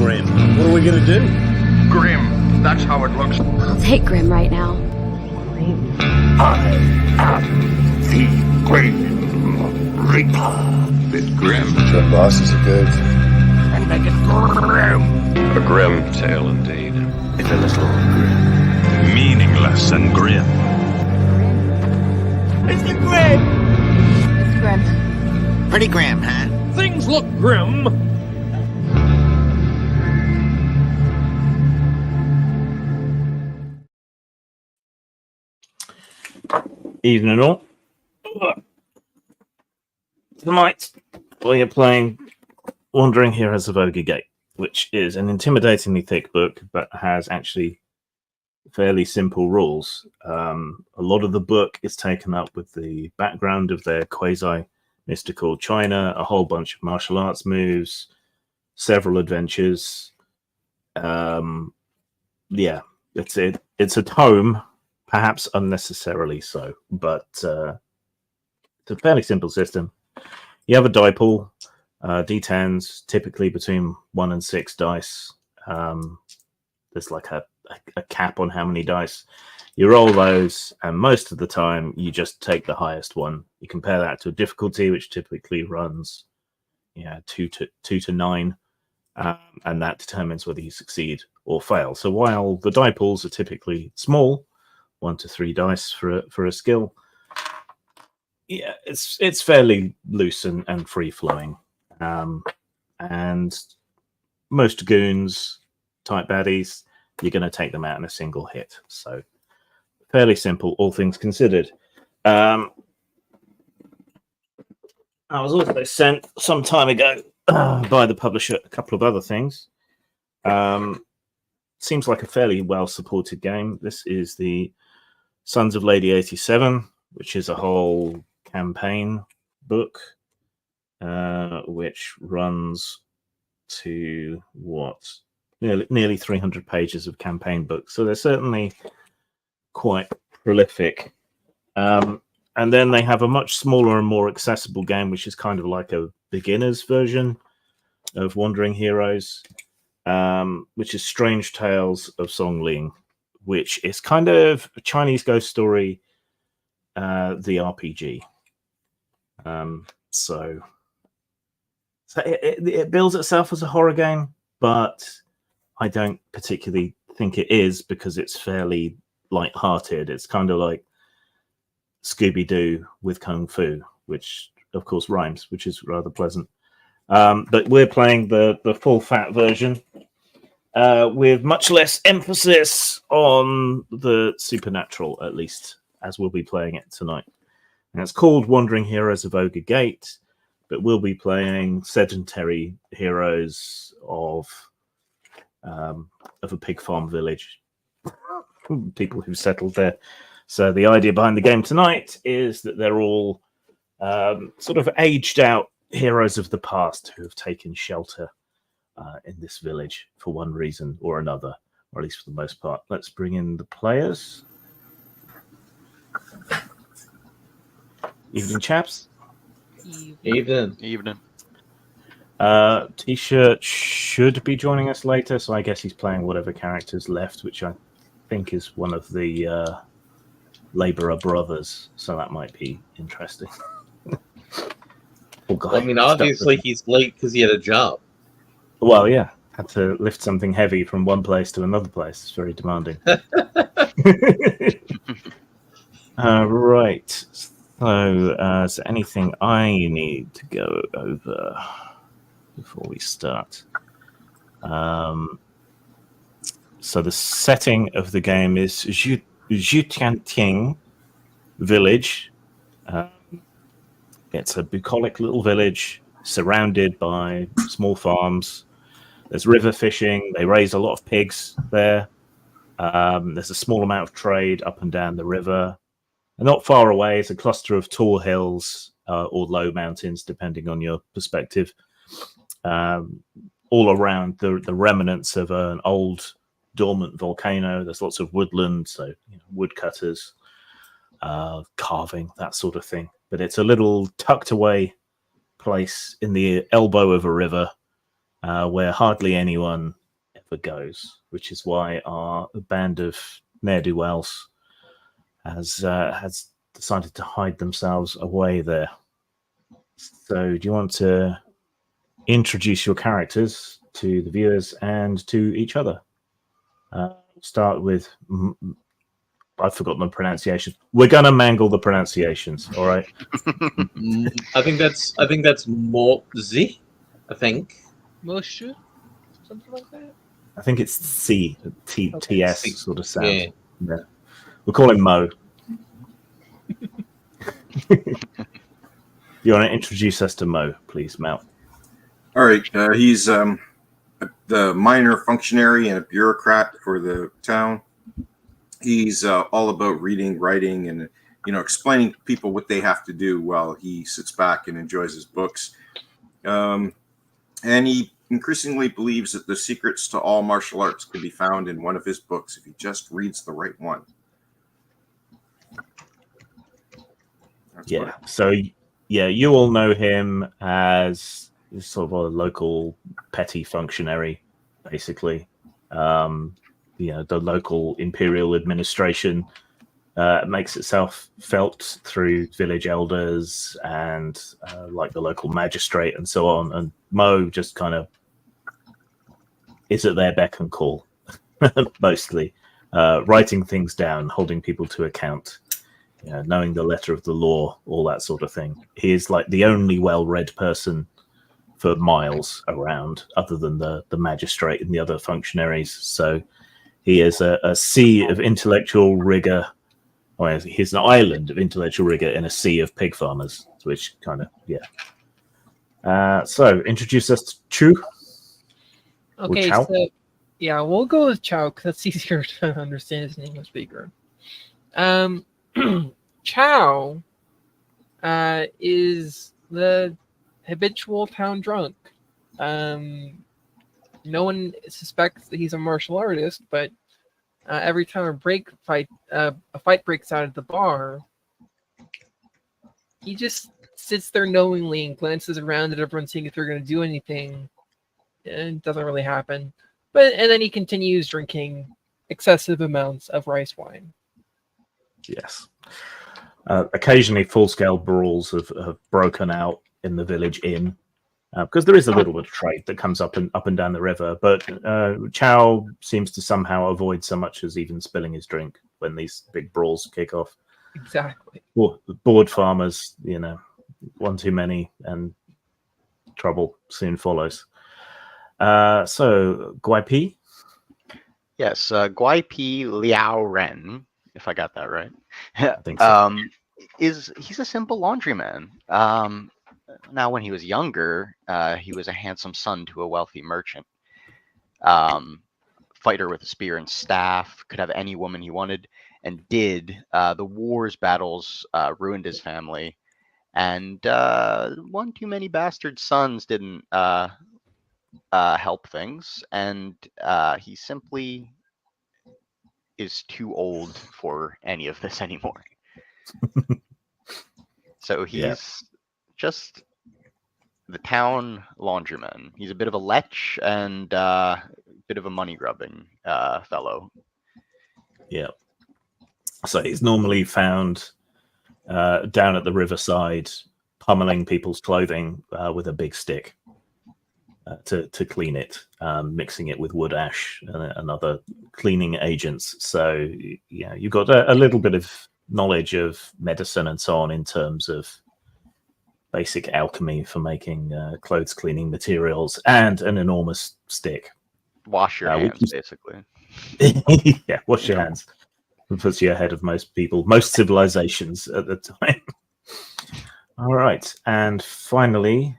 Grim. What are we gonna do? Grim. That's how it looks. I'll take Grim right now. I am the Grim Reaper. Bit grim. The bosses are good. And make it grim. A grim tale indeed. It's a little grim. Meaningless and grim. It's the Grim! It's Grim. Pretty grim, huh? Things look grim. Evening all. Tonight we are playing Wandering Heroes of Ogre Gate, which is an intimidatingly thick book, but has actually fairly simple rules. A lot of the book is taken up with the background of their quasi-mystical China, a whole bunch of martial arts moves, several adventures. Yeah, it's a tome, perhaps unnecessarily so, but it's a fairly simple system. You have a die pool, D10s, typically between 1 and 6 dice. There's like a cap on how many dice. You roll those, and most of the time you just take the highest one. You compare that to a difficulty, which typically runs 2 to 9, and that determines whether you succeed or fail. So while the die pools are typically small, 1 to 3 dice for a skill, yeah, it's fairly loose and free flowing, and most goons type baddies, you're going to take them out in a single hit. So fairly simple, all things considered. I was also sent some time ago by the publisher a couple of other things. Seems like a fairly well supported game. This is the Sons of Lady 87, which is a whole campaign book, which runs to nearly 300 pages of campaign books. So they're certainly quite prolific. And then they have a much smaller and more accessible game, which is kind of like a beginner's version of Wandering Heroes, which is Strange Tales of Songling, which is kind of a Chinese ghost story, the RPG. So it builds itself as a horror game, but I don't particularly think it is, because it's fairly light-hearted. It's kind of like Scooby-Doo with Kung Fu, which of course rhymes, which is rather pleasant. But we're playing the full-fat version, with much less emphasis on the supernatural, at least, as we'll be playing it tonight. And it's called Wandering Heroes of Ogre Gate, but we'll be playing sedentary heroes of a pig farm village, people who've settled there. So the idea behind the game tonight is that they're all sort of aged out heroes of the past who have taken shelter in this village for one reason or another, or at least for the most part. Let's bring in the players. Evening, chaps. Evening. T-shirt should be joining us later, so I guess he's playing whatever character's left, which I think is one of the Labourer brothers, so that might be interesting. Well, I mean, obviously he's late because he had a job. Well, yeah, had to lift something heavy from one place to another place. It's very demanding. Right. So, is there anything I need to go over before we start? So the setting of the game is Zhutianting village. It's a bucolic little village surrounded by small farms. There's river fishing. They raise a lot of pigs there. There's a small amount of trade up and down the river. And not far away is a cluster of tall hills or low mountains, depending on your perspective. All around the remnants of an old dormant volcano. There's lots of woodland, so woodcutters, carving, that sort of thing. But it's a little tucked away place in the elbow of a river, where hardly anyone ever goes, which is why our band of ne'er-do-wells has decided to hide themselves away there. So, do you want to introduce your characters to the viewers and to each other? Start with I've forgotten the pronunciation. We're gonna mangle the pronunciations, all right? I think that's Mozi. I think. Moshe? Something like that? I think it's C, T, Okay, TS C. sort of sound. Yeah. Yeah. We'll call him Mo. You want to introduce us to Mo, please, Mal? All right. He's the minor functionary and a bureaucrat for the town. He's all about reading, writing, and explaining to people what they have to do while he sits back and enjoys his books. And he increasingly believes that the secrets to all martial arts can be found in one of his books if he just reads the right one. Yeah. So, you all know him as sort of a local petty functionary, basically. The local imperial administration makes itself felt through village elders and like the local magistrate and so on. And Mo just kind of is at their beck and call, mostly writing things down, holding people to account. Knowing the letter of the law, all that sort of thing. He is like the only well-read person for miles around, other than the magistrate and the other functionaries. So he is a sea of intellectual rigor. Well, he's an island of intellectual rigor in a sea of pig farmers, which kind of, so introduce us to Chu. Okay, Chow? so yeah, we'll go with Chow because that's easier to understand as an English speaker. Chow is the habitual town drunk. No one suspects that he's a martial artist, but every time a fight breaks out at the bar, he just sits there knowingly and glances around at everyone, seeing if they're going to do anything. And it doesn't really happen. And then he continues drinking excessive amounts of rice wine. Yes. Occasionally, full-scale brawls have broken out in the village inn because there is a little bit of trade that comes up and down the river. But Chow seems to somehow avoid so much as even spilling his drink when these big brawls kick off. Exactly. Bored farmers, one too many, and trouble soon follows. So, Guai Pi? Yes, Guai Pi Liao Ren, if I got that right. I think so. He's a simple laundryman. Now, when he was younger, he was a handsome son to a wealthy merchant. Fighter with a spear and staff, could have any woman he wanted, and did. The wars, battles ruined his family, and one too many bastard sons didn't help things, and he simply is too old for any of this anymore. So he's just the town laundryman. He's a bit of a lech and a bit of a money grubbing fellow. Yeah. So he's normally found down at the riverside, pummeling people's clothing with a big stick to clean it, mixing it with wood ash and other cleaning agents. So you've got a little bit of knowledge of medicine and so on in terms of basic alchemy for making clothes cleaning materials, and an enormous stick. Wash your hands, basically. Yeah, wash your hands. It puts you ahead of most people, most civilizations at the time. All right, and finally,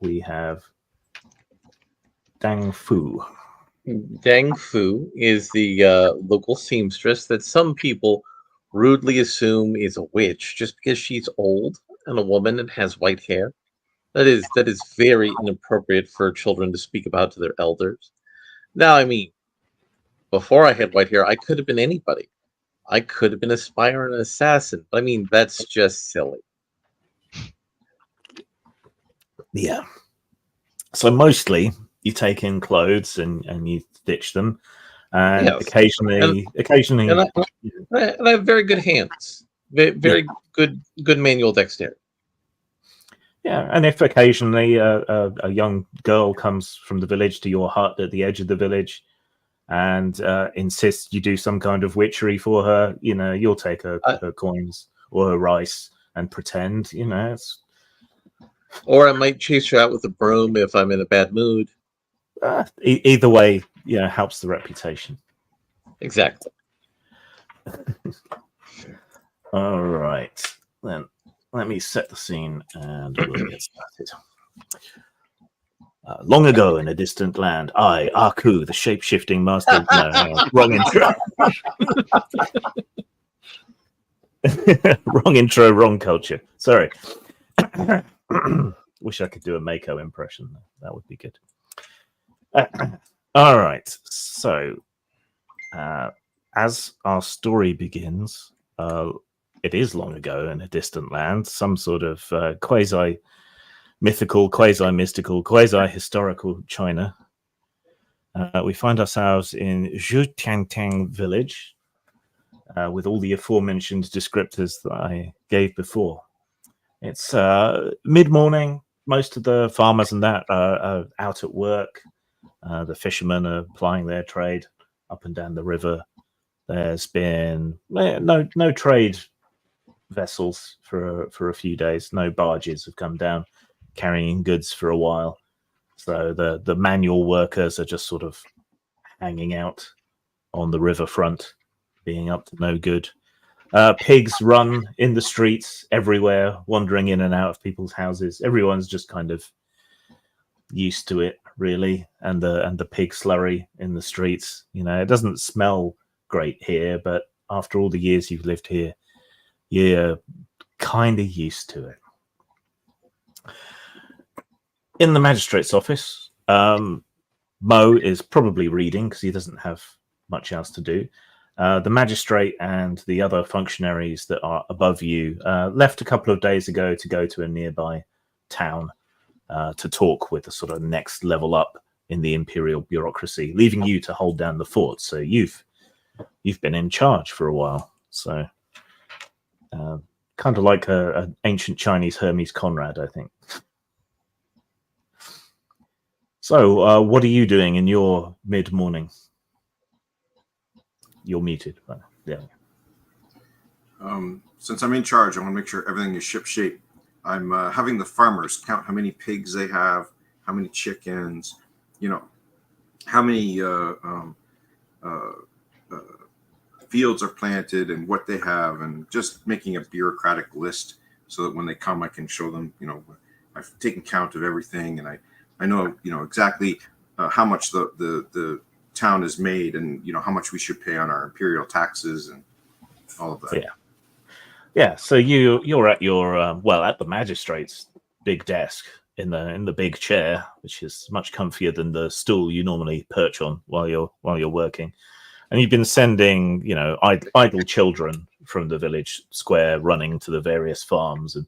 we have Dang Fu. Dang Fu is the local seamstress that some people rudely assume is a witch just because she's old and a woman and has white hair. That is very inappropriate for children to speak about to their elders. Now, I mean, before I had white hair, I could have been anybody. I could have been a spy or an assassin. But I mean, that's just silly. Yeah. So mostly you take in clothes and you stitch them, and Yes. occasionally, And I have very good hands. Very good manual dexterity. yeah. And if occasionally a young girl comes from the village to your hut at the edge of the village and insists you do some kind of witchery for her, you'll take her coins or her rice and pretend, it's Or I might chase her out with a broom if I'm in a bad mood. either way, helps the reputation. Exactly. All right, then let me set the scene and we'll get started. Long ago in a distant land, I, Aku, the shape-shifting master... No, hang on. Wrong intro. Wrong intro, wrong culture. Sorry. Wish I could do a Mako impression. That would be good. All right. So, as our story begins, it is long ago in a distant land, some sort of quasi-mythical, quasi-mystical, quasi-historical China. We find ourselves in Zhutiangtang village with all the aforementioned descriptors that I gave before. It's mid-morning. Most of the farmers and that are out at work. The fishermen are plying their trade up and down the river. There's been no trade vessels for a few days. No barges have come down carrying goods for a while. So the manual workers are just sort of hanging out on the riverfront, being up to no good. Pigs run in the streets everywhere, wandering in and out of people's houses. Everyone's just kind of used to it, really, and the pig slurry in the streets. It doesn't smell great here, but after all the years you've lived here, you're kind of used to it. In the magistrate's office, Mo is probably reading because he doesn't have much else to do. The magistrate and the other functionaries that are above you left a couple of days ago to go to a nearby town to talk with the sort of next level up in the imperial bureaucracy, leaving you to hold down the fort. So you've been in charge for a while. So kind of like an ancient Chinese Hermes Conrad, I think. So what are you doing in your mid-morning? You're muted. Yeah. Since I'm in charge, I want to make sure everything is ship-shape. I'm having the farmers count how many pigs they have, how many chickens, how many fields are planted and what they have, and just making a bureaucratic list so that when they come, I can show them, I've taken count of everything, and I know, exactly how much the town is made, and how much we should pay on our imperial taxes and all of that. Yeah. So you're at your at the magistrate's big desk in the big chair, which is much comfier than the stool you normally perch on while you're working. And you've been sending idle children from the village square running to the various farms and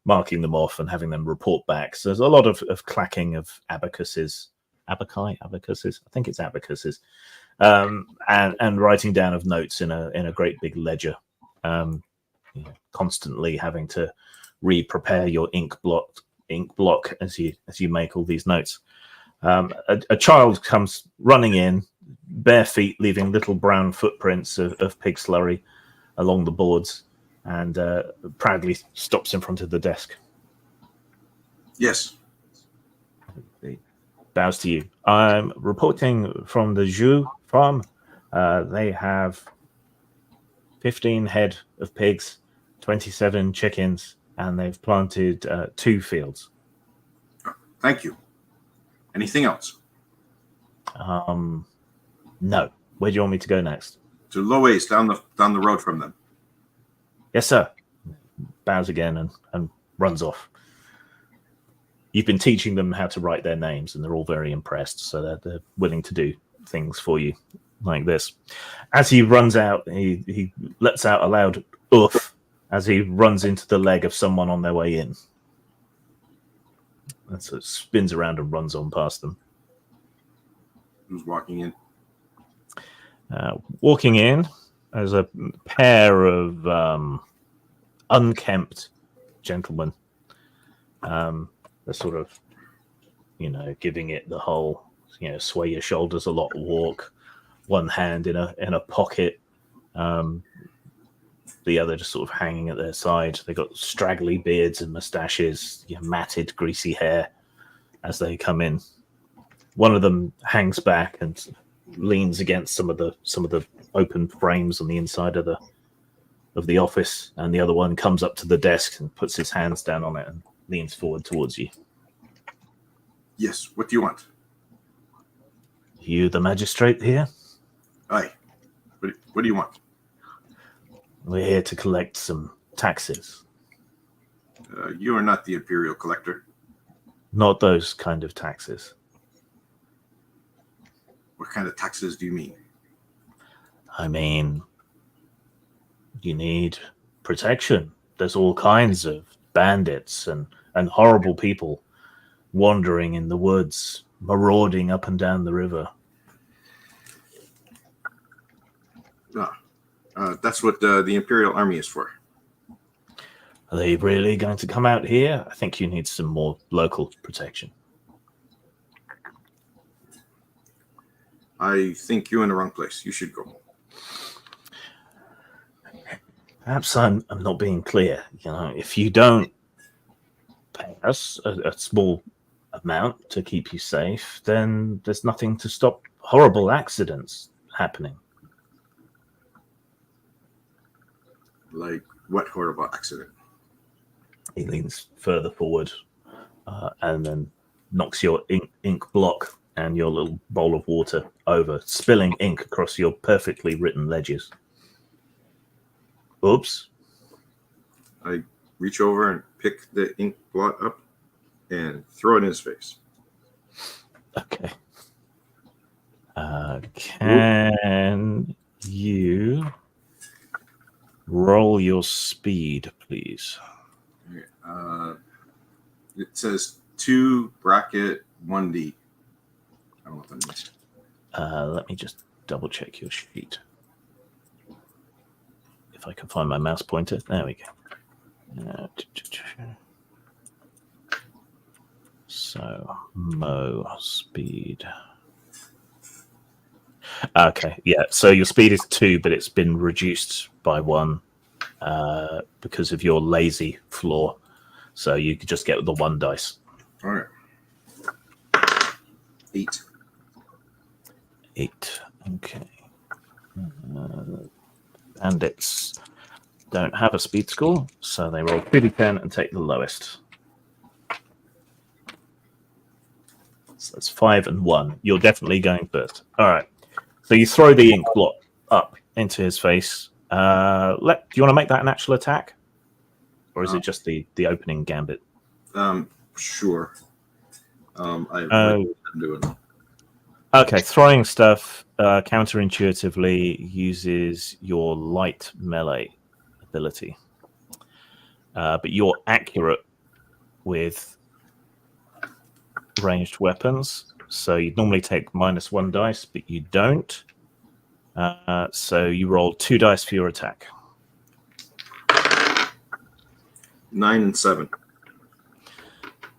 marking them off and having them report back. So there's a lot of clacking of abacuses. Abacuses? I think it's abacuses. And writing down of notes in a great big ledger. Constantly having to re-prepare your ink block as you make all these notes. A child comes running in, bare feet, leaving little brown footprints of pig slurry along the boards, and proudly stops in front of the desk. Yes. He bows to you. I'm reporting from the Zhu farm. They have 15 head of pigs, 27 chickens, and they've planted 2 fields. Thank you. Anything else? No. Where do you want me to go next? To Loe's, down the road from them. Yes, sir. Bows again and runs off. You've been teaching them how to write their names, and they're all very impressed, so they're willing to do things for you like this. As he runs out, he lets out a loud oof as he runs into the leg of someone on their way in. and so it spins around and runs on past them. Who's walking in? Walking in as a pair of unkempt gentlemen. They're sort of, giving it the whole, sway your shoulders a lot walk. One hand in a pocket, the other just sort of hanging at their side. They got straggly beards and mustaches, matted, greasy hair as they come in. One of them hangs back and leans against some of the open frames on the inside of the office, and the other one comes up to the desk and puts his hands down on it and leans forward towards you. Yes, what do you want? You the magistrate here? Aye. What do you want? We're here to collect some taxes. You are not the imperial collector. Not those kind of taxes. What kind of taxes do you mean? I mean, you need protection. There's all kinds of bandits and horrible people wandering in the woods, marauding up and down the river. That's what the Imperial Army is for. Are they really going to come out here? I think you need some more local protection. I think you're in the wrong place. You should go. Perhaps I'm not being clear. If you don't pay us a small amount to keep you safe, then there's nothing to stop horrible accidents happening. Like what horrible accident? He leans further forward and then knocks your ink block and your little bowl of water over, spilling ink across your perfectly written ledgers. Oops. I reach over and pick the ink blot up and throw it in his face. Okay. Can you roll your speed, please? It says 2 bracket 1D. I don't know what that means. Let me just double check your sheet. If I can find my mouse pointer. There we go. So, Mo speed. Okay, yeah. So your speed is 2, but it's been reduced by 1 because of your lazy flaw. So you could just get the 1 dice. All right. 8. 8. Okay. Bandits don't have a speed score, so they roll 2d10 and take the lowest. So that's 5 and 1. You're definitely going first. All right. So you throw the ink blot up into his face. Do you want to make that an actual attack? Or is it just the opening gambit? Sure. I'm doing it. Okay, throwing stuff counterintuitively uses your light melee ability. But you're accurate with ranged weapons. So you'd normally take -1 dice, but you don't. So you roll 2 dice for your attack. 9 and 7.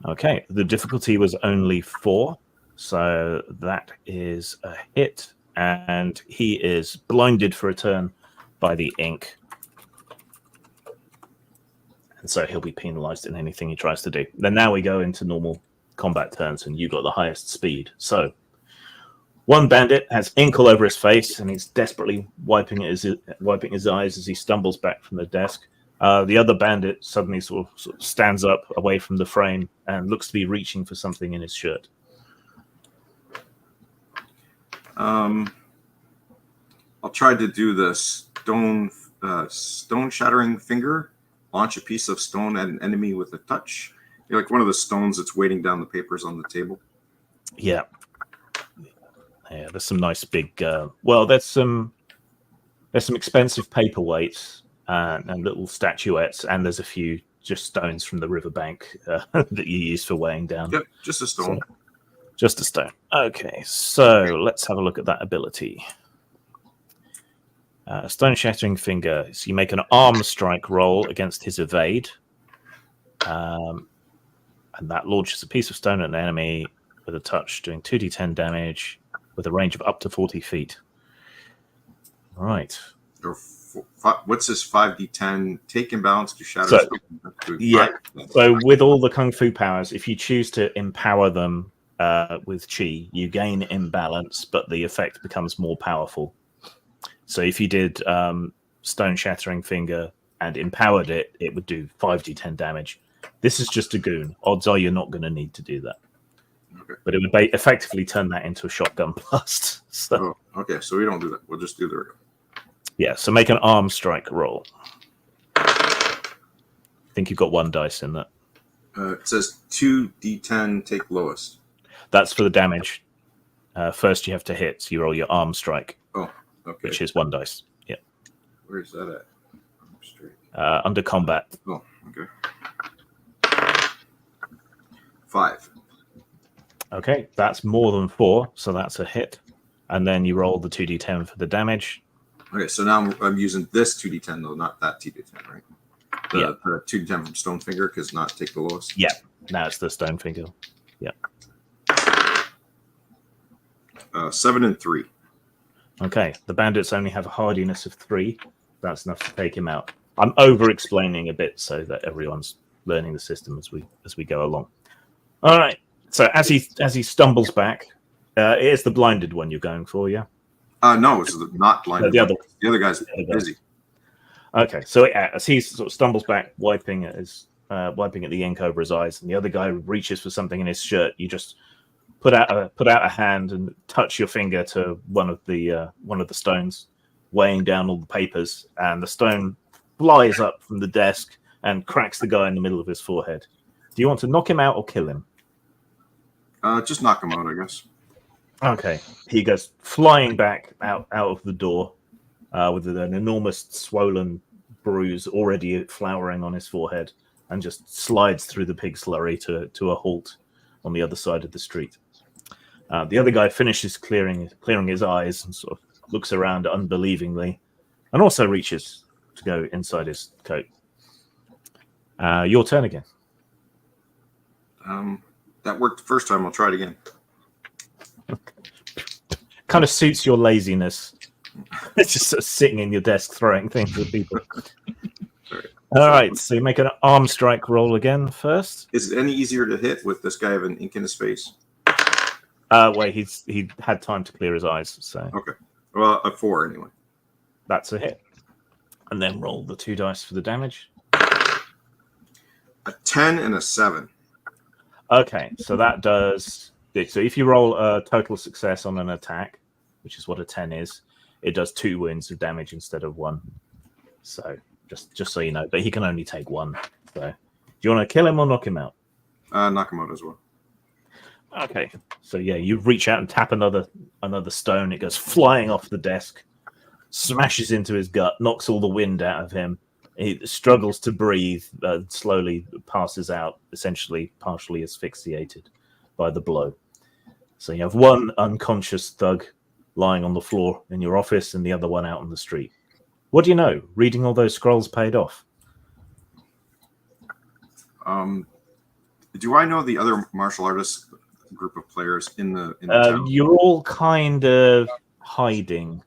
Okay, the difficulty was only 4. So that is a hit, and he is blinded for a turn by the ink. And so he'll be penalized in anything he tries to do. Then now we go into normal combat turns, and you got the highest speed. So one bandit has ink all over his face, and he's desperately wiping his eyes as he stumbles back from the desk. The other bandit suddenly sort of stands up away from the frame and looks to be reaching for something in his shirt. I'll try to do the stone shattering finger. Launch a piece of stone at an enemy with a touch. You're like one of the stones that's weighting down the papers on the table. Yeah. Yeah, there's some nice big. There's some expensive paperweights and little statuettes, and there's a few just stones from the riverbank that you use for weighing down. Yep, just a stone. So, just a stone. Okay, so let's have a look at that ability. Stone Shattering Finger. So you make an arm strike roll against his evade. And that launches a piece of stone at an enemy with a touch, doing 2d10 damage with a range of up to 40 feet. Right. What's this 5d10? Take imbalance to shatter. So, yeah. So with all the Kung Fu powers, if you choose to empower them with Chi, you gain imbalance, but the effect becomes more powerful. So if you did Stone Shattering Finger and empowered it, it would do 5d10 damage. This is just a goon. Odds are you're not going to need to do that. Okay. But it would effectively turn that into a shotgun blast. So, okay, so we don't do that. We'll just do the... Yeah, so make an arm strike roll. I think you've got 1 dice in that. It says 2d10, take lowest. That's for the damage. First you have to hit, so you roll your arm strike. Oh, okay. Which is 1 dice. Yeah. Where's that at? Under combat. Oh, okay. 5. Okay, that's more than 4, so that's a hit. And then you roll the 2d10 for the damage. Okay, so now I'm using this 2d10, though, not that 2d10, right? The 2d10 from Stonefinger, because not take the lowest? Yeah, now it's the Stonefinger. Yeah. 7 and 3. Okay, the bandits only have a hardiness of 3. That's enough to take him out. I'm over-explaining a bit so that everyone's learning the system as we go along. All right. So as he stumbles back, it's the blinded one you're going for, yeah? No, it's not blinded. The other guy's busy. Okay, so as he sort of stumbles back, wiping at the ink over his eyes, and the other guy reaches for something in his shirt, you just put out a hand and touch your finger to one of the stones, weighing down all the papers, and the stone flies up from the desk and cracks the guy in the middle of his forehead. Do you want to knock him out or kill him? Just knock him out, I guess. Okay. He goes flying back out of the door with an enormous swollen bruise already flowering on his forehead, and just slides through the pig slurry to a halt on the other side of the street. The other guy finishes clearing his eyes and sort of looks around unbelievingly, and also reaches to go inside his coat. Your turn again. That worked the first time. I'll try it again. Kind of suits your laziness. It's just sort of sitting in your desk throwing things at people. All right, so you make an arm strike roll again first. Is it any easier to hit with this guy having ink in his face? Wait, he had time to clear his eyes, so okay. Well, a 4 anyway. That's a hit. And then roll the 2 dice for the damage. A 10 and a 7. Okay, so that does. So if you roll a total success on an attack, which is what a 10 is, it does 2 wounds of damage instead of 1. So just so you know, but he can only take 1. So do you want to kill him or knock him out? Knock him out as well. Okay, so yeah, you reach out and tap another stone. It goes flying off the desk, smashes into his gut, knocks all the wind out of him. He struggles to breathe, slowly passes out, essentially partially asphyxiated by the blow. So you have one unconscious thug lying on the floor in your office and the other one out on the street. What do you know? Reading all those scrolls paid off. Do I know the other martial artists group of players in the town? You're all kind of hiding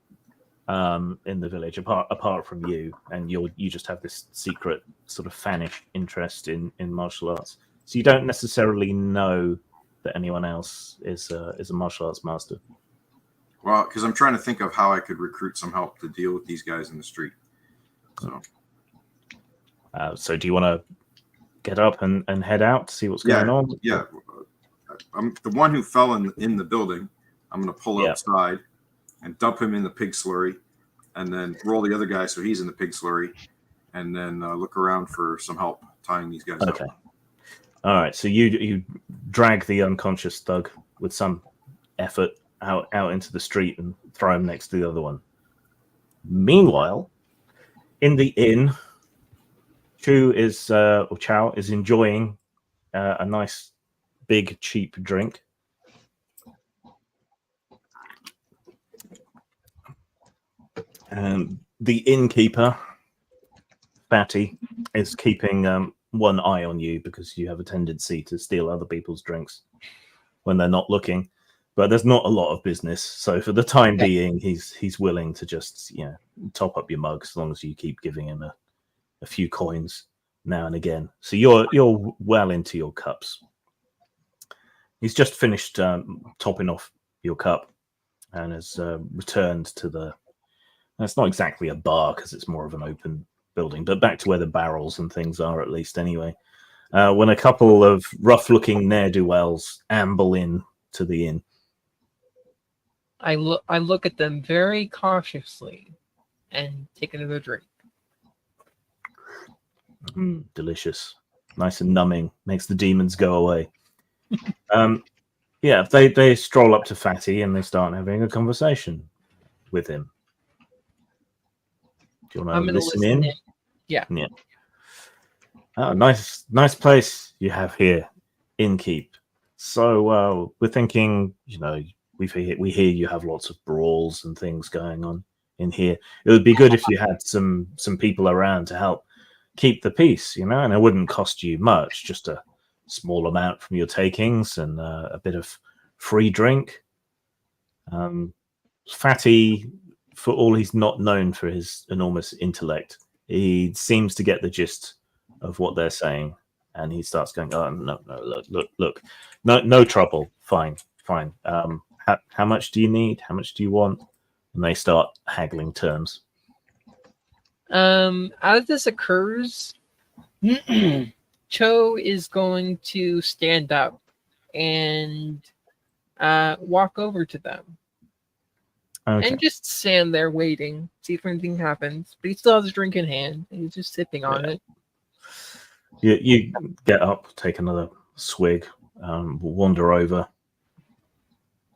in the village, apart from you, and you just have this secret sort of fanish interest in martial arts. So you don't necessarily know that anyone else is a martial arts master. Well, because I'm trying to think of how I could recruit some help to deal with these guys in the street. So do you want to get up and head out to see what's going on? Yeah. I'm the one who fell in the building. I'm going to pull outside and dump him in the pig slurry, and then roll the other guy so he's in the pig slurry, and then look around for some help tying these guys up. All right. So you drag the unconscious thug with some effort out into the street and throw him next to the other one. Meanwhile, in the inn, Chow is enjoying a nice, big, cheap drink. And the innkeeper, Fatty, is keeping one eye on you because you have a tendency to steal other people's drinks when they're not looking. But there's not a lot of business, so for the time being, he's willing to just top up your mug as long as you keep giving him a few coins now and again. So you're well into your cups. He's just finished topping off your cup and has returned to the. It's not exactly a bar because it's more of an open building, but back to where the barrels and things are at least anyway. When a couple of rough-looking ne'er-do-wells amble in to the inn. I look at them very cautiously and take another drink. Delicious. Nice and numbing. Makes the demons go away. They stroll up to Fatty and they start having a conversation with him. Do you want to listen in? Yeah. Oh, nice place you have here, Innkeep. So we're thinking, we hear you have lots of brawls and things going on in here. It would be good if you had some people around to help keep the peace, and it wouldn't cost you much, just a small amount from your takings and a bit of free drink. Fatty, for all he's not known for his enormous intellect, he seems to get the gist of what they're saying, and he starts going, "Oh no, look, no trouble, fine. How much do you need? How much do you want?" And they start haggling terms. As this occurs, Cho is going to stand up and walk over to them. Okay. And just stand there waiting, see if anything happens. But he still has his drink in hand, and he's just sipping on it. You get up, take another swig, wander over.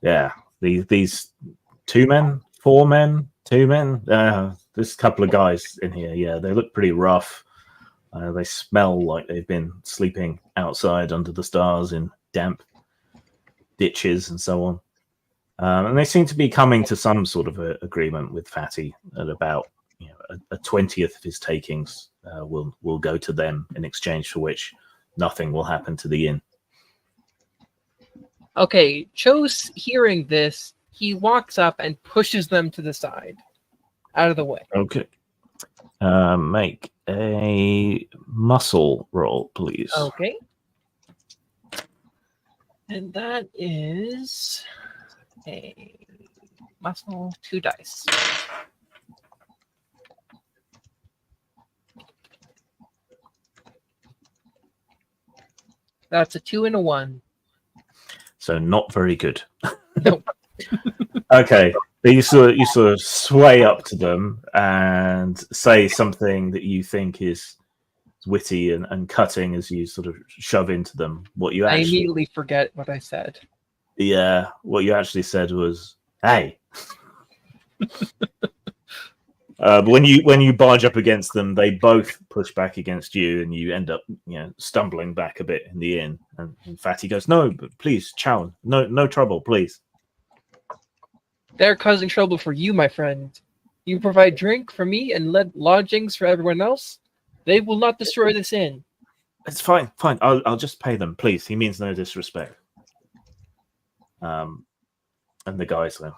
Yeah, these two men, there's a couple of guys in here. Yeah, they look pretty rough. They smell like they've been sleeping outside under the stars in damp ditches and so on. And they seem to be coming to some sort of agreement with Fatty at about a 20th of his takings will go to them in exchange for which nothing will happen to the inn. Okay, Cho's hearing this. He walks up and pushes them to the side, out of the way. Okay. Make a muscle roll, please. Okay. And that is a muscle 2 dice. That's a 2 and a 1. So not very good. Nope. Okay. You sort of sway up to them and say something that you think is witty and cutting as you sort of shove into them. I immediately forget what I said. Yeah, what you actually said was, "Hey." But when you barge up against them, they both push back against you, and you end up, stumbling back a bit in the inn. And Fatty goes, "No, but please, Chow, no trouble, please." They're causing trouble for you, my friend. You provide drink for me and lodgings for everyone else. They will not destroy this inn. It's fine. I'll just pay them, please. He means no disrespect. And the guy's like,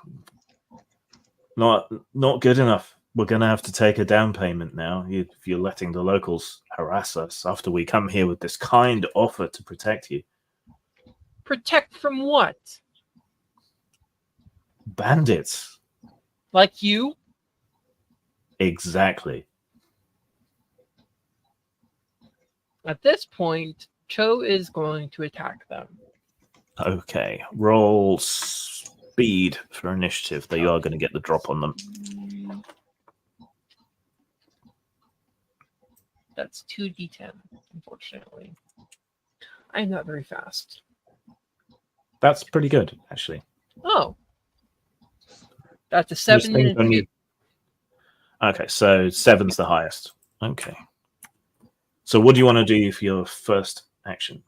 not good enough. We're going to have to take a down payment now if you're letting the locals harass us after we come here with this kind offer to protect you. Protect from what? Bandits. Like you? Exactly. At this point, Cho is going to attack them. Okay. Roll speed for initiative. They are going to get the drop on them. That's 2d10, unfortunately. I'm not very fast. That's pretty good, actually. Oh. That's a 7 and a 2. Okay, so 7's the highest. Okay. So what do you want to do for your first action?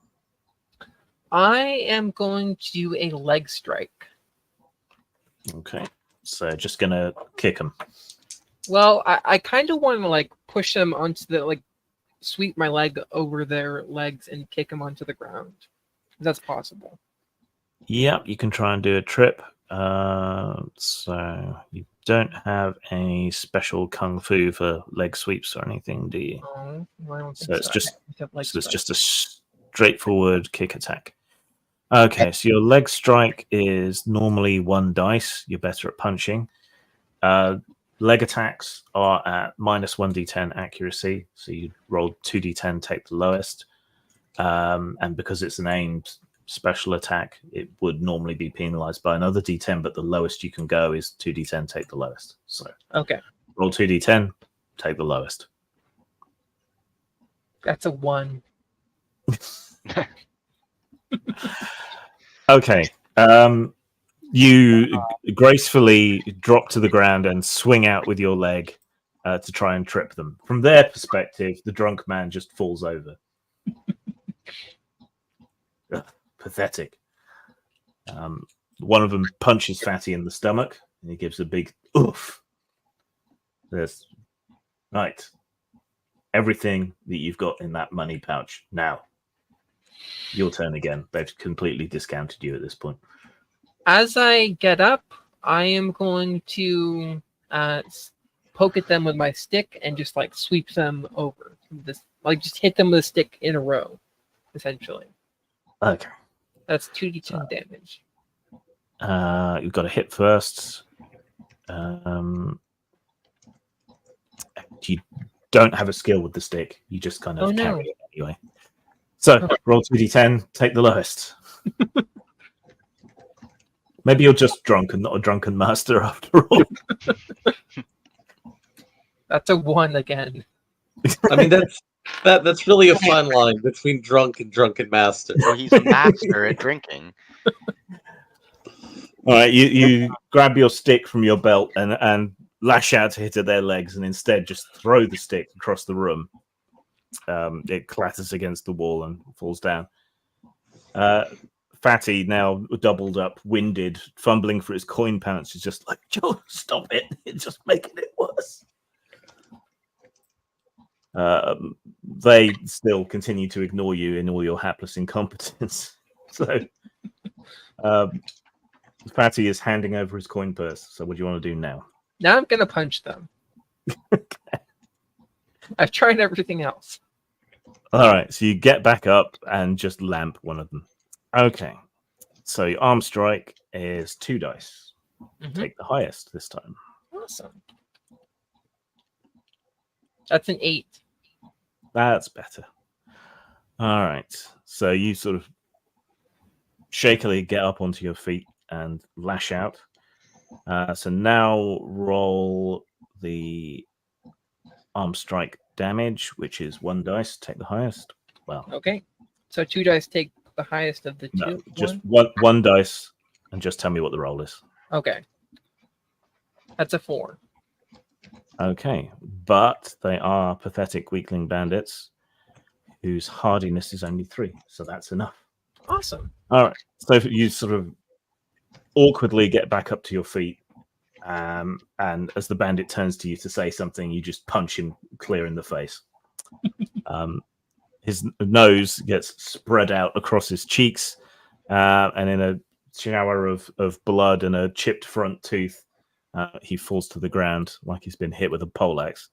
I am going to do a leg strike. Okay. So just going to kick them. Well, I kind of want to like push them onto the like sweep my leg over their legs and kick them onto the ground. That's possible. Yep, you can try and do a trip. So you don't have a special kung fu for leg sweeps or anything, do you? Oh, well, I don't think So it's just I have leg so it's strike. just a straightforward kick attack. Okay, so your leg strike is normally 1 dice. You're better at punching. Leg attacks are at -1d10 accuracy, so you roll 2d10, take the lowest. And because it's an aimed special attack, it would normally be penalized by another d10, but the lowest you can go is 2d10, take the lowest. So Okay, roll 2d10, take the lowest. that's a 1. Okay. You gracefully drop to the ground and swing out with your leg to try and trip them. From their perspective, the drunk man just falls over. Ugh, pathetic. One of them punches Fatty in the stomach, and he gives a big oof. There's right. Everything that you've got in that money pouch now. Your turn again. They've completely discounted you at this point. As I get up, I am going to poke at them with my stick and just like sweep them over. Like just hit them with a stick in a row, essentially. Okay. That's 2d10 damage. You've got to hit first. You don't have a skill with the stick. You just kind of carry it anyway. So roll 2d10, take the lowest. Maybe you're just drunk and not a drunken master after all. That's a 1 again. I mean, that's really a fine line between drunk and drunken master. Well, he's a master at drinking. All right, you grab your stick from your belt and lash out to hit at their legs, and instead just throw the stick across the room. It clatters against the wall and falls down. Fatty, now doubled up, winded, fumbling for his coin pouch, is just like, Joe, stop it. It's just making it worse. They still continue to ignore you in all your hapless incompetence. So Fatty is handing over his coin purse. So what do you want to do now? Now I'm going to punch them. I've tried everything else. All right, so you get back up and just lamp one of them. Okay, so your arm strike is 2 dice. Take the highest this time. Awesome. That's an 8. That's better. All right, so you sort of shakily get up onto your feet and lash out. So now roll the arm strike damage, which is 1 dice. Take the highest. Well, okay. So 2 dice take the highest of the 2. No, just one dice, and just tell me what the roll is. Okay. That's a 4. Okay, but they are pathetic weakling bandits whose hardiness is only 3, so that's enough. Awesome. All right, so you sort of awkwardly get back up to your feet, and as the bandit turns to you to say something, you just punch him clear in the face. His nose gets spread out across his cheeks, and in a shower of blood and a chipped front tooth, he falls to the ground like he's been hit with a poleaxe.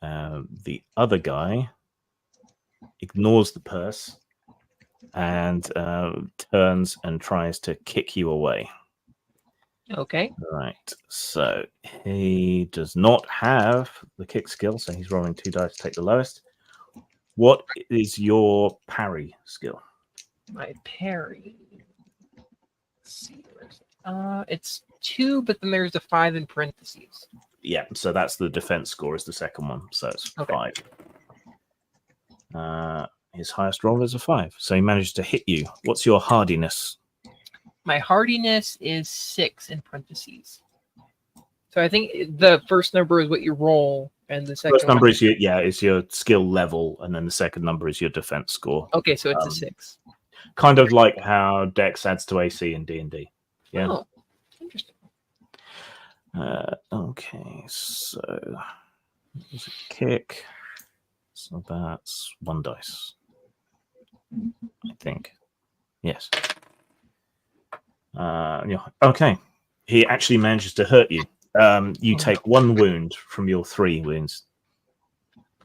The other guy ignores the purse and turns and tries to kick you away. Okay. Right. So he does not have the kick skill, so he's rolling 2 dice to take the lowest. What is your parry skill? My parry. Let's see. It's 2, but then there's a 5 in parentheses. Yeah, so that's the defense score is the second one, so it's 5. His highest roll is a 5, so he managed to hit you. What's your hardiness? My hardiness is 6 in parentheses. So So I think the first number is what you roll, and the second First number one is your skill level, and then the second number is your defense score. Okay, so it's a 6. Kind of like how Dex adds to AC in D&D. Yeah. Oh, interesting. Okay, so there's a kick. So that's 1 dice. I think. Yes. Yeah. Okay. He actually manages to hurt you. You take 1 wound from your 3 wounds.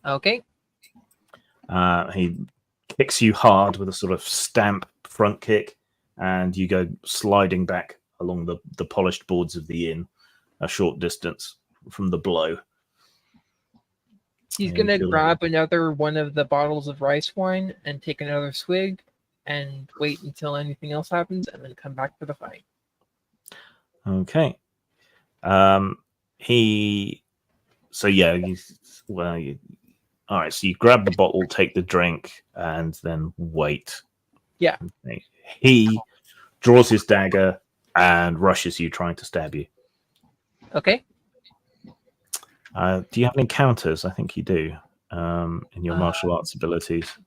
Okay. He kicks you hard with a sort of stamp front kick, and you go sliding back along the polished boards of the inn a short distance from the blow. He's going to grab another one of the bottles of rice wine and take another swig and wait until anything else happens and then come back for the fight. Okay. All right, so you grab the bottle, take the drink, and then wait. Yeah. He draws his dagger and rushes you, trying to stab you. Okay. Do you have any counters? I think you do in your martial arts abilities.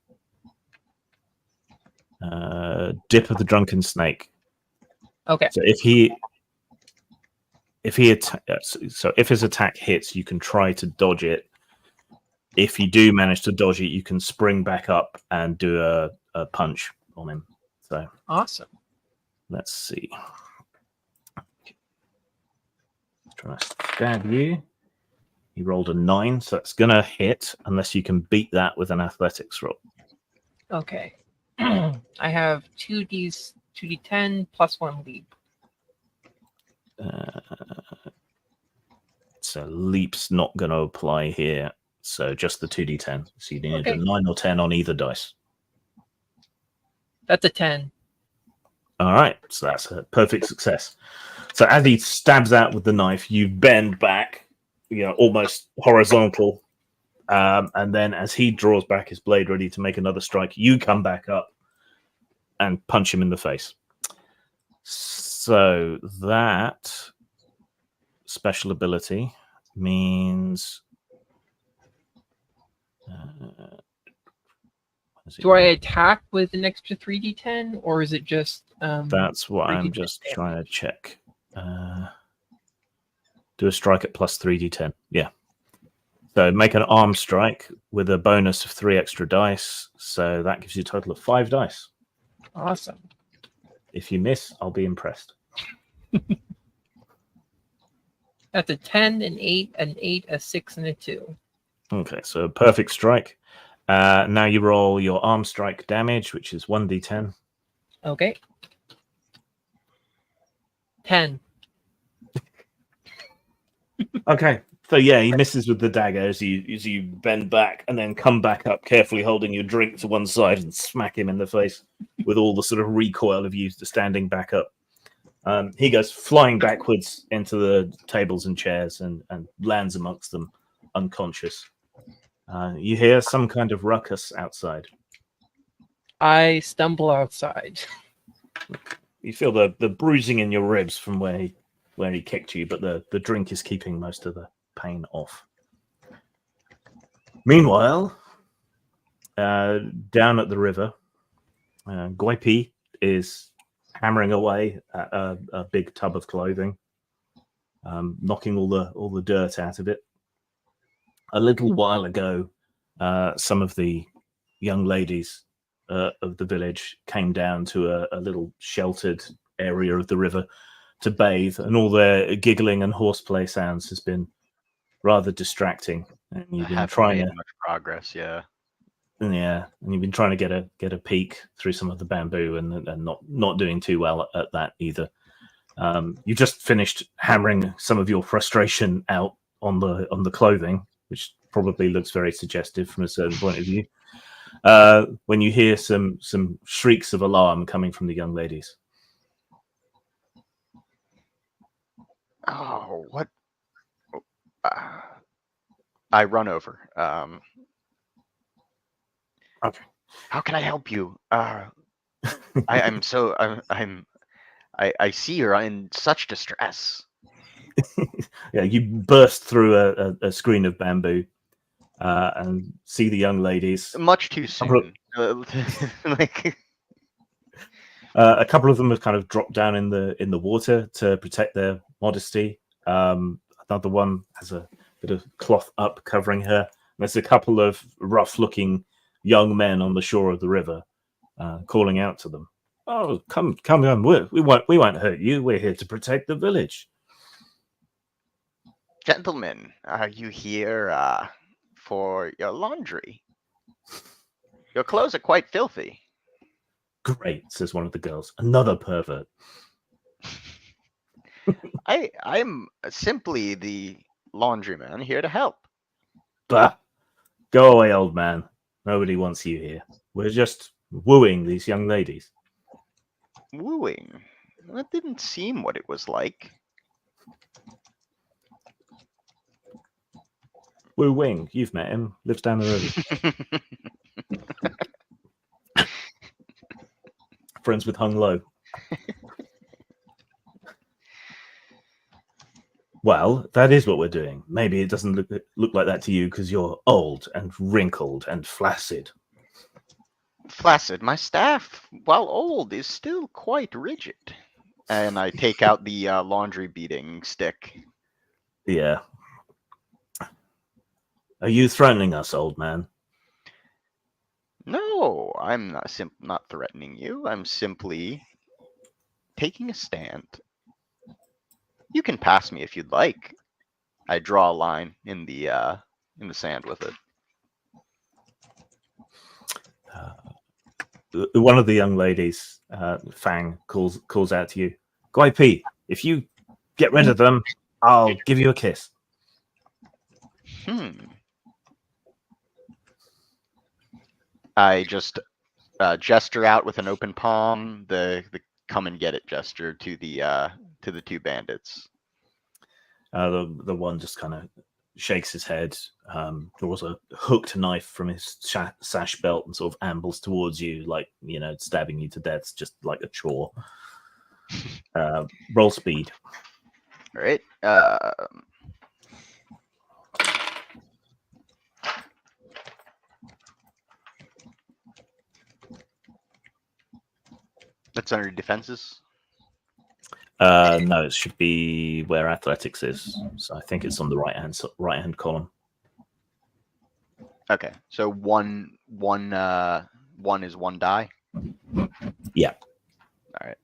Dip of the Drunken Snake. Okay. So if his attack hits, you can try to dodge it. If you do manage to dodge it, you can spring back up and do a punch on him. So awesome. Let's see. Trying to stab you. He rolled a 9, so it's gonna hit unless you can beat that with an athletics roll. Okay. I have 2d10 plus 1 leap. So leap's not going to apply here. So just the 2d10. So you need a 9 or 10 on either dice. That's a 10. All right. So that's a perfect success. So as he stabs out with the knife, you bend back, almost horizontal. And then as he draws back his blade ready to make another strike, you come back up and punch him in the face. So that special ability means... Do I attack with an extra 3d10, or is it just... That's what I'm just trying to check. Do a strike at plus 3d10. Yeah. So make an arm strike with a bonus of 3 extra dice. So that gives you a total of 5 dice. Awesome. If you miss, I'll be impressed. That's a 10, an 8, an 8, a 6, and a 2. Okay, so a perfect strike. Now you roll your arm strike damage, which is 1d10. Okay. 10. Okay. So yeah, he misses with the dagger as you bend back and then come back up, carefully holding your drink to one side and smack him in the face with all the sort of recoil of you standing back up. He goes flying backwards into the tables and chairs and lands amongst them, unconscious. You hear some kind of ruckus outside. I stumble outside. You feel the bruising in your ribs from where he kicked you, but the drink is keeping most of the pain off. Meanwhile, down at the river, Guipi is hammering away at a big tub of clothing, knocking all the dirt out of it. A little while ago, some of the young ladies of the village came down to a little sheltered area of the river to bathe, and all their giggling and horseplay sounds has been rather distracting. And you've been trying to much progress, yeah. Yeah, and you've been trying to get a peek through some of the bamboo, and not doing too well at that either. You just finished hammering some of your frustration out on the clothing, which probably looks very suggestive from a certain point of view. When you hear some shrieks of alarm coming from the young ladies. Oh, what? I run over. Okay. How can I help you? I see you're in such distress. Yeah, you burst through a screen of bamboo and see the young ladies. Much too soon. Like, a couple of them have kind of dropped down in the water to protect their modesty. Another one has a bit of cloth up covering her. And there's a couple of rough-looking young men on the shore of the river calling out to them. Oh, come on! We won't hurt you. We're here to protect the village. gentlemen, are you here for your laundry? Your clothes are quite filthy. Great, says one of the girls. Another pervert. I'm simply the laundryman here to help. Bah! Go away, old man. Nobody wants you here. We're just wooing these young ladies. Wooing? That didn't seem what it was like. Wu Wing, you've met him. Lives down the road. Friends with Hung Lo. Well, that is what we're doing. Maybe it doesn't look like that to you because you're old and wrinkled and flaccid. Flaccid, my staff, while old, is still quite rigid. And I take out the laundry beating stick. Yeah. Are you threatening us, old man? No, I'm not threatening you. I'm simply taking a stand. You can pass me if you'd like. I draw a line in the sand with it. One of the young ladies, Fang, calls out to you. Guai Pi, if you get rid of them, I'll give you a kiss. I just gesture out with an open palm, the come and get it gesture to the two bandits. The one just kind of shakes his head, draws a hooked knife from his sash belt and sort of ambles towards you, like, stabbing you to death, just like a chore. Roll speed. All right. That's under defenses. No, it should be where athletics is. So I think it's on the right hand column. Okay, so one is one die. Yeah. All right.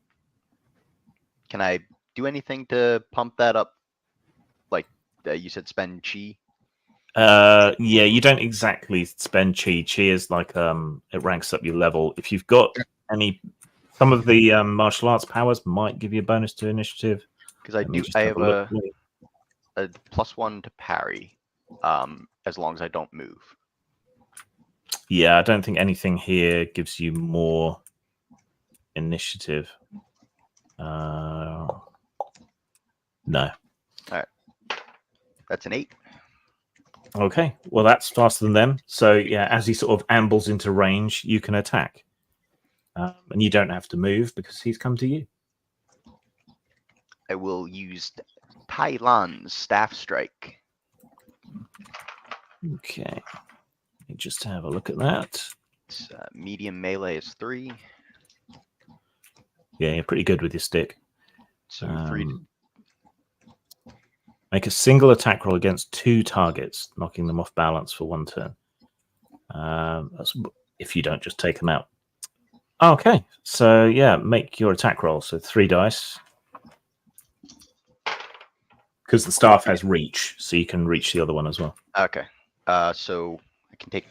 Can I do anything to pump that up? Like you said, spend chi. Yeah, you don't exactly spend chi. Chi is like it ranks up your level. If you've got some of the martial arts powers might give you a bonus to initiative. Because I have a +1 to parry, as long as I don't move. Yeah, I don't think anything here gives you more initiative. No. All right. That's an 8. Okay, well, that's faster than them. So, yeah, as he sort of ambles into range, you can attack. And you don't have to move because he's come to you. I will use Tai Lan's Staff Strike. Okay. Let me just have a look at that. It's, medium melee is 3. Yeah, you're pretty good with your stick. So 3. Make a single attack roll against 2 targets, knocking them off balance for 1 turn. That's if you don't just take them out. Okay, so yeah, make your attack roll. So 3 dice. Because the staff has reach, so you can reach the other one as well. Okay. So I can take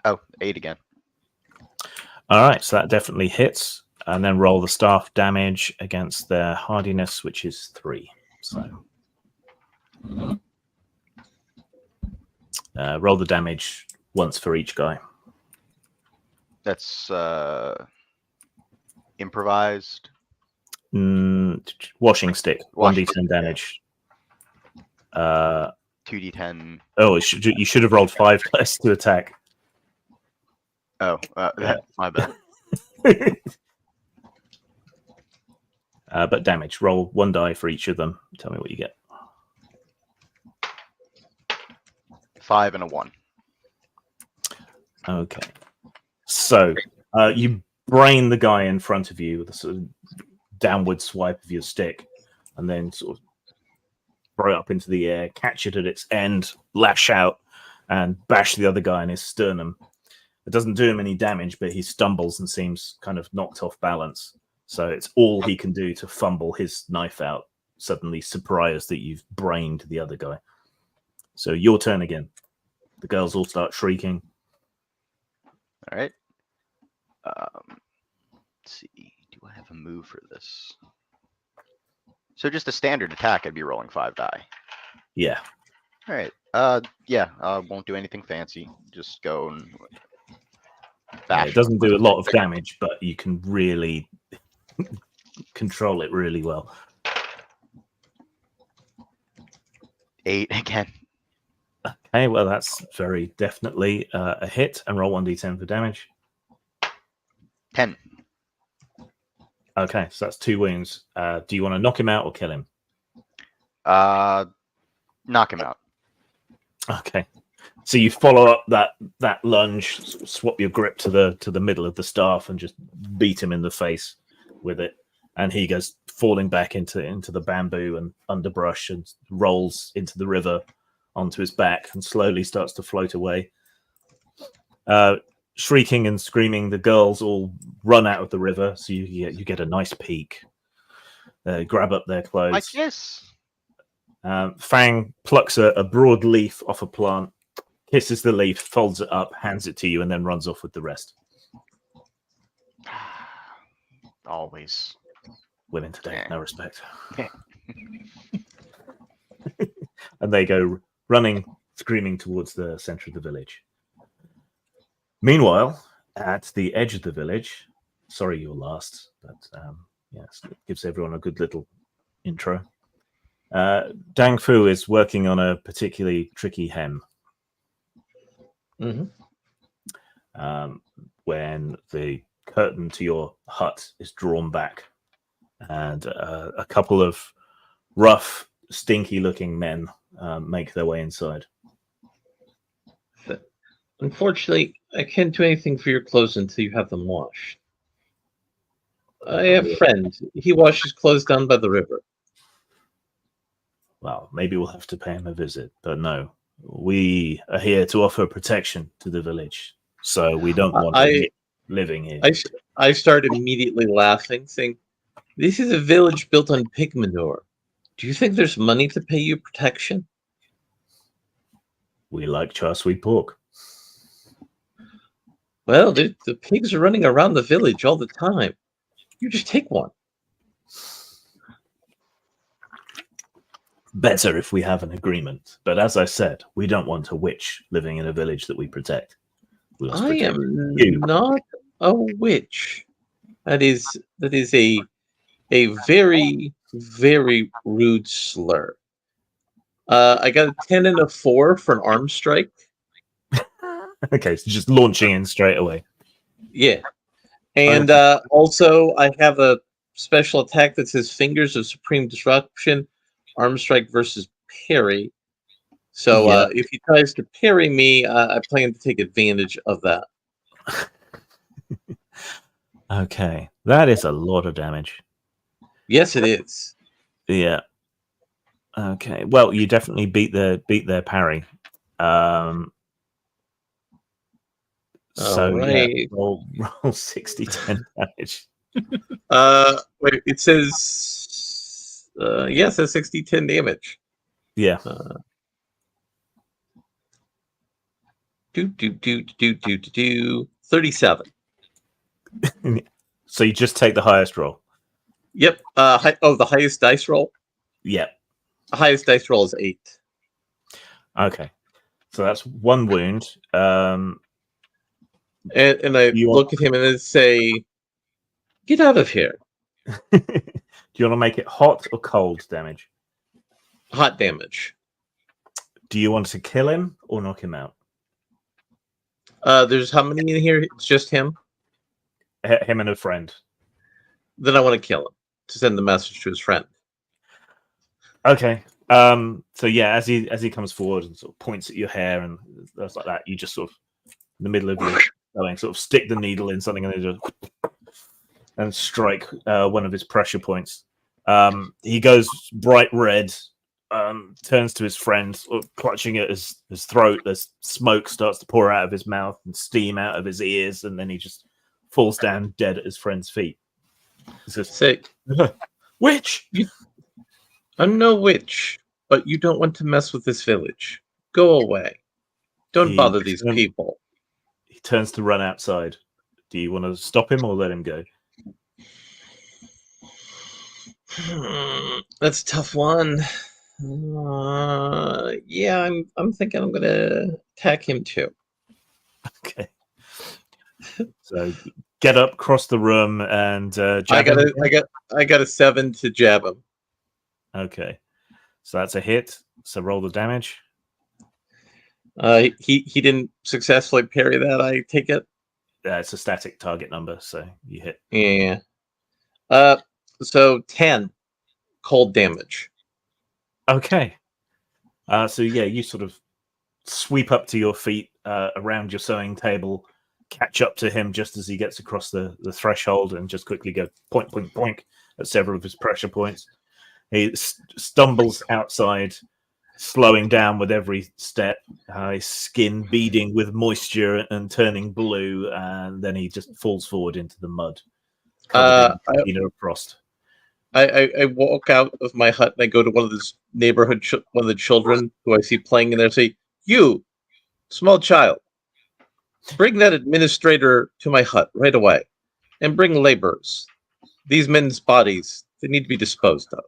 8 again. All right, so that definitely hits. And then roll the staff damage against their hardiness, which is 3. So roll the damage once for each guy. That's improvised. Washing stick. 1d10 damage. 2d10. Oh, you should have rolled 5 dice to attack. Oh, my bad. But damage. Roll 1 die for each of them. Tell me what you get. 5 and a 1. Okay. So you brain the guy in front of you with a sort of downward swipe of your stick, and then sort of throw it up into the air, catch it at its end, lash out, and bash the other guy in his sternum. It doesn't do him any damage, but he stumbles and seems kind of knocked off balance. So it's all he can do to fumble his knife out, suddenly surprised that you've brained the other guy. So your turn again. The girls all start shrieking. All right. Let's see. Do I have a move for this? So just a standard attack, I'd be rolling 5 die. Yeah. All right. Yeah. Won't do anything fancy. Just go and bash. It doesn't do a lot of damage, but you can really control it really well. 8 again. Okay, well that's very definitely a hit. And roll 1d10 for damage. 10. Okay, so that's 2 wounds. Do you want to knock him out or kill him? Knock him out. Okay. So you follow up that lunge, swap your grip to the middle of the staff, and just beat him in the face with it. And he goes falling back into the bamboo and underbrush and rolls into the river onto his back and slowly starts to float away. Shrieking and screaming, the girls all run out of the river, so you get a nice peek. Grab up their clothes. My kiss. Fang plucks a broad leaf off a plant, kisses the leaf, folds it up, hands it to you, and then runs off with the rest. Always. Women today, no respect. Yeah. And they go running, screaming towards the center of the village. Meanwhile, at the edge of the village, sorry you're last, but yes, it gives everyone a good little intro. Dang Fu is working on a particularly tricky hem. Mm-hmm. When the curtain to your hut is drawn back, and a couple of rough, stinky-looking men make their way inside. Unfortunately, I can't do anything for your clothes until you have them washed. I have a friend. He washes clothes down by the river. Well, maybe we'll have to pay him a visit, but no. We are here to offer protection to the village, so we don't want him living here. I start immediately laughing, saying, "This is a village built on pig manure. Do you think there's money to pay you protection?" We like char sweet pork. Well, the pigs are running around the village all the time. You just take one. Better if we have an agreement. But as I said, we don't want a witch living in a village that we protect. We must I protect am you. not a witch. That is a very, very rude slur. I got a 10 and a 4 for an arm strike. Okay, so just launching in straight away. Yeah. And also, I have a special attack that says Fingers of Supreme Disruption, arm strike versus parry. So if he tries to parry me, I plan to take advantage of that. Okay, that is a lot of damage. Yes, it is. Yeah. Okay. Well, you definitely beat their parry. So right. yeah, roll 60-10 damage. Wait, it says yes, it says 60-10 damage. Yeah. 37. So you just take the highest roll. Yep. The highest dice roll? Yeah. The highest dice roll is 8. Okay. So that's 1 wound. And I look at him and then say, "Get out of here." Do you want to make it hot or cold damage? Hot damage. Do you want to kill him or knock him out? There's how many in here? It's just him? Him and a friend. Then I want to kill him to send the message to his friend. Okay. So yeah, as he comes forward and sort of points at your hair and stuff like that, you just sort of in the middle of your sewing, sort of stick the needle in something and then just and strike one of his pressure points. He goes bright red, turns to his friend, sort of clutching at his throat. There's smoke starts to pour out of his mouth and steam out of his ears, and then he just falls down dead at his friend's feet. He says, Say, "Witch! I'm no witch, but you don't want to mess with this village. Go away. Don't bother these people." He turns to run outside. Do you want to stop him or let him go? That's a tough one. Yeah, I'm thinking I'm gonna attack him too. Okay. So get up, cross the room, and jab I got a 7 to jab him. Okay, so that's a hit. So roll the damage. He didn't successfully parry that. I take it. It's a static target number, so you hit. Yeah. So 10 cold damage. Okay. So yeah, you sort of sweep up to your feet around your sewing table, catch up to him just as he gets across the threshold, and just quickly go point, point, point at several of his pressure points. He stumbles outside, slowing down with every step, his skin beading with moisture and turning blue, and then he just falls forward into the mud. Covered in frost. I walk out of my hut and I go to one of the neighborhood, one of the children who I see playing in there. Say, "You, small child, bring that administrator to my hut right away, and bring laborers. These men's bodies, they need to be disposed of."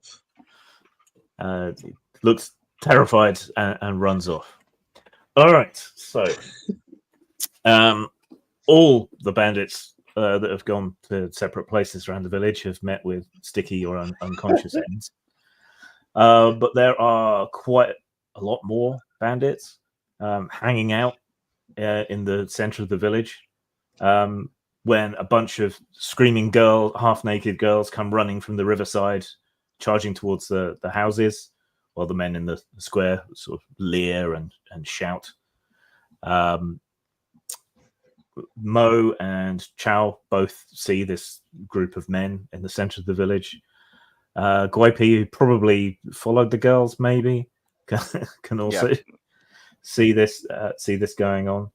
He looks terrified and runs off. All right, so all the bandits that have gone to separate places around the village have met with sticky or unconscious ends. But there are quite a lot more bandits hanging out in the center of the village when a bunch of screaming half-naked girls come running from the riverside, charging towards the houses, while the men in the square sort of leer and shout. Mo and Chow both see this group of men in the center of the village. Guipi, who probably followed the girls, maybe can also see this going on.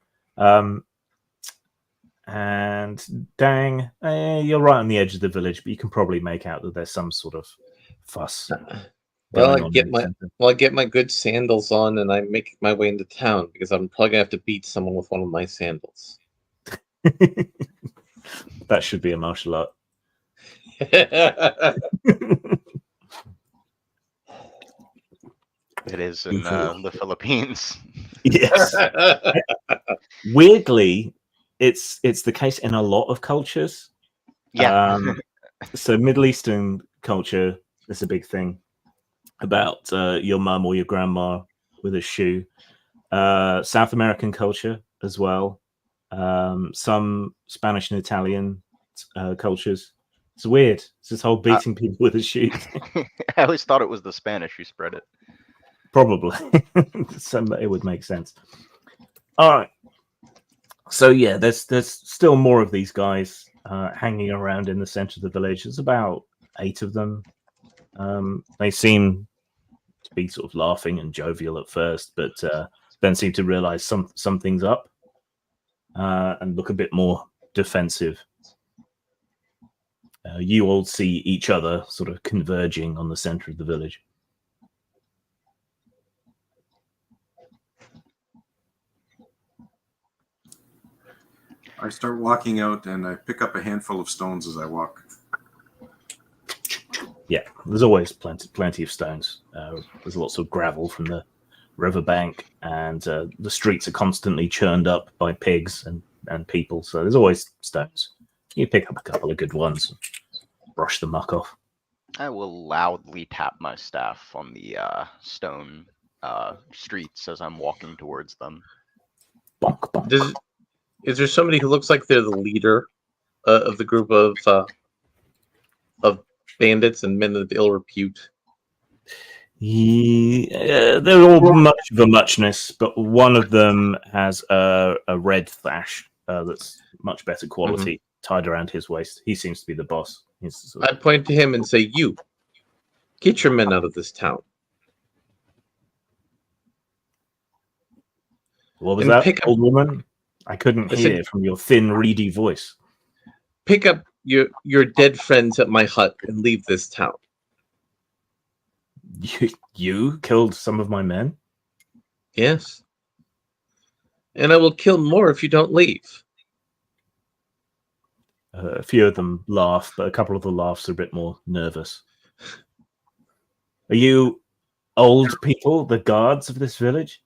And Dang, you're right on the edge of the village, but you can probably make out that there's some sort of fuss. Well, I get my good sandals on and I make my way into town because I'm probably gonna have to beat someone with one of my sandals. That should be a martial art. It is in the Philippines. Yes. Weirdly, it's the case in a lot of cultures. Yeah. So Middle Eastern culture is a big thing about your mum or your grandma with a shoe. South American culture as well. Some Spanish and Italian cultures. It's weird. It's this whole beating people with a shoe. I always thought it was the Spanish who spread it. Probably. It would make sense. All right. So yeah, there's still more of these guys hanging around in the center of the village. There's about 8 of them. They seem to be sort of laughing and jovial at first, but then seem to realize something's up and look a bit more defensive. You all see each other sort of converging on the center of the village. I start walking out and I pick up a handful of stones as I walk. Yeah, there's always plenty of stones. There's lots of gravel from the riverbank, and the streets are constantly churned up by pigs and people, so there's always stones. You pick up a couple of good ones and brush the muck off. I will loudly tap my staff on the stone streets as I'm walking towards them. Bonk, bonk. Is there somebody who looks like they're the leader of the group of bandits and men of ill repute? They're all much of a muchness, but one of them has a red sash that's much better quality tied around his waist. He seems to be the boss. I point to him and say, "You, get your men out of this town." What was And that, pick up- old woman? I couldn't I hear said- from your thin, reedy voice. Pick up your dead friends at my hut and leave this town. You killed some of my men? Yes. And I will kill more if you don't leave. A few of them laugh, but a couple of the laughs are a bit more nervous. Are you old people, the guards of this village?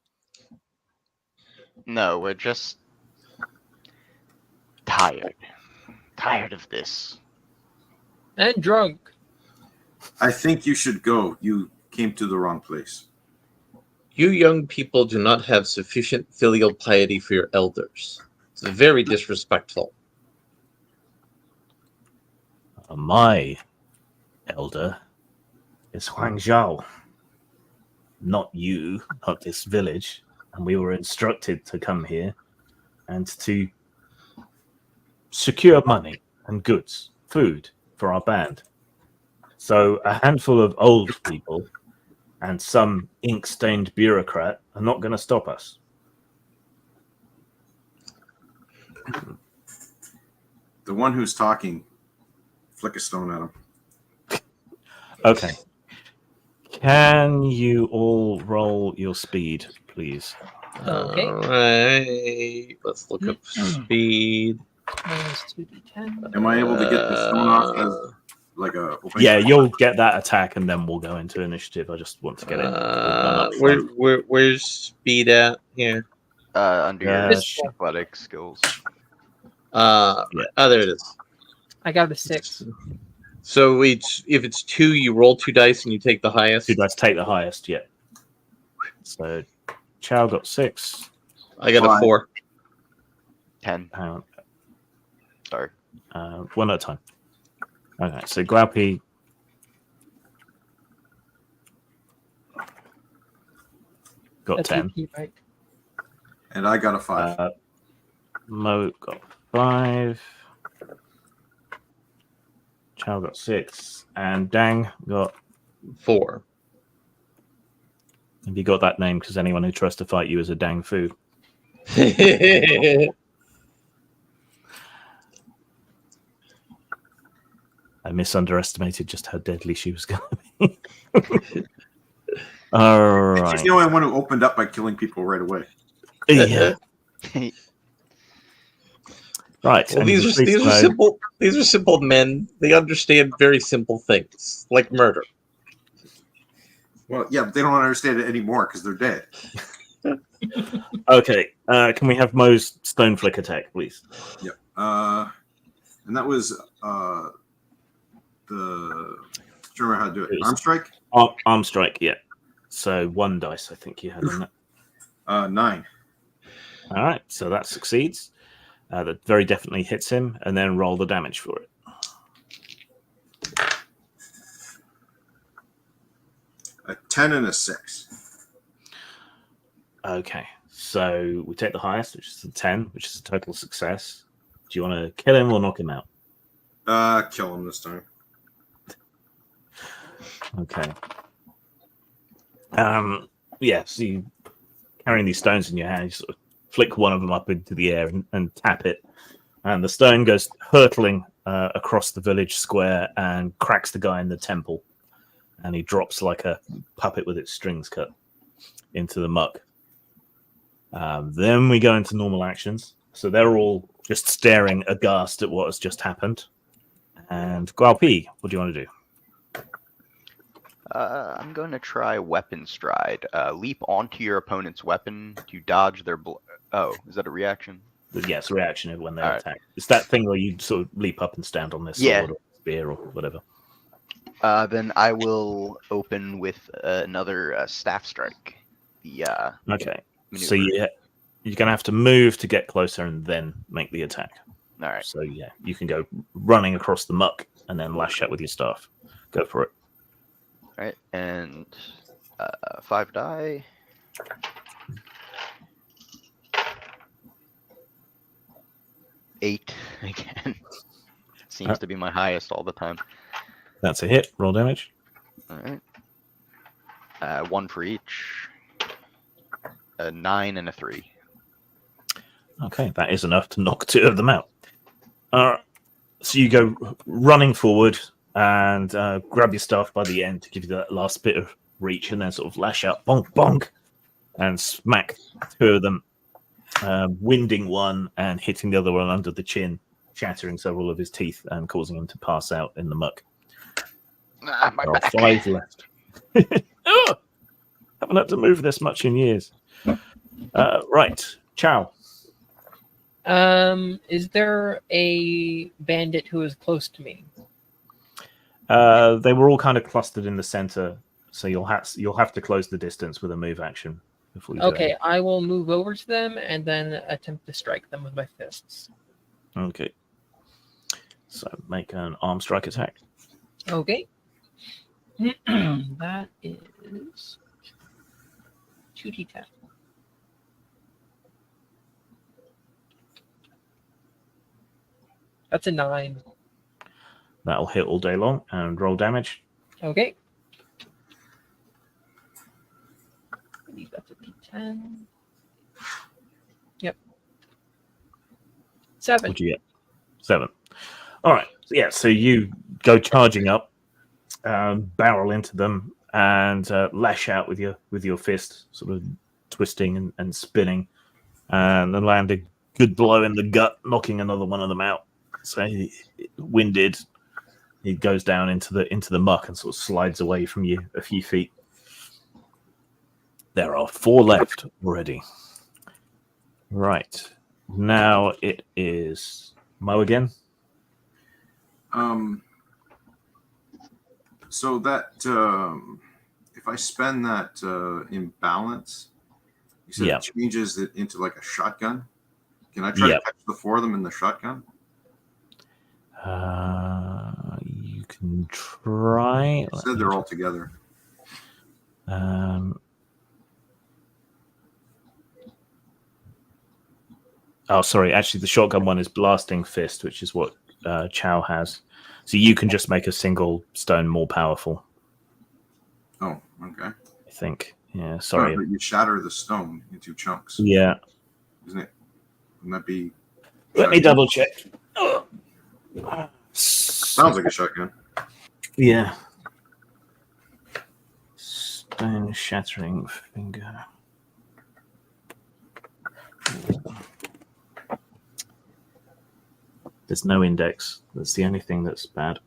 No, we're just tired. Tired of this. And drunk. I think you should go. You came to the wrong place. You young people do not have sufficient filial piety for your elders. It's very disrespectful. My elder is Huang Zhao. Not you, not this village. And we were instructed to come here and to secure money and goods, food for our band. So a handful of old people and some ink-stained bureaucrat are not going to stop us. The one who's talking, flick a stone at him. Okay. Can you all roll your speed, please? Okay. All right. Let's look up speed. Minus 2d10. Am I able to get the stone off as like a opening? Yeah, you'll get that attack, and then we'll go into initiative. I just want to get it. Where's speed at here? Under your Yes. athletic skills. Oh, there it is. I got a 6. So if it's 2, you roll 2 dice and you take the highest. 2 dice take the highest, yeah. So Chow got 6. I got a 4. 10. Hang on. Sorry. One at a time. Okay, so Glaupi got That's 10. EP, right? And I got a 5. Mo got 5. Chow got 6. And Dang got 4. Have you got that name because anyone who tries to fight you is a Dang Fu? I misunderestimated just how deadly she was going to be. All right. She's the only one who opened up by killing people right away. Yeah. Right. Well, and these are simple men. They understand very simple things like murder. Well, yeah, but they don't understand it anymore because they're dead. Okay. Can we have Mo's stone flick attack, please? Yep. And that was the. Do you remember how to do it? Arm strike. Arm strike. Yeah. So 1 dice, I think you had on that. 9. All right. So that succeeds. That very definitely hits him, and then roll the damage for it. A 10 and a 6. Okay. So we take the highest, which is a 10, which is a total success. Do you want to kill him or knock him out? Kill him this time. Okay. Yeah, so you carrying these stones in your hand, you sort of flick one of them up into the air and tap it. And the stone goes hurtling across the village square and cracks the guy in the temple. And he drops like a puppet with its strings cut into the muck. Then we go into normal actions. So they're all just staring aghast at what has just happened. And Gualpi, what do you want to do? I'm going to try Weapon Stride. Leap onto your opponent's weapon to dodge their Oh, is that a reaction? Yes, reaction when they All right. attack. It's that thing where you sort of leap up and stand on their sword or spear or whatever. Then I will open with another staff strike. Okay. Maneuver. So you're going to have to move to get closer and then make the attack. All right. So yeah, you can go running across the muck and then lash out with your staff. Go for it. All right, and 5 die. Eight again. Seems to be my highest all the time. That's a hit. Roll damage. All right. 1 for each. A 9 and a 3. Okay, that is enough to knock 2 of them out. So you go running forward and grab your staff by the end to give you that last bit of reach, and then sort of lash out, bonk, bonk, and smack 2 of them, winding one and hitting the other one under the chin, shattering several of his teeth and causing him to pass out in the muck. My There are back. 5 left. Oh, haven't had to move this much in years. Right, Chow. Is there a bandit who is close to me? They were all kind of clustered in the center, so you'll have to close the distance with a move action before you do Okay, it. I will move over to them and then attempt to strike them with my fists. Okay. So make an arm strike attack. Okay. That is 2d10. That's a 9. That'll hit all day long and roll damage. Okay. I believe that's a d10. Yep. 7. What'd you get? 7. All right. Yeah. So you go charging up, barrel into them, and lash out with your fist, sort of twisting and spinning, and then land a good blow in the gut, knocking another one of them out. So winded, he goes down into the muck and sort of slides away from you a few feet. There are 4 left already. Right. Now it is Mo again. So that if I spend that imbalance, you said Yeah. it changes it into like a shotgun. Can I try Yeah. to catch the 4 of them in the shotgun? You can try. It said they're all together. Oh, sorry. Actually, the shotgun one is blasting fist, which is what Chow has. So you can just make a single stone more powerful. Oh, okay. I think. Yeah. Sorry. No, but you shatter the stone into chunks, Yeah. isn't it? Wouldn't that be? Let me double check. Sounds like a shotgun. Yeah. Stone shattering finger. There's no index. That's the only thing that's bad.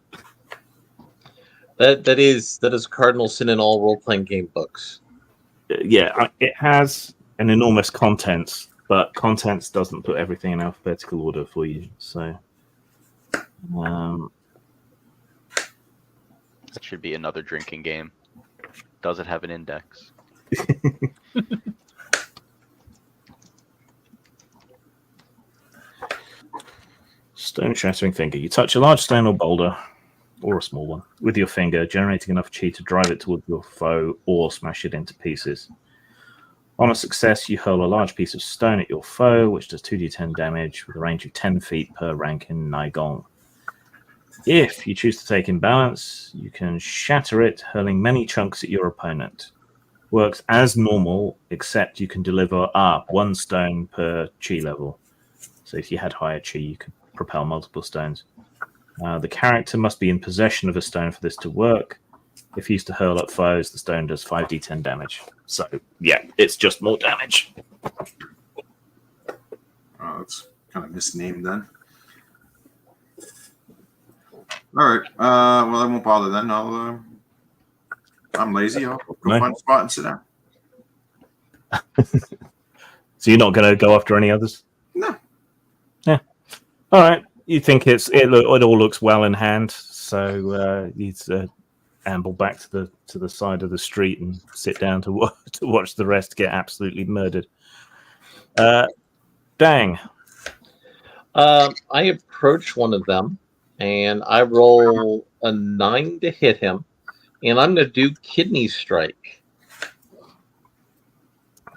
That is cardinal sin in all role-playing game books. Yeah, it has an enormous contents, but contents doesn't put everything in alphabetical order for you. So, That should be another drinking game. Does it have an index? stone shattering finger. You touch a large stone or boulder, or a small one, with your finger, generating enough chi to drive it towards your foe or smash it into pieces. On a success, you hurl a large piece of stone at your foe, which does 2d10 damage with a range of 10 feet per rank in Naigong. If you choose to take imbalance, you can shatter it, hurling many chunks at your opponent. Works as normal, except you can deliver 1 stone per chi level. So if you had higher chi, you could propel multiple stones. The character must be in possession of a stone for this to work. If used to hurl at foes, the stone does 5d10 damage. So, yeah, it's just more damage. Oh, it's kind of misnamed then. All right. Well, I won't bother then. I'm lazy. I'll go find a spot and sit down. So you're not going to go after any others? No. Yeah. All right. You think it all looks well in hand, so you amble back to the side of the street and sit down to watch the rest get absolutely murdered. Dang. I approach one of them, and I roll a 9 to hit him, and I'm going to do kidney strike.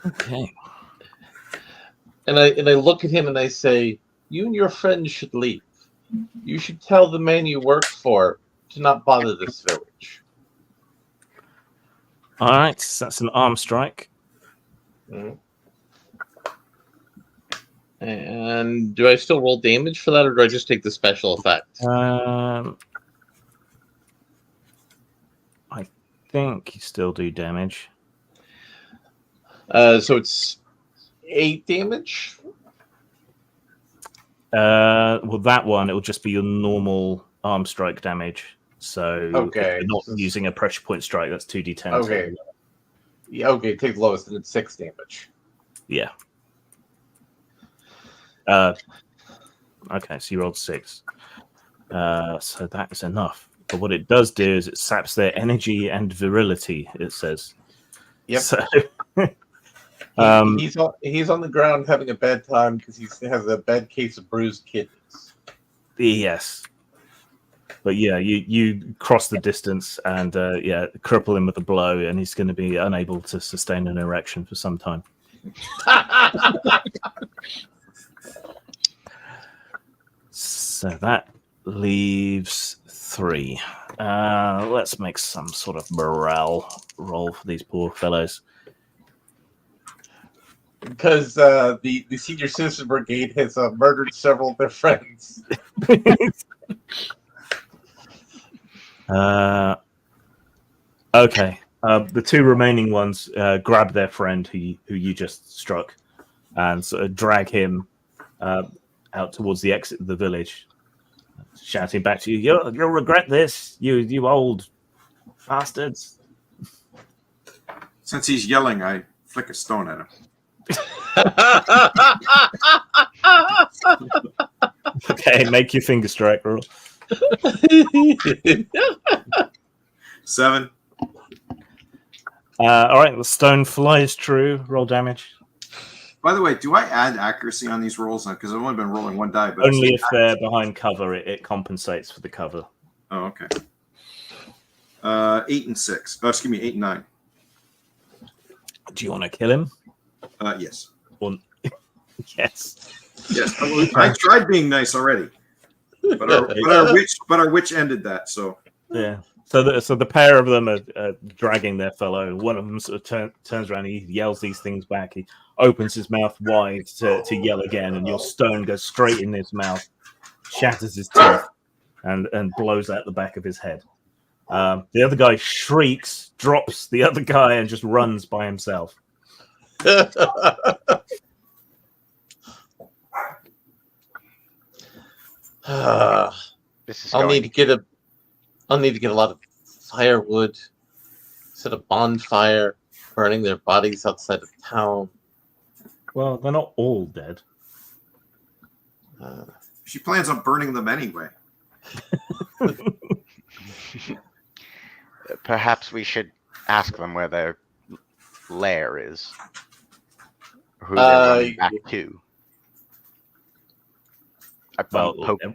Okay. And I look at him and I say, "You and your friends should leave. You should tell the man you work for to not bother this village." All right, so that's an arm strike. And do I still roll damage for that, or do I just take the special effect? I think you still do damage. So it's 8 damage. Well, that one, it will just be your normal arm strike damage. So Okay. if you're not using a pressure point strike, that's 2d10. Okay. Yeah, okay, take the lowest, and it's 6 damage. Yeah. Okay, so you rolled 6. So that is enough. But what it does do is it saps their energy and virility, it says. Yep. So, he's on the ground having a bad time because he has a bad case of bruised kidneys. yes. But yeah, you cross the distance and cripple him with a blow, and he's going to be unable to sustain an erection for some time. So that leaves 3. Let's make some sort of morale roll for these poor fellows. Because the Senior Citizen Brigade has murdered several of their friends. Okay. The 2 remaining ones grab their friend who you just struck and sort of drag him out towards the exit of the village, shouting back to you, "You'll regret this, you old bastards." Since he's yelling, I flick a stone at him. Okay, make your finger strike roll. 7. All right, the stone flies true. Roll damage. By the way, do I add accuracy on these rolls? Because I've only been rolling 1 die. But Only if they're behind cover, it compensates for the cover. Oh, okay. 8 and 6. Oh, excuse me, 8 and 9. Do you want to kill him? Yes. Or... yes. Yes. I tried being nice already, but our witch ended that. So yeah. So the pair of them are dragging their fellow. One of them sort of turns around. He yells these things back. He opens his mouth wide to yell again, and your stone goes straight in his mouth, shatters his teeth, and blows out the back of his head. The other guy shrieks, drops the other guy, and just runs by himself. I'll need to get a lot of firewood, set a bonfire, burning their bodies outside of town. Well, they're not all dead. She plans on burning them anyway. Perhaps we should ask them where their lair is. Who they're running back to.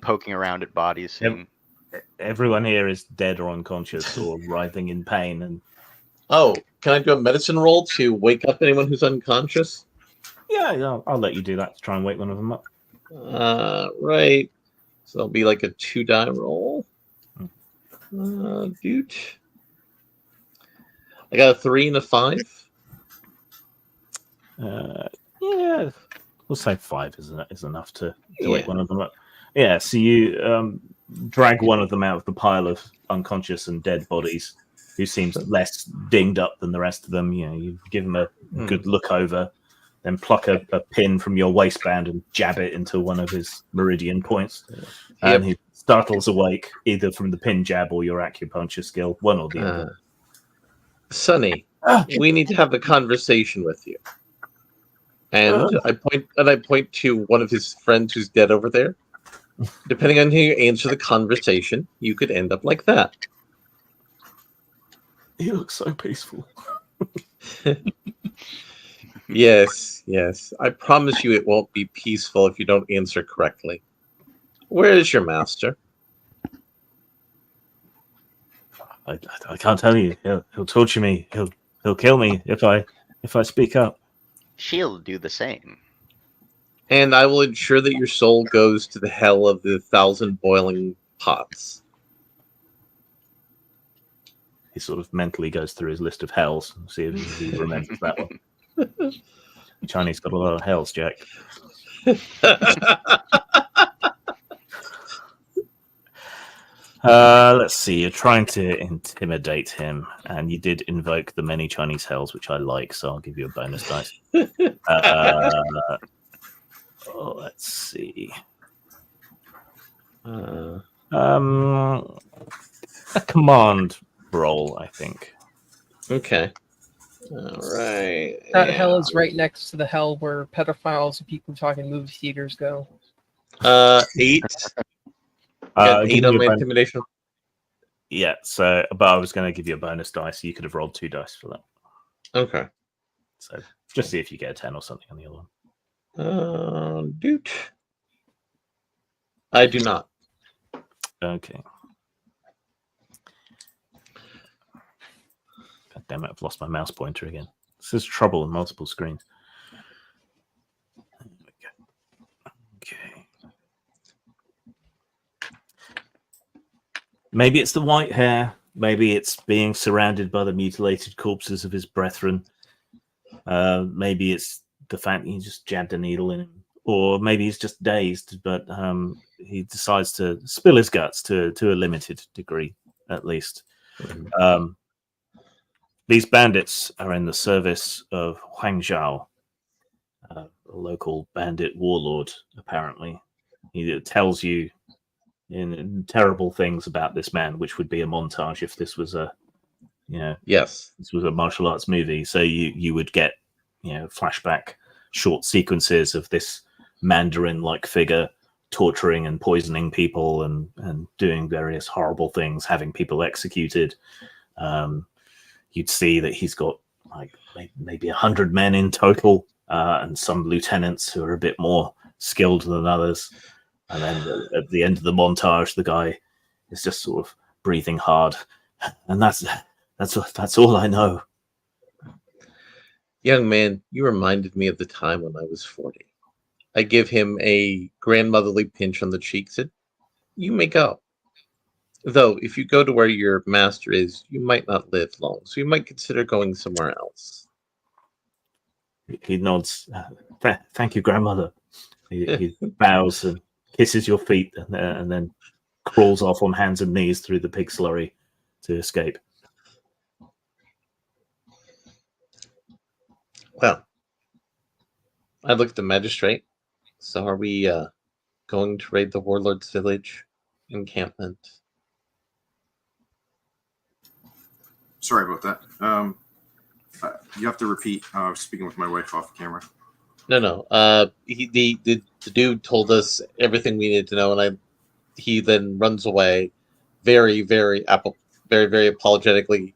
Poking around at bodies. Everyone here is dead or unconscious or writhing in pain. And oh, can I do a medicine roll to wake up anyone who's unconscious? Yeah, I'll let you do that to try and wake one of them up. Right. So it'll be like a 2-die roll. Dude. I got a 3 and a 5. Yeah, we'll say 5 is enough to wake one of them up. Yeah, so you drag one of them out of the pile of unconscious and dead bodies, who seems less dinged up than the rest of them. You know, you give him a good look over, then pluck a pin from your waistband and jab it into one of his meridian points. And he startles awake, either from the pin jab or your acupuncture skill, one or the other. Sonny, we need to have a conversation with you. And I point to one of his friends who's dead over there. Depending on how you answer the conversation, you could end up like that. He looks so peaceful. Yes. I promise you it won't be peaceful if you don't answer correctly. Where is your master? I can't tell you. He'll torture me. He'll kill me if I speak up. She'll do the same. And I will ensure that your soul goes to the hell of the 1,000 boiling pots. He sort of mentally goes through his list of hells and see if he remembers that one. Chinese got a lot of hells, Jack. Let's see. You're trying to intimidate him, and you did invoke the many Chinese hells, which I like, so I'll give you a bonus dice. Let's see. A command roll, I think. Okay. All right. That hell is right next to the hell where pedophiles and people talking movie theaters go. 8. Got 8 on my intimidation. Yeah, so, but I was going to give you a bonus dice. So you could have rolled 2 dice for that. Okay. So just see if you get a 10 or something on the other one. Dude. I do not. Okay. God damn it, I've lost my mouse pointer again. This is trouble on multiple screens. Okay. Maybe it's the white hair. Maybe it's being surrounded by the mutilated corpses of his brethren. Maybe it's the fact that he just jabbed a needle in him. Or maybe he's just dazed, but he decides to spill his guts to a limited degree, at least. These bandits are in the service of Huang Zhao, a local bandit warlord, apparently. He tells you in terrible things about this man, which would be a montage if this was a, yes, this was a martial arts movie. So you would get, flashback short sequences of this Mandarin-like figure torturing and poisoning people and doing various horrible things, having people executed. You'd see that he's got like maybe 100 men in total, and some lieutenants who are a bit more skilled than others. And then at the end of the montage, the guy is just sort of breathing hard, and that's all I know. Young man, you reminded me of the time when I was 40. I give him a grandmotherly pinch on the cheek. Said, "You may go. Though, if you go to where your master is, you might not live long, so you might consider going somewhere else." He nods. Thank you, grandmother. He bows and kisses your feet, and then crawls off on hands and knees through the pig slurry to escape. Well, I look at the magistrate. So are we going to raid the Warlord's village encampment? Sorry about that. You have to repeat. I was speaking with my wife off camera. No. The dude told us everything we needed to know, and he then runs away, very, very apologetically,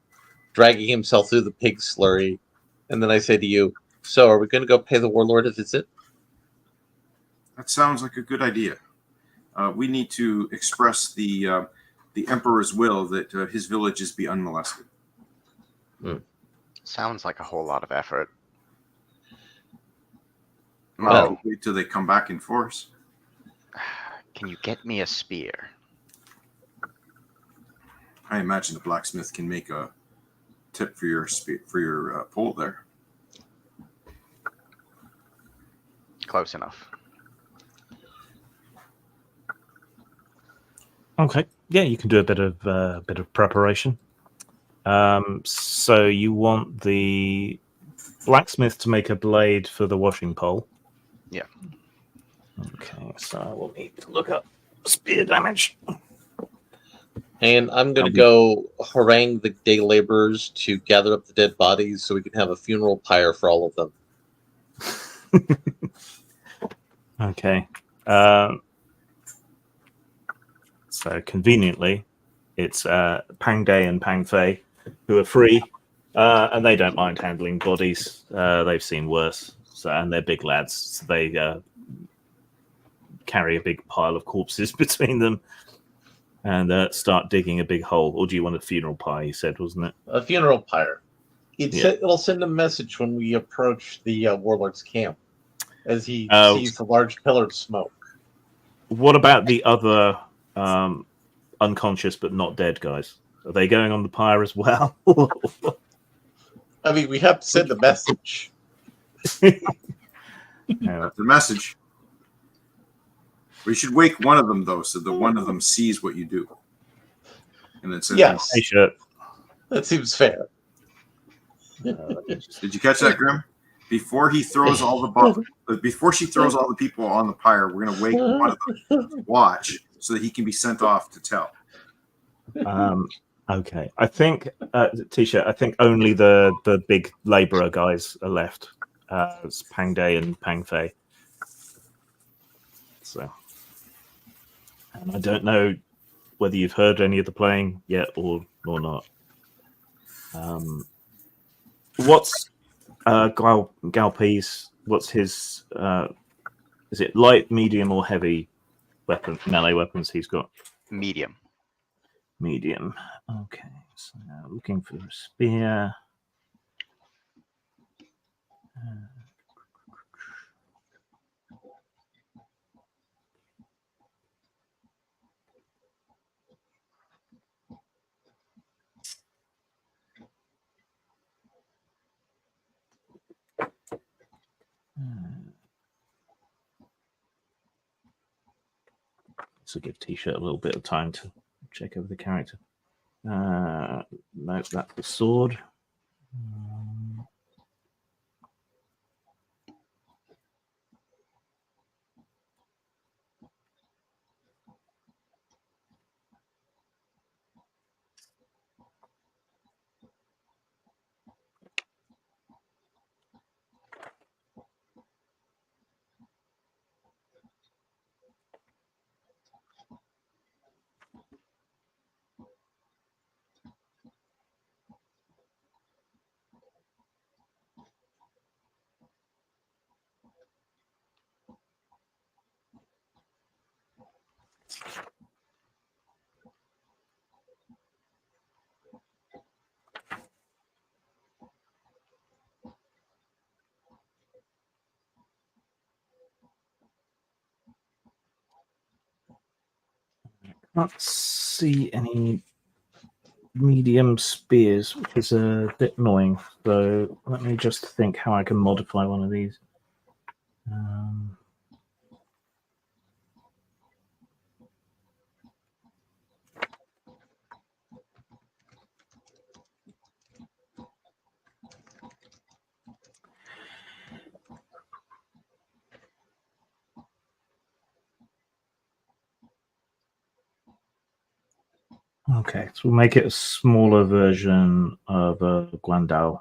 dragging himself through the pig slurry. And then I say to you, "So, are we going to go pay the Warlord a visit?" That sounds like a good idea. We need to express the Emperor's will that his villages be unmolested. Sounds like a whole lot of effort. Well, wait till they come back in force. Can you get me a spear? I imagine the blacksmith can make a tip for your pole there. Close enough. Okay, yeah, you can do a bit of preparation. So you want the blacksmith to make a blade for the washing pole. Yeah. Okay, so I will need to look up spear damage. And I'm going to go harangue the day laborers to gather up the dead bodies so we can have a funeral pyre for all of them. Okay. So conveniently, it's Pang Day and Pang Fei who are free, and they don't mind handling bodies. They've seen worse, and they're big lads. So they carry a big pile of corpses between them and start digging a big hole. Or do you want a funeral pyre? You said, wasn't it? A funeral pyre. It'll send a message when we approach the Warlord's camp, as he sees a large pillar of smoke. What about the other unconscious but not dead guys? Are they going on the pyre as well? I mean, we have to send the message. The message. We should wake one of them, though, so that one of them sees what you do. And then send yes. Hey, shit. That seems fair. Did you catch that, Grim? Before he throws all before she throws all the people on the pyre, we're gonna wake one of them to watch so that he can be sent off to tell. Okay. I think T-shirt, I think only the big labourer guys are left. It's Pang Day and Pang Fei. So and I don't know whether you've heard any of the playing yet or not. What's Galpi's? What's his? Is it light, medium, or heavy melee weapons he's got? Medium. Medium. Okay. So now looking for a spear. So give T-shirt a little bit of time to check over the character. No, that's the sword. Can't see any medium spears, which is a bit annoying. So let me just think how I can modify one of these. Okay, so we'll make it a smaller version of a Guandao,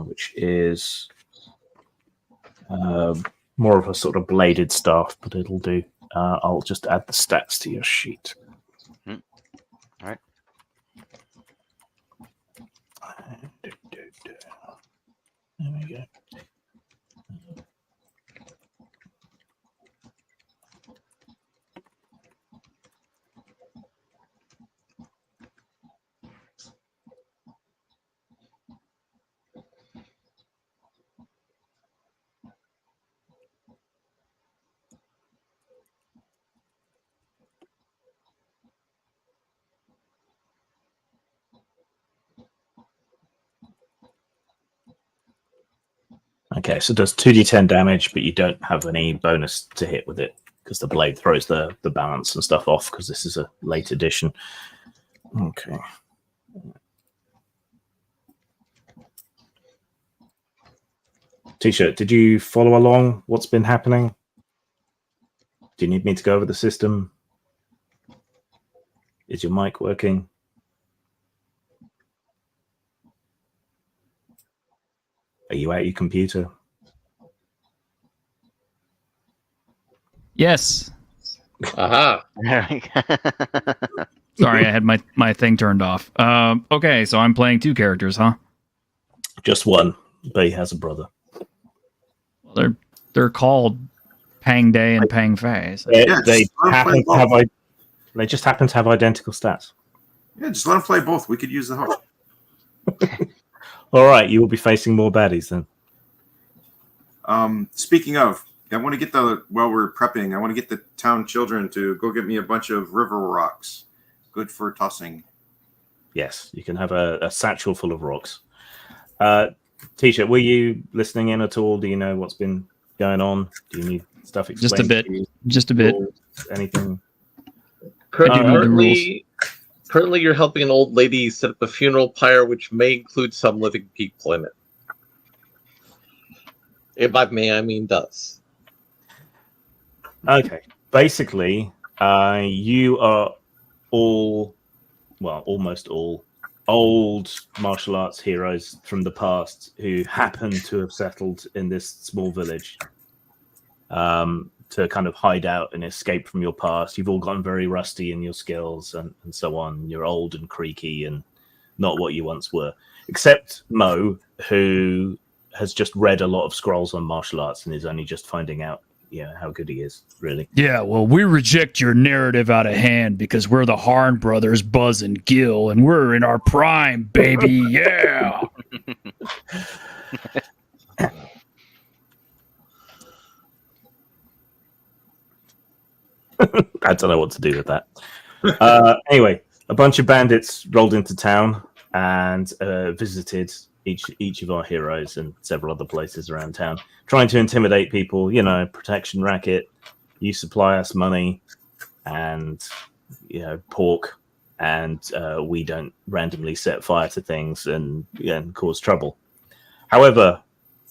which is more of a sort of bladed staff, but it'll do. I'll just add the stats to your sheet. All right. There we go. Okay, so it does 2d10 damage, but you don't have any bonus to hit with it because the blade throws the balance and stuff off because this is a late edition. Okay. T-shirt, did you follow along what's been happening? Do you need me to go over the system? Is your mic working? Are you at your computer? Yes. Aha. Sorry, I had my thing turned off. Okay, so I'm playing two characters, huh? Just one, but he has a brother. Well, they're called Pang Day and Pang Fei. So. Yeah, They just happen to have identical stats. Yeah, just let them play both. We could use the host. All right, you will be facing more baddies then. Speaking of, while we're prepping, I want to get the town children to go get me a bunch of river rocks. Good for tossing. Yes, you can have a satchel full of rocks. T-shirt, were you listening in at all? Do you know what's been going on? Do you need stuff explained? Just a bit. to you? Just a bit. Anything? Currently, you're helping an old lady set up a funeral pyre, which may include some living people in it. By may, I mean does. Okay. Basically, you are all, well, almost all old martial arts heroes from the past who happen to have settled in this small village to kind of hide out and escape from your past. You've all gotten very rusty in your skills and so on. You're old and creaky and not what you once were, except Mo, who has just read a lot of scrolls on martial arts and is only just finding out how good he is, really. Yeah, well, we reject your narrative out of hand because we're the Harn brothers, Buzz and Gil, and we're in our prime, baby. Yeah. I don't know what to do with that. Anyway, a bunch of bandits rolled into town and visited each of our heroes and several other places around town, trying to intimidate people. Protection racket. You supply us money and pork, and we don't randomly set fire to things and cause trouble. However,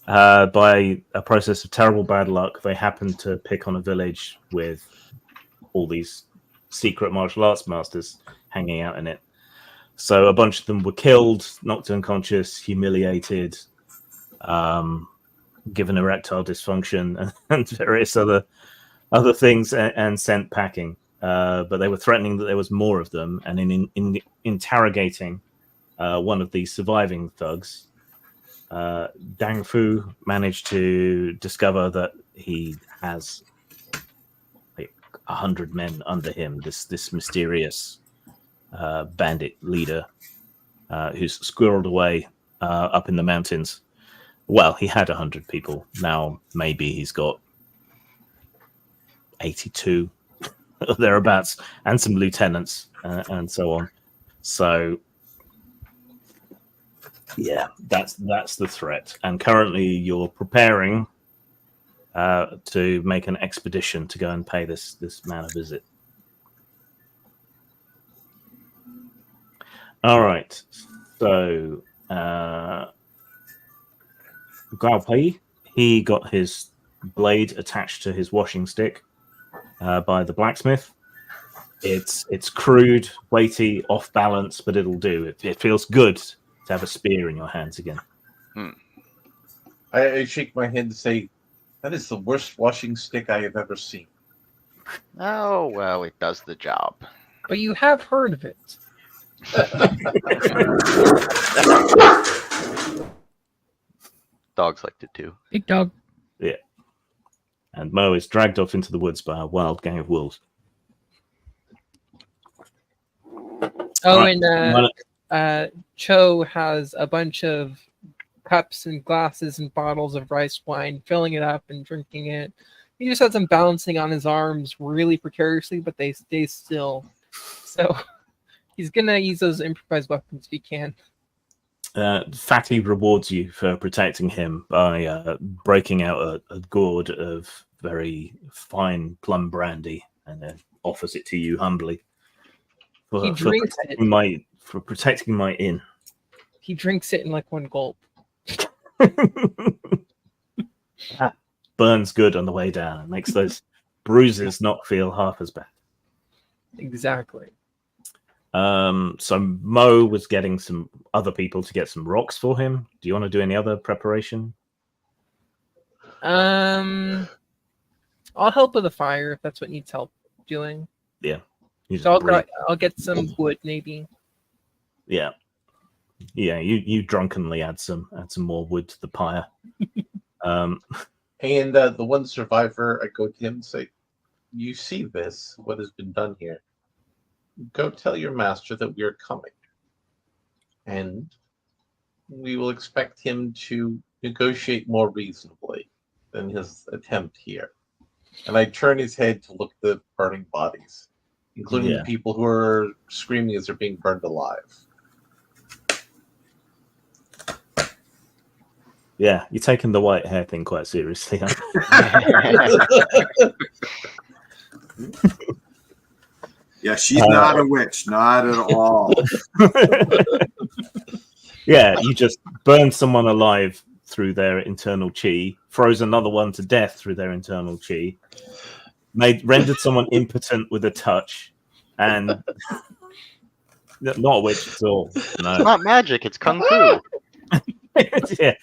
by a process of terrible bad luck, they happened to pick on a village with all these secret martial arts masters hanging out in it. So a bunch of them were killed, knocked unconscious, humiliated, given erectile dysfunction and various other things, and sent packing. But they were threatening that there was more of them. And in interrogating one of the surviving thugs, Dang Fu managed to discover that he has 100 men under him. This mysterious bandit leader who's squirreled away up in the mountains. Well, he had 100 people. Now maybe he's got 82 or thereabouts, and some lieutenants and so on. So yeah, that's the threat. And currently you're preparing to make an expedition to go and pay this man a visit. All right. So Gao Pei, he got his blade attached to his washing stick by the blacksmith. It's crude, weighty, off balance, but it'll do. It feels good to have a spear in your hands again. I shake my head and say, that is the worst washing stick I have ever seen. Oh, well, it does the job. But you have heard of it. Dogs liked it too. Big dog. Yeah. And Mo is dragged off into the woods by a wild gang of wolves. Oh, Right. and Cho has a bunch of cups and glasses and bottles of rice wine, filling it up and drinking it. He just has them balancing on his arms really precariously, but they stay still. So he's gonna use those improvised weapons if he can. Fatty rewards you for protecting him by breaking out a gourd of very fine plum brandy and then offers it to you humbly He drinks it. For protecting my inn. He drinks it in like one gulp. Burns good on the way down. It makes those bruises not feel half as bad. Exactly. So Mo was getting some other people to get some rocks for him. Do you want to do any other preparation? I'll help with the fire if that's what needs help doing. Yeah. So I'll get some wood maybe. Yeah. Yeah, you drunkenly add some more wood to the pyre. And the one survivor, I go to him and say, you see this, what has been done here. Go tell your master that we are coming. And we will expect him to negotiate more reasonably than his attempt here. And I turn his head to look at the burning bodies, including the people who are screaming as they're being burned alive. Yeah, you're taking the white hair thing quite seriously. Huh? Yeah, she's not a witch, not at all. Yeah, you just burn someone alive through their internal chi, froze another one to death through their internal chi, rendered someone impotent with a touch, and not a witch at all. No. It's not magic, it's kung fu. Yeah.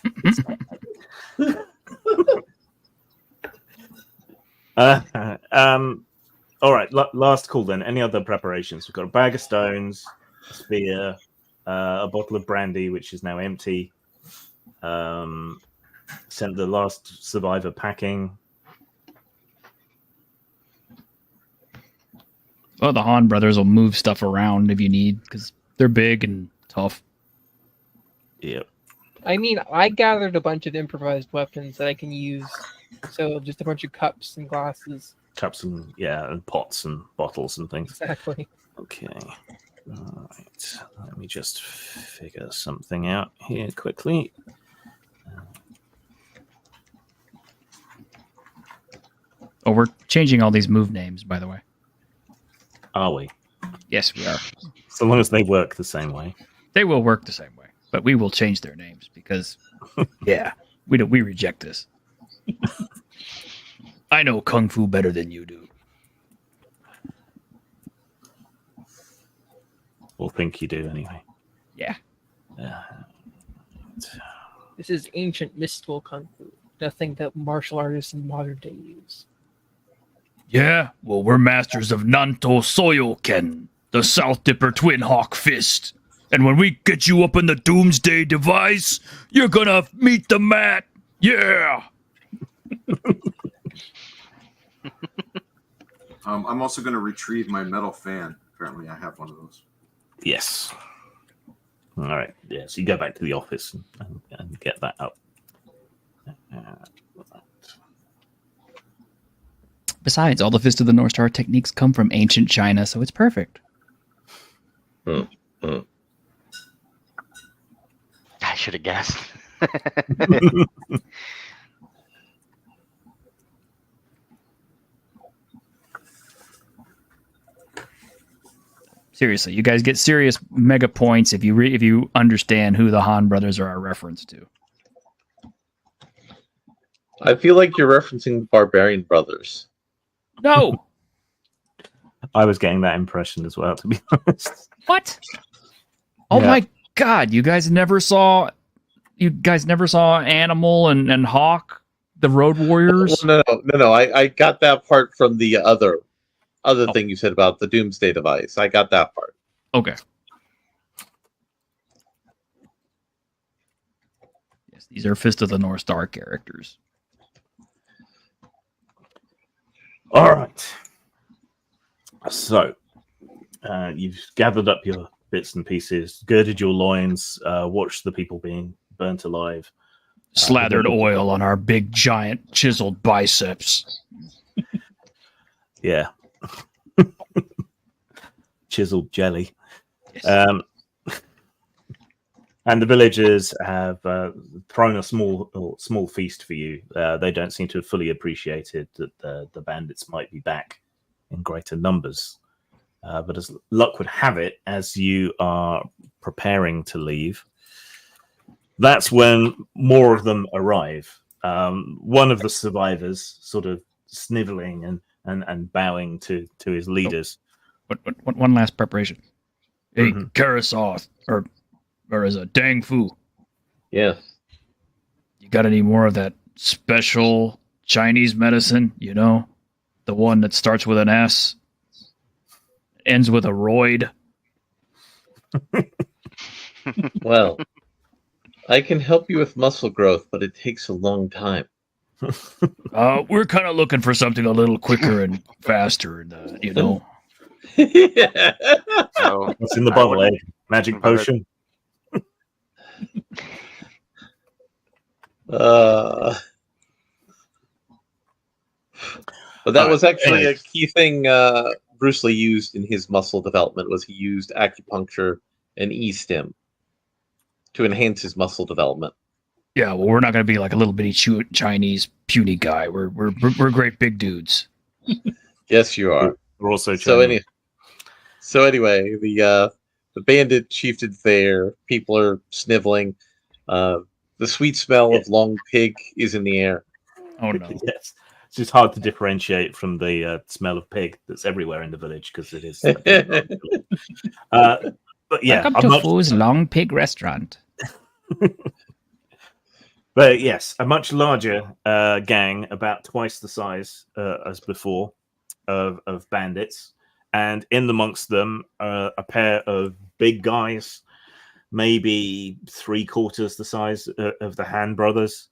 All right, last call then. Any other preparations? We've got a bag of stones, a spear, a bottle of brandy, which is now empty. Sent the last survivor packing. Well, the Han brothers will move stuff around if you need, because they're big and tough. Yep. I mean, I gathered a bunch of improvised weapons that I can use. So just a bunch of cups and glasses. Cups and and pots and bottles and things. Exactly. Okay. All right. Let me just figure something out here quickly. Oh, we're changing all these move names, by the way. Are we? Yes, we are. So long as they work the same way. They will work the same way, but we will change their names because, we reject this. I know kung fu better than you do. We'll think you do anyway. Yeah. This is ancient mystical kung fu. Nothing that martial artists in modern day use. Yeah, well, we're masters of Nanto Soyoken, the South Dipper Twin Hawk Fist. And when we get you up in the Doomsday device, you're gonna meet the mat. Yeah! I'm also going to retrieve my metal fan. Apparently, I have one of those. Yes. All right. Yeah. So you go back to the office and get that up. Besides, all the Fist of the North Star techniques come from ancient China, so it's perfect. I should have guessed. Seriously, you guys get serious mega points if you understand who the Han brothers are a reference to. I feel like you're referencing the Barbarian Brothers. No! I was getting that impression as well, to be honest. What? Oh my god, you guys never saw Animal and Hawk, the Road Warriors? No. I got that part from the other thing you said about the Doomsday device. I got that part. Okay. Yes, these are Fist of the North Star characters. All right. So, you've gathered up your bits and pieces, girded your loins, watched the people being burnt alive. Slathered oil on our big, giant, chiseled biceps. Yeah. Chiseled jelly. Yes. And the villagers have thrown a small feast for you. They don't seem to have fully appreciated that the bandits might be back in greater numbers. But as luck would have it, as you are preparing to leave, that's when more of them arrive. One of the survivors sort of sniveling and bowing to his leaders. One last preparation. Hey, Karasoth, or is it Dang Fu? Yes. You got any more of that special Chinese medicine? You know, the one that starts with an S, ends with a roid. Well, I can help you with muscle growth, but it takes a long time. We're kind of looking for something a little quicker and faster, you know. So, What's in the bottle, eh? Magic potion? But that All was right. actually Anyway. a key thing Bruce Lee used in his muscle development. Was he used acupuncture and e-stim to enhance his muscle development. Yeah, well, we're not going to be like a little bitty Chinese puny guy. We're great big dudes. Yes, you are. We're also Anyway, the bandit chieftain's there. People are sniveling. The sweet smell of long pig is in the air. Oh no! Yes, it's just hard to differentiate from the smell of pig that's everywhere in the village because it is. But yeah, welcome to Foo's Long Pig Restaurant. But yes, a much larger gang, about twice the size as before, of bandits, and in amongst them a pair of big guys, maybe 3/4 the size of the Han brothers,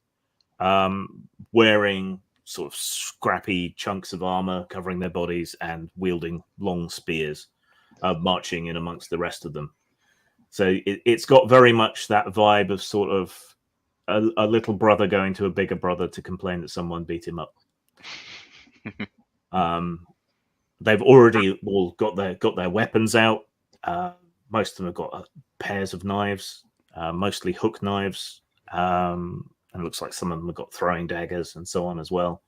wearing sort of scrappy chunks of armor covering their bodies and wielding long spears, marching in amongst the rest of them. So it's got very much that vibe of sort of a little brother going to a bigger brother to complain that someone beat him up. They've already all got their weapons out. Most of them have got pairs of knives, mostly hook knives, and it looks like some of them have got throwing daggers and so on as well.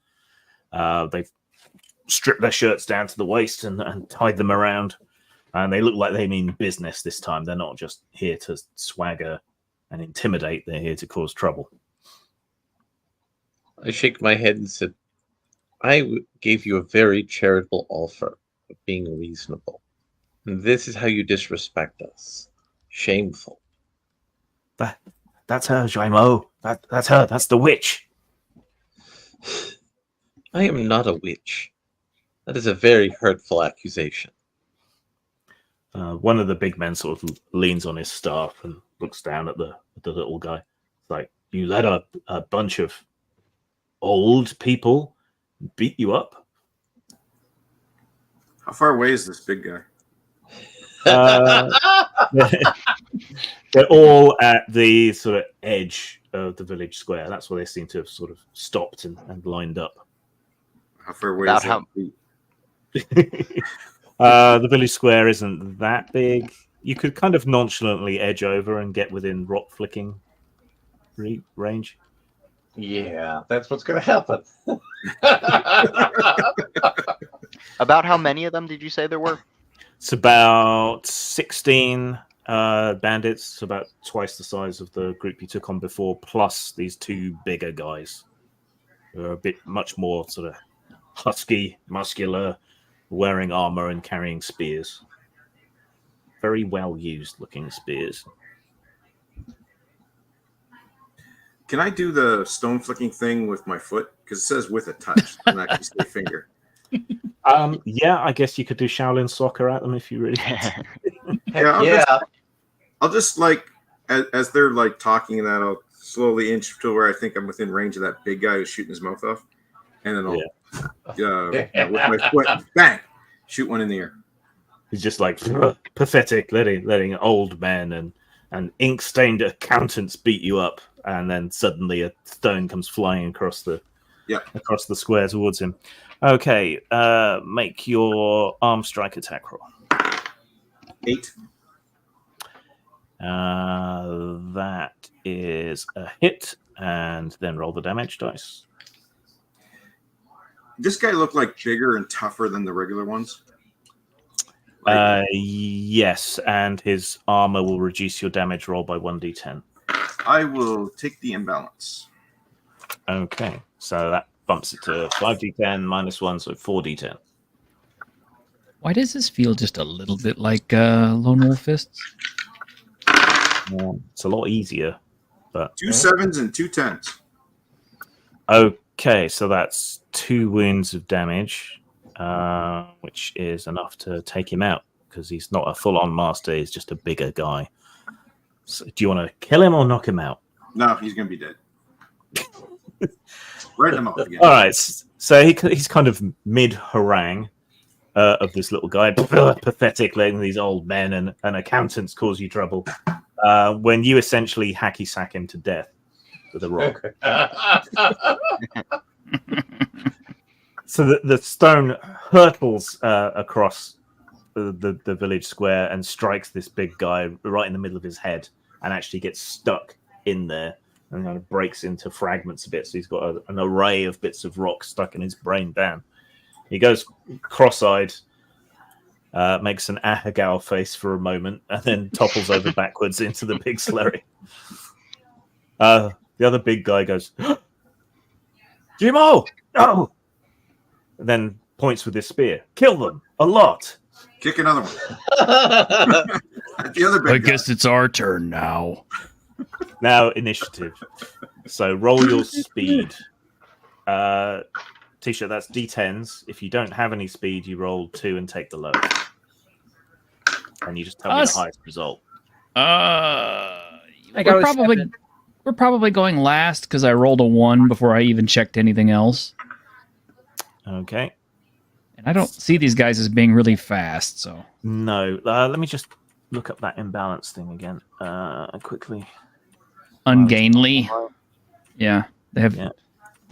They've stripped their shirts down to the waist and tied them around, and they look like they mean business this time. They're not just here to swagger and intimidate. They're here to cause trouble. I shake my head and said, I gave you a very charitable offer of being reasonable. And this is how you disrespect us. Shameful. That's her, Jaimo. That's her. That's the witch. I am not a witch. That is a very hurtful accusation. One of the big men sort of leans on his staff and looks down at the little guy. It's like, you let a bunch of old people beat you up? How far away is this big guy? They're all at the sort of edge of the village square. That's where they seem to have sort of stopped and lined up. How far away is that? The village square isn't that big. You could kind of nonchalantly edge over and get within rock flicking range. Yeah, that's what's going to happen. About how many of them did you say there were? It's about 16 bandits, about twice the size of the group you took on before, plus these two bigger guys who are a bit much more sort of husky, muscular, wearing armor and carrying spears. Very well used looking spears. Can I do the stone flicking thing with my foot? Because it says with a touch, and I can say finger. Yeah, I guess you could do Shaolin soccer at them if you really I'll just like as they're like talking and that, I'll slowly inch to where I think I'm within range of that big guy who's shooting his mouth off, and then I'll with my foot, bang, shoot one in the air. He's just like pathetic, letting old men and ink-stained accountants beat you up, and then suddenly a stone comes flying across the square towards him. Okay, make your arm strike attack roll. 8. That is a hit, and then roll the damage dice. This guy looked like bigger and tougher than the regular ones. Yes, and his armor will reduce your damage roll by 1d10. I will take the imbalance. Okay, so that bumps it to 5d10 minus 1, so 4d10. Why does this feel just a little bit like Lone Wolf Fists? It's a lot easier, but 2 7s and 2 10s. Okay, so that's 2 wounds of damage, which is enough to take him out because he's not a full-on master; he's just a bigger guy. So, do you want to kill him or knock him out? No, he's going to be dead. Write him up again. All right, so he's kind of mid-harangue of this little guy. Pathetic, letting these old men and accountants cause you trouble. when you essentially hacky sack him to death with a rock. So the stone hurtles across the village square and strikes this big guy right in the middle of his head and actually gets stuck in there and kind of breaks into fragments a bit. So he's got an array of bits of rock stuck in his brain. Bam. He goes cross-eyed, makes an Ahagao face for a moment, and then topples over backwards into the big slurry. The other big guy goes, Jimo! No! And then points with his spear. Kill them! A lot! Kick another one. The other big I guess it's our turn now. Now initiative. So roll your speed. T-shirt, that's D10s. If you don't have any speed, you roll 2 and take the lowest. And you just tell me the highest result. We're probably going last because I rolled a 1 before I even checked anything else. Okay. And I don't see these guys as being really fast, so... No. Let me just look up that imbalance thing again quickly. Ungainly. Yeah. They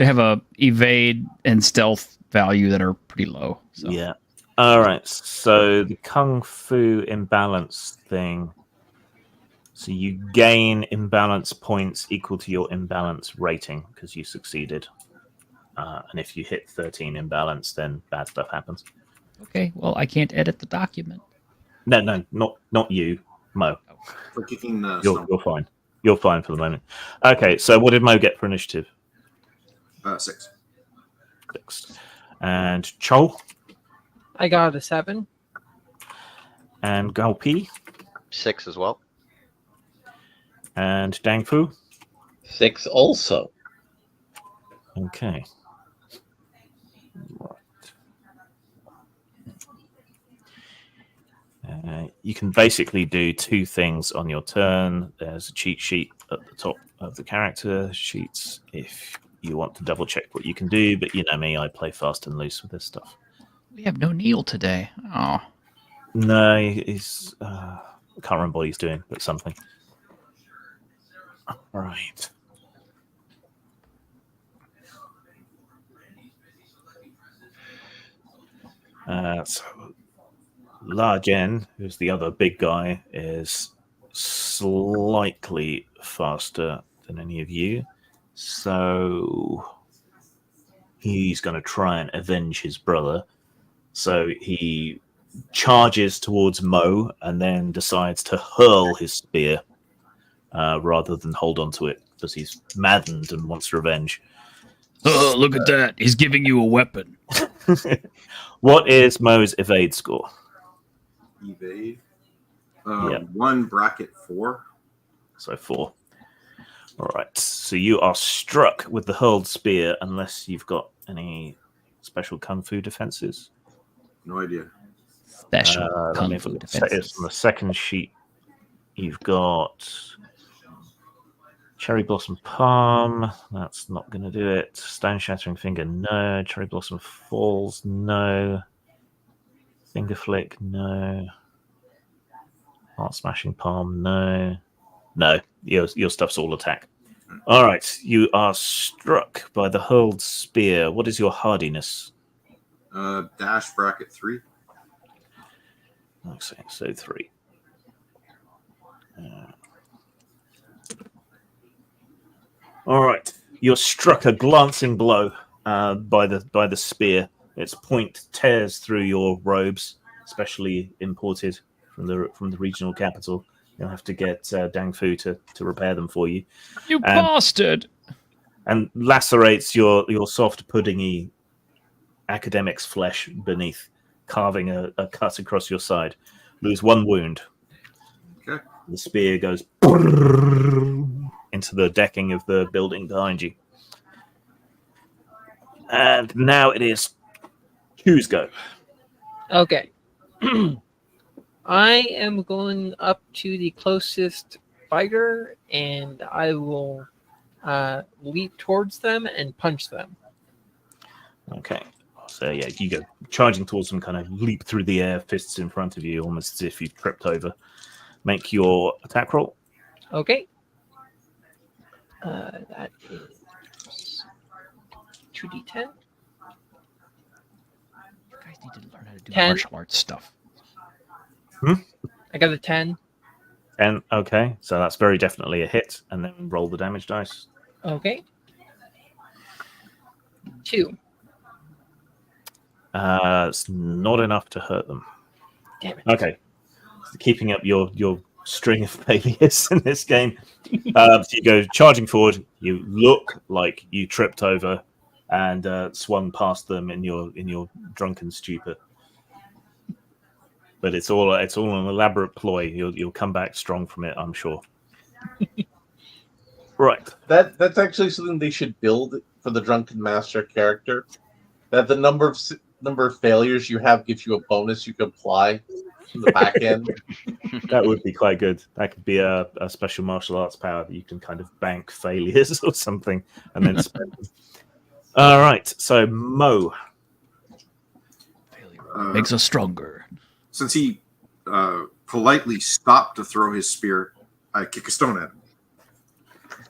have a evade and stealth value that are pretty low. So. Yeah. All right. So the Kung Fu imbalance thing. So you gain imbalance points equal to your imbalance rating because you succeeded. And if you hit 13 imbalance, then bad stuff happens. Okay, well, I can't edit the document. No, not you, Mo. For kicking the You're fine. You're fine for the moment. Okay, so what did Mo get for initiative? 6. 6. And Chol? I got a 7. And Gao P? 6 as well. And Dang Fu? 6 also. Okay. You can basically do 2 things on your turn. There's a cheat sheet at the top of the character sheets if you want to double check what you can do, but you know me, I play fast and loose with this stuff. We have no Neil today. Oh. No, he's... I can't remember what he's doing, but something. Right. So La Jen, who's the other big guy, is slightly faster than any of you. So he's going to try and avenge his brother. So he charges towards Mo and then decides to hurl his spear rather than hold on to it because he's maddened and wants revenge. Oh, look at that. He's giving you a weapon. What is Mo's evade score? Evade. Yeah. 1 bracket 4. So 4. All right. So you are struck with the hurled spear unless you've got any special kung fu defenses. No idea. Special kung fu defenses. On the second sheet, you've got Cherry Blossom Palm. That's not going to do it. Stone Shattering Finger, no. Cherry Blossom Falls, no. Finger Flick, no. Heart Smashing Palm, no. No, your stuff's all attack. All right, you are struck by the hurled spear. What is your hardiness? Dash bracket 3. Okay, so 3. All right, you're struck a glancing blow by the spear. Its point tears through your robes, especially imported from the regional capital. You'll have to get Dang Fu to repair them for you. You bastard! And lacerates your soft puddingy academic's flesh beneath, carving a cut across your side. Lose 1 wound. Okay. The spear goes into the decking of the building behind you. And now it is Q's go. Okay. I am going up to the closest fighter, and I will leap towards them and punch them. Okay. So yeah, you go charging towards them, kind of leap through the air, fists in front of you, almost as if you tripped over. Make your attack roll. Okay. That is 2d10. You guys need to learn how to do 10. martial arts stuff. I got a 10. And okay, so that's very definitely a hit. And then roll the damage dice. Okay. 2. It's not enough to hurt them. Damn it. Okay, so keeping up your string of failures in this game. So you go charging forward. You look like you tripped over and swung past them in your drunken stupor. But it's all an elaborate ploy. You'll come back strong from it, I'm sure. Right. That's actually something they should build for the Drunken Master character. That the number of failures you have gives you a bonus you can apply in the back end. That would be quite good. That could be a special martial arts power that you can kind of bank failures or something and then spend them. All right. So Mo. Makes us stronger. Since he politely stopped to throw his spear, I kick a stone at him.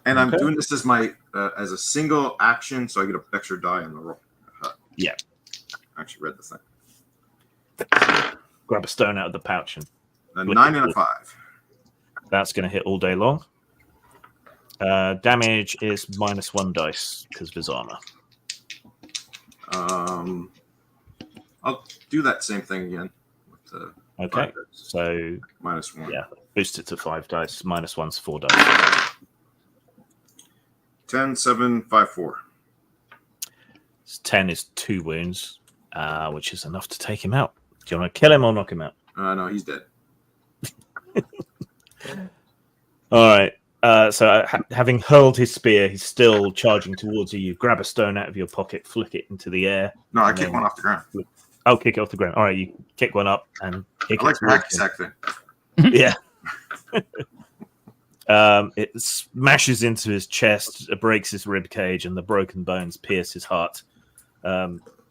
And I'm doing this as my as a single action, so I get an extra die on the roll. Yeah. I actually read the thing. Grab a stone out of the pouch and A 9 and a 5. That's going to hit all day long. Damage is -1 dice because of his armor. I'll do that same thing again. With the Okay, so -1. Yeah, boost it to 5 dice. -1's 4 dice. 10, 7, 5, 4. 10 is 2 wounds, which is enough to take him out. Do you want to kill him or knock him out? No, he's dead. All right. So having hurled his spear, he's still charging towards you. You grab a stone out of your pocket, flick it into the air. No, I kick one off the ground. Oh, kick it off the ground. All right, you kick one up and kick I like it the towards hacky him. sack thing. Yeah. It smashes into his chest, breaks his rib cage, and the broken bones pierce his heart.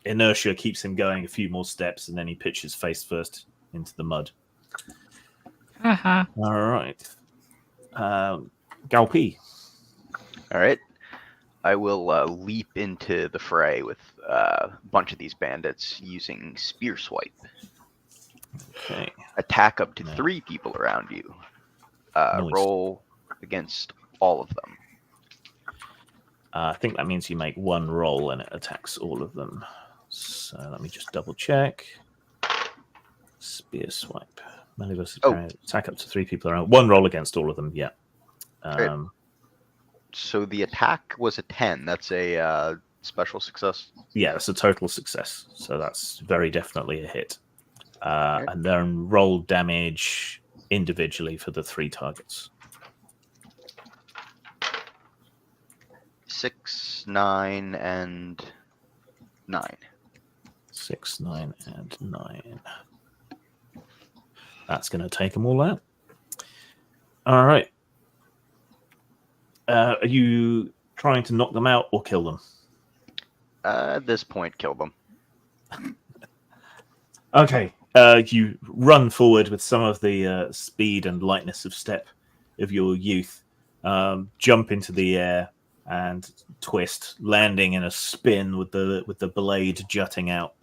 Inertia keeps him going a few more steps, and then he pitches face first into the mud. Haha. All right. Galpi. All right. I will leap into the fray with a bunch of these bandits using Spear Swipe. Okay. Attack up to 3 people around you. Nice. Roll against all of them. I think that means you make 1 roll and it attacks all of them. So let me just double check. Spear Swipe. Melee versus attack up to 3 people around. 1 roll against all of them. Yeah. Right. So the attack was a 10. That's a special success. Yeah, that's a total success. So that's very definitely a hit. And then roll damage individually for the 3 targets. 6, 9, and 9. 6, 9, and 9. That's going to take them all out. All right. Are you trying to knock them out or kill them? At this point, kill them. Okay. You run forward with some of the speed and lightness of step of your youth, jump into the air and twist, landing in a spin with the blade jutting out.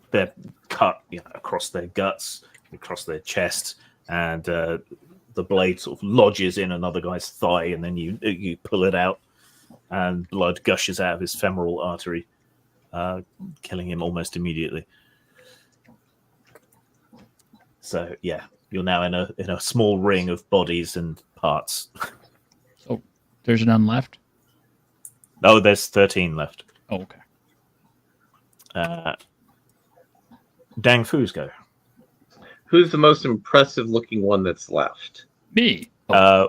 They're cut across their guts, across their chest, and the blade sort of lodges in another guy's thigh, and then you pull it out, and blood gushes out of his femoral artery, killing him almost immediately. So yeah, you're now in a small ring of bodies and parts. Oh, there's none left? Oh, there's 13 left. Oh, okay. Dang Foos go. Who's the most impressive looking one that's left? Me. Them.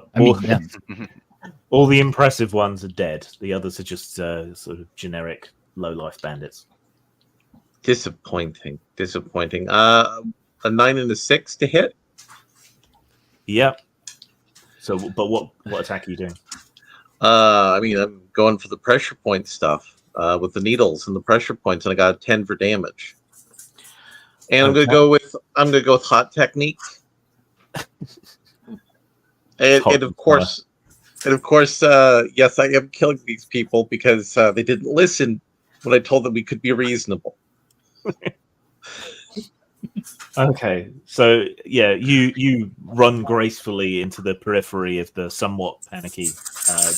All the impressive ones are dead. The others are just sort of generic low-life bandits. Disappointing. A 9 and a 6 to hit? Yep. So, but what attack are you doing? I'm going for the pressure point stuff with the needles and the pressure points, and I got a 10 for damage. And I'm gonna go with hot technique. And of course, yes, I am killing these people because they didn't listen when I told them we could be reasonable. Okay, so yeah, you run gracefully into the periphery of the somewhat panicky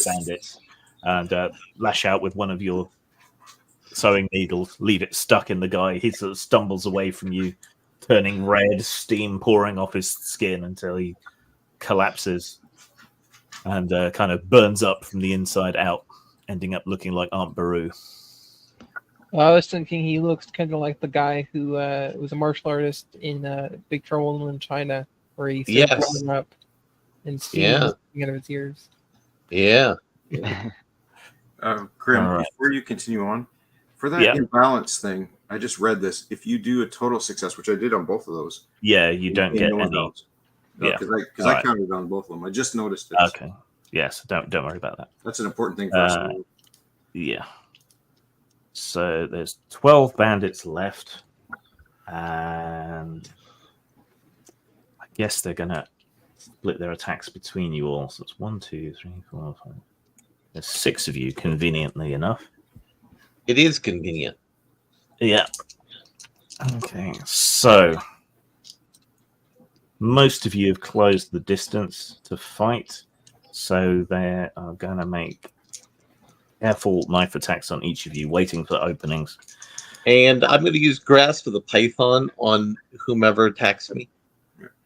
bandits and lash out with one of your sewing needles, leave it stuck in the guy. He sort of stumbles away from you, turning red, steam pouring off his skin until he collapses and kind of burns up from the inside out, ending up looking like Aunt Beru. Well, I was thinking he looks kind of like the guy who was a martial artist in Big Trouble in China, where he started blowing up and steam coming out of his ears. Yeah. Grim, All right. before you continue on, for that imbalance thing, I just read this. If you do a total success, which I did on both of those, you don't get any. Because I counted on both of them. I just noticed it. Okay. Yes, don't worry about that. That's an important thing for us to know. Yeah. So there's 12 bandits left, and I guess they're gonna split their attacks between you all. So it's 1, 2, 3, 4, 5. There's 6 of you, conveniently enough. It is convenient. Yeah. Okay. So most of you have closed the distance to fight, so they are going to make careful knife attacks on each of you, waiting for openings. And I'm going to use Grasp of the Python on whomever attacks me.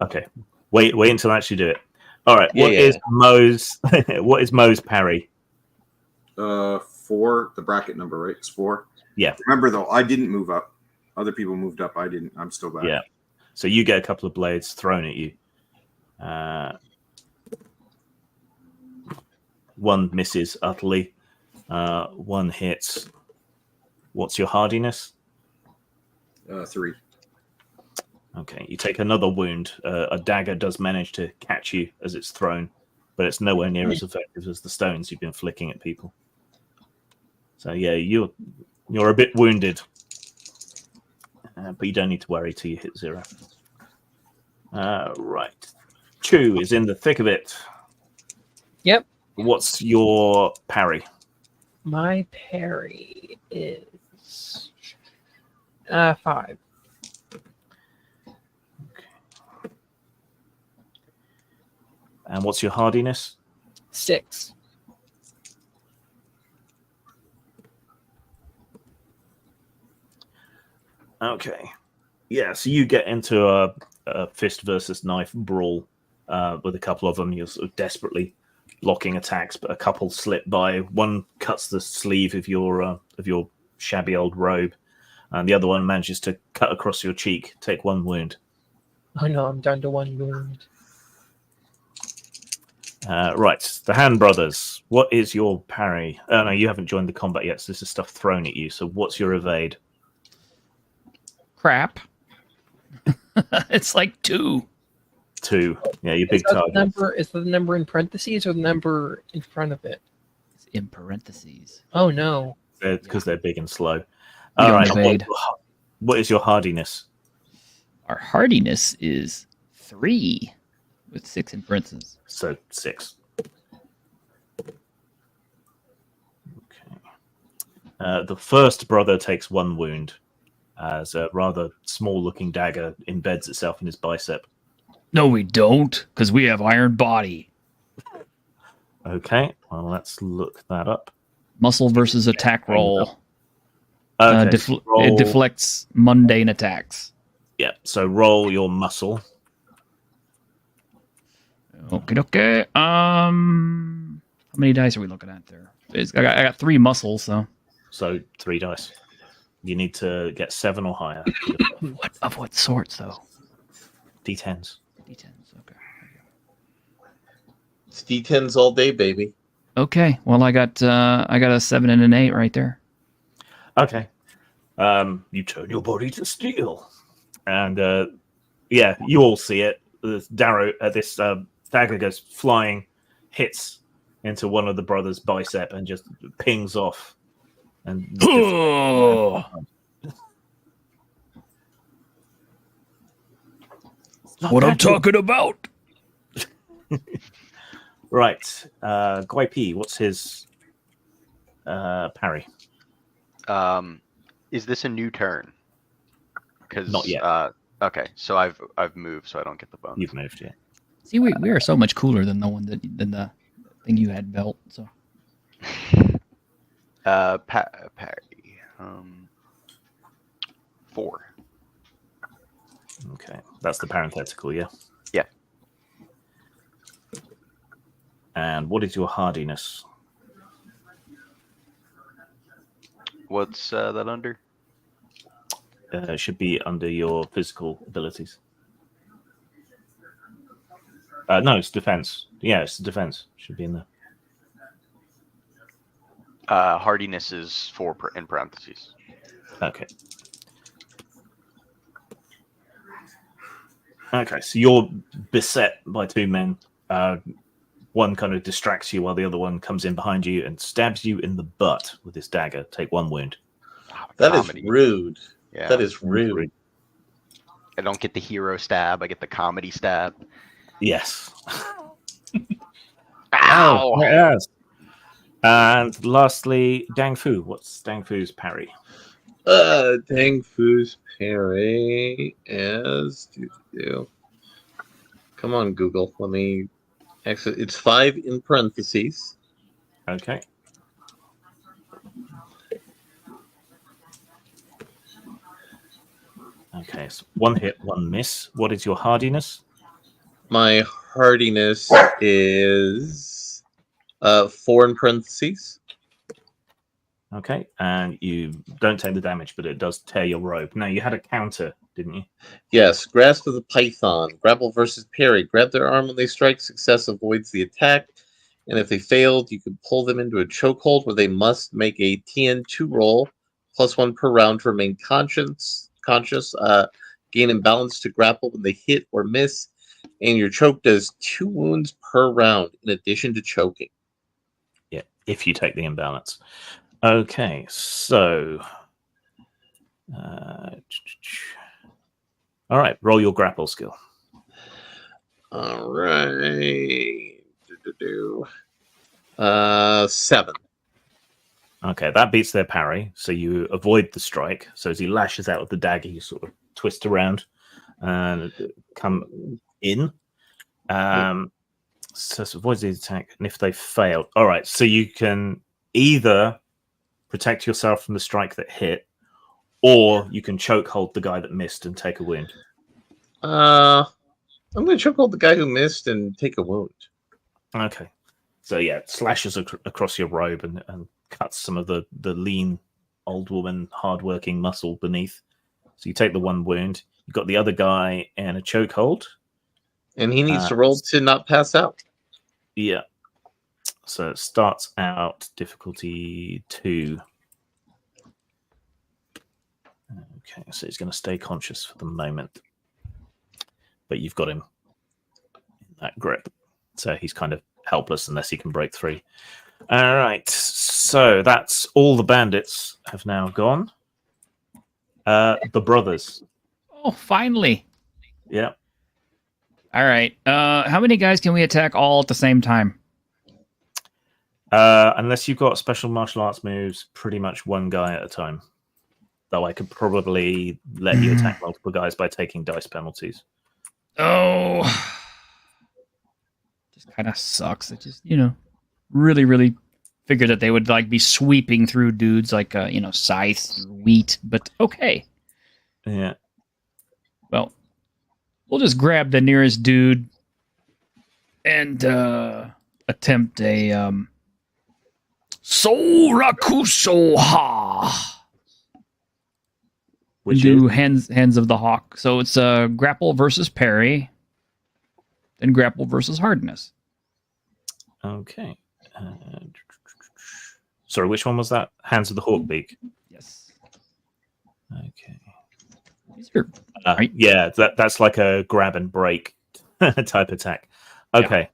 Okay. Wait until I actually do it. All right. What is Mo's parry? 4, the bracket number, right? It's 4. Yeah. Remember, though, I didn't move up. Other people moved up. I didn't. I'm still back. Yeah. So you get a couple of blades thrown at you. One misses utterly. One hits. What's your hardiness? 3. Okay. You take another wound. A dagger does manage to catch you as it's thrown, but it's nowhere near as effective as the stones you've been flicking at people. So yeah, you're a bit wounded, but you don't need to worry till you hit 0. Right. Chu is in the thick of it. Yep. What's your parry? My parry is 5. Okay. And what's your hardiness? 6. Okay. Yeah, so you get into a fist versus knife brawl with a couple of them. You're sort of desperately blocking attacks, but a couple slip by. One cuts the sleeve of your shabby old robe, and the other one manages to cut across your cheek, take 1 wound. Oh no, I'm down to 1 wound. Right, the Hand Brothers. What is your parry? Oh no, you haven't joined the combat yet, so this is stuff thrown at you. So what's your evade? Crap. It's like 2. 2. Yeah, your big target. Is the number in parentheses or the number in front of it? It's in parentheses. Oh no. Because they're big and slow. All right. What is your hardiness? Our hardiness is 3 with 6 in parentheses. So 6. Okay. The first brother takes 1 wound as a rather small-looking dagger embeds itself in his bicep. No, we don't, because we have iron body. Okay, well, let's look that up. Muscle versus attack roll. Okay, roll. It deflects mundane attacks. Yeah, so roll your muscle. Okay. How many dice are we looking at there? I got 3 muscles, so 3 dice. You need to get 7 or higher. What sorts though? D10s. D10s. Okay. It's D10s all day, baby. Okay. Well, I got a 7 and an 8 right there. Okay. You turn your body to steel, and you all see it. This dagger goes flying, hits into one of the brothers' bicep, and just pings off. And what I'm talking about. Right. Guai P, what's his parry? Is this a new turn? Because Not yet. Okay, so I've moved, so I don't get the bonus. You've moved, yeah. See, we are so much cooler than the one than the thing you had built. So Parry. 4. Okay, that's the parenthetical, yeah. Yeah. And what is your hardiness? What's that under? It should be under your physical abilities. No, it's defense. Yeah, it's defense. Should be in there. Hardiness is 4 in parentheses. Okay. Okay, so you're beset by 2 men. One kind of distracts you while the other one comes in behind you and stabs you in the butt with his dagger. Take 1 wound. That is rude. Yeah. That is rude. I don't get the hero stab. I get the comedy stab. Yes. Ow! Oh, yes. And lastly, Dang Fu. What's Dang Fu's parry? Dang Fu's parry is... Come on, Google. Let me... Actually, it's 5 in parentheses. Okay. Okay, so 1 hit, 1 miss. What is your hardiness? My hardiness is 4 in parentheses. Okay, and you don't take the damage, but it does tear your robe. Now, you had a counter, didn't you? Yes, Grasp of the Python. Grapple versus parry. Grab their arm when they strike. Success avoids the attack. And if they failed, you can pull them into a chokehold where they must make a TN2 roll, +1 per round to remain conscious. Gain imbalance to grapple when they hit or miss. And your choke does 2 wounds per round in addition to choking. Yeah, if you take the imbalance. Okay, so... all right, roll your grapple skill. All right. 7. Okay, that beats their parry, so you avoid the strike. So as he lashes out with the dagger, you sort of twist around and come in. So it avoids the attack, and if they fail... All right, so you can either protect yourself from the strike that hit, or you can choke hold the guy that missed and take a wound. I'm going to choke hold the guy who missed and take a wound. Okay. So yeah, it slashes across your robe and cuts some of the lean old woman hardworking muscle beneath. So you take the 1 wound. You've got the other guy in a chokehold. And he needs to roll to not pass out. Yeah. So it starts out difficulty 2. Okay, so he's going to stay conscious for the moment. But you've got him in that grip. So he's kind of helpless unless he can break free. All right, so that's all the bandits have now gone. The brothers. oh, finally. Yeah. All right. How many guys can we attack all at the same time? Unless you've got special martial arts moves, pretty much 1 guy at a time. Though I could probably let you attack multiple guys by taking dice penalties. Oh, just kind of sucks. It just, really, really figured that they would like be sweeping through dudes like, scythe, wheat, but okay. Yeah. Well, we'll just grab the nearest dude and attempt a Sorakusoha. Which do is? hands of the hawk. So it's grapple versus parry, then grapple versus hardness. Okay. Sorry, which one was that? Hands of the hawk beak. Yes. Okay. These are right. Yeah, that's like a grab and break type attack. Okay. Yeah.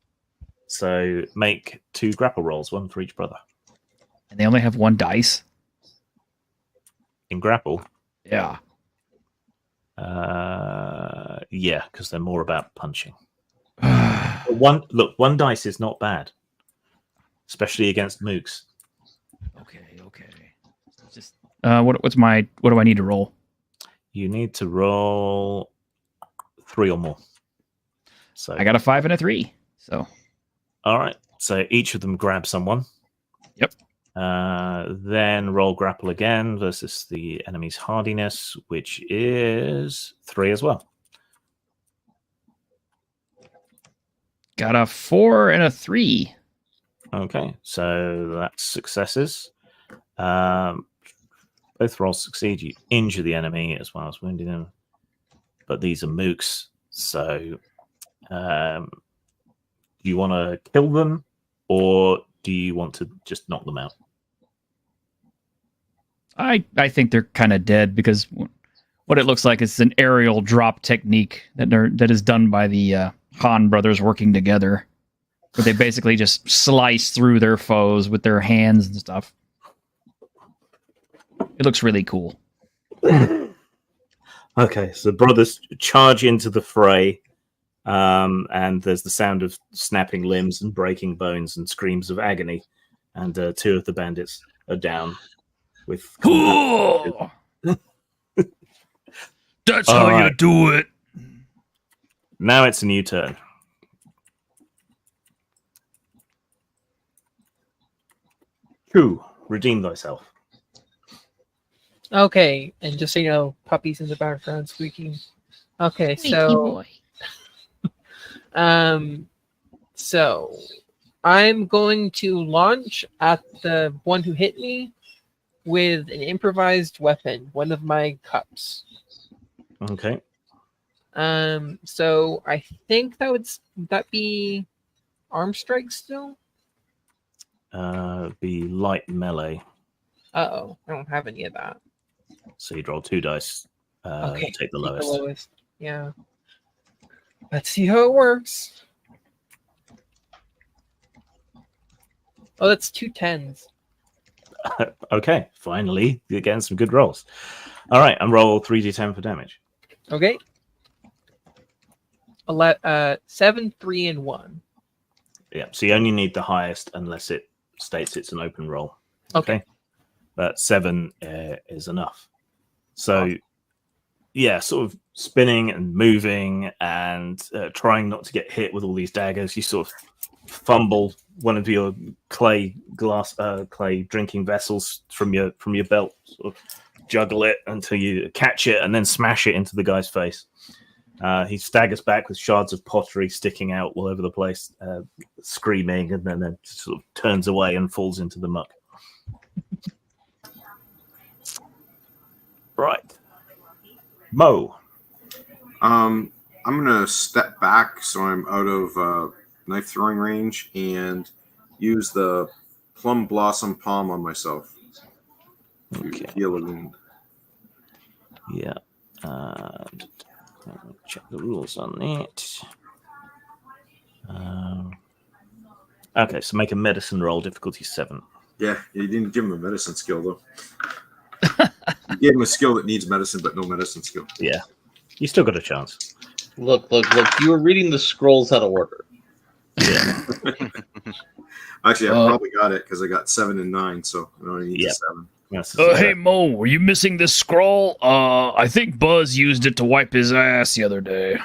So make 2 grapple rolls, 1 for each brother. And they only have 1 dice? In grapple? Yeah. Yeah, because they're more about punching. One dice is not bad, especially against mooks. Okay. Just what do I need to roll? You need to roll 3 or more. So I got a 5 and a 3. So all right. So each of them grab someone. Yep. Then roll grapple again versus the enemy's hardiness, which is 3 as well. got a 4 and a 3. Okay, so that's successes. Both rolls succeed. You injure the enemy as well as wounding them. But these are mooks, so do you want to kill them or do you want to just knock them out? I think they're kind of dead because what it looks like is an aerial drop technique that is done by the Han brothers working together, where they basically just slice through their foes with their hands and stuff. It looks really cool. Okay, so the brothers charge into the fray, and there's the sound of snapping limbs and breaking bones and screams of agony, and 2 of the bandits are down with... That's how you do it. Now it's a new turn. True, redeem thyself. Okay, and just so you know, puppies in the background squeaking. Okay, so so I'm going to launch at the one who hit me with an improvised weapon, one of my cups. Okay. So I think would that be arm strike still? Be light melee. Uh-oh, I don't have any of that. So you'd roll 2 dice. Okay, take the lowest. Yeah. Let's see how it works. Oh, that's 2 10s. Okay, finally, you're getting some good rolls. All right, and roll 3d10 for damage. Okay. 7, 3, and 1. Yeah, so you only need the highest unless it states it's an open roll. Okay. But 7 is enough. So, yeah, sort of spinning and moving and trying not to get hit with all these daggers. You sort of fumble one of your clay drinking vessels from your belt, sort of juggle it until you catch it and then smash it into the guy's face. He staggers back with shards of pottery sticking out all over the place, screaming, and then sort of turns away and falls into the muck. Right. Mo. I'm gonna step back so I'm out of knife throwing range and use the plum blossom palm on myself to heal a wound. Yeah. Check the rules on that. Okay, so make a medicine roll, difficulty 7. Yeah, you didn't give him a medicine skill though. You gave him a skill that needs medicine, but no medicine skill. Yeah, you still got a chance. Look! You were reading the scrolls out of order. Yeah. Actually, I probably got it because I got 7 and 9, so I only need 7. Hey Mo, were you missing this scroll? I think Buzz used it to wipe his ass the other day.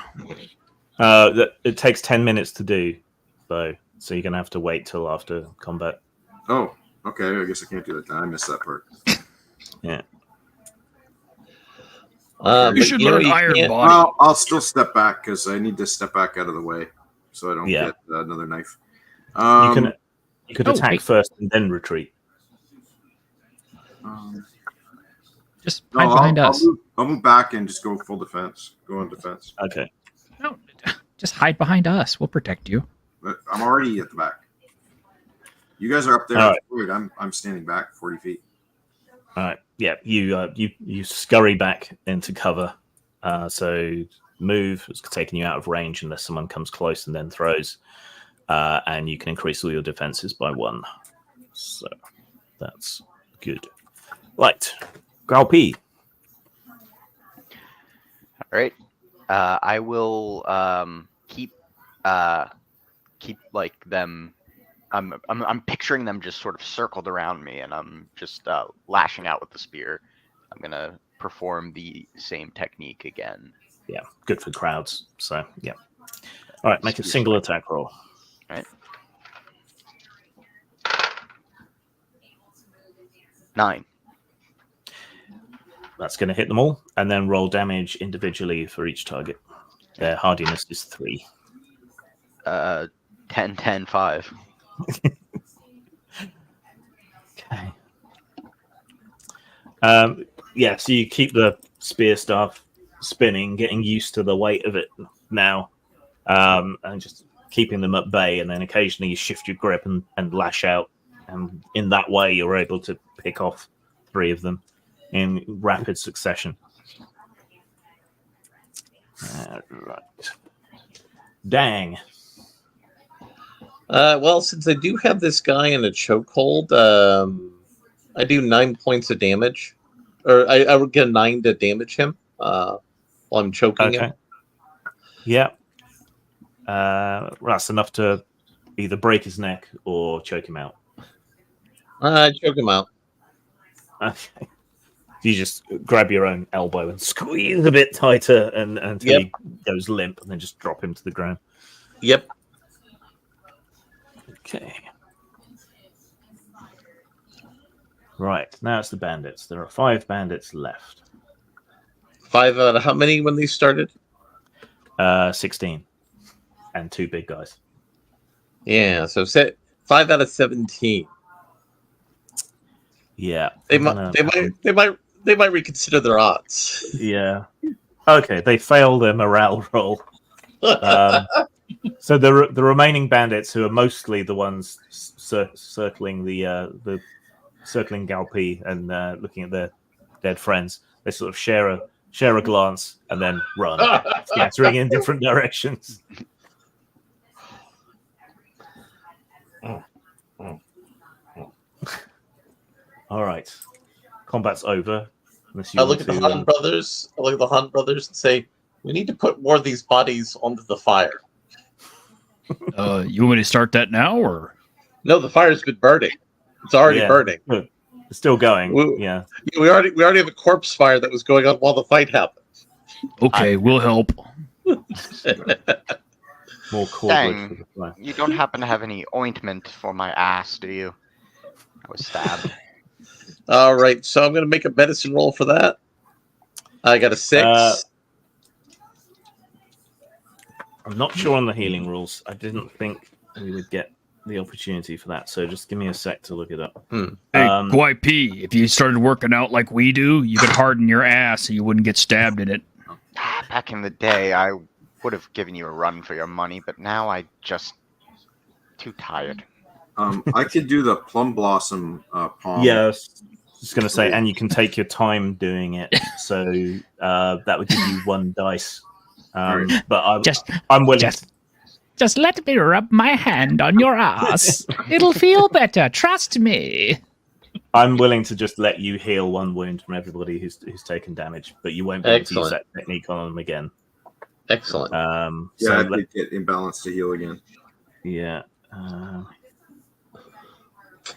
It takes 10 minutes to do, though, so you're gonna have to wait till after combat. Oh, okay. I guess I can't do that. I missed that part. Yeah. You should learn Iron Body. Well, I'll still step back because I need to step back out of the way so I don't get another knife. You could attack first and then retreat. Just hide behind us. I'll move back and just go full defense. Go on defense. Okay. No, just hide behind us. We'll protect you. But I'm already at the back. You guys are up there. Right. I'm standing back 40 feet. All right. Yeah. You scurry back into cover. So move is taking you out of range unless someone comes close and then throws. And you can increase all your defenses by 1. So that's good. Right. Gralp. All right. I will keep keep like them. I'm picturing them just sort of circled around me, and I'm just lashing out with the spear. I'm gonna perform the same technique again. Yeah, good for crowds. So yeah. All right, make a Spear single strike. attack roll. Right. 9. That's going to hit them all, and then roll damage individually for each target. Their hardiness is 3. 10, 10, 5. Okay. Yeah, so you keep the spear staff spinning, getting used to the weight of it now, and just keeping them at bay. And then occasionally you shift your grip and lash out, and in that way you're able to pick off 3 of them in rapid succession. Right. Dang. Well, since I do have this guy in a chokehold, I do 9 points of damage, or I would get 9 to damage him while I'm choking him. Yeah. That's enough to either break his neck or choke him out. Choke him out. Okay. You just grab your own elbow and squeeze a bit tighter until he goes limp, and then just drop him to the ground. Yep. Okay. Right, now it's the bandits. There are 5 bandits left. 5 out of how many when they started? 16. And 2 big guys. Yeah, so 5 out of 17. Yeah. They might reconsider their odds. Yeah. Okay, they fail their morale roll. So the remaining bandits, who are mostly the ones circling the circling Galpi and looking at their dead friends, they sort of share a glance and then run, scattering in different directions. All right, combat's over. I look at the Han brothers. I look at the Han brothers and say, "We need to put more of these bodies onto the fire." You want me to start that now, or no? The fire's been burning. It's already burning. It's still going. We already have a corpse fire that was going on while the fight happened. Okay, we'll help. More Dang, you don't happen to have any ointment for my ass, do you? I was stabbed. All right, so I'm going to make a medicine roll for that. I got a 6. I'm not sure on the healing rules. I didn't think we would get the opportunity for that, so just give me a sec to look it up. Hey, Guai P, if you started working out like we do, you could harden your ass so you wouldn't get stabbed in it. Back in the day, I would have given you a run for your money, but now I just too tired. I could do the plum blossom palm. Yeah, I was just going to say, and you can take your time doing it, so that would give you 1 dice. But I'm willing. Just let me rub my hand on your ass. It'll feel better. Trust me. I'm willing to just let you heal 1 wound from everybody who's taken damage, but you won't be able to use that technique on them again. Excellent. So I did get imbalanced to heal again. Yeah.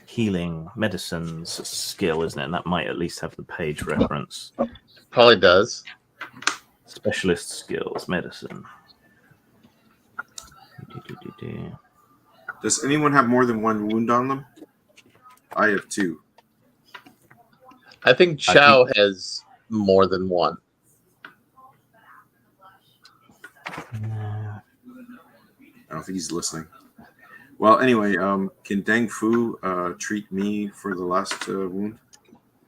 Healing medicines skill, isn't it? And that might at least have the page reference. Probably does. Specialist skills, medicine. Does anyone have more than 1 wound on them? I have 2. I think Chow has more than 1. I don't think he's listening. Well, anyway, can Deng Fu treat me for the last wound?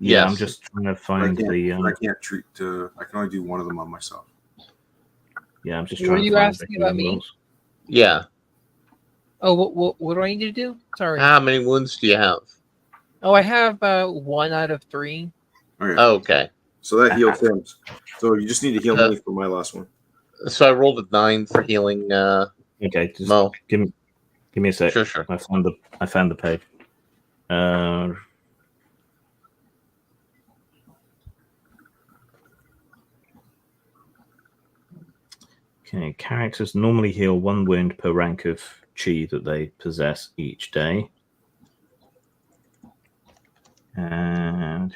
Yeah, yes. I'm just trying to find I can't treat. I can only do 1 of them on myself. Yeah, I'm just Were trying to you find asking about me? Yeah. Oh, what do I need to do? Sorry. How many wounds do you have? Oh, I have 1 out of 3. Okay. Oh, okay. So that heals him. So you just need to heal me for my last one. So I rolled a 9 for healing. Okay, just Mo. give me a sec. Sure. I found the page. Okay, characters normally heal 1 wound per rank of chi that they possess each day. And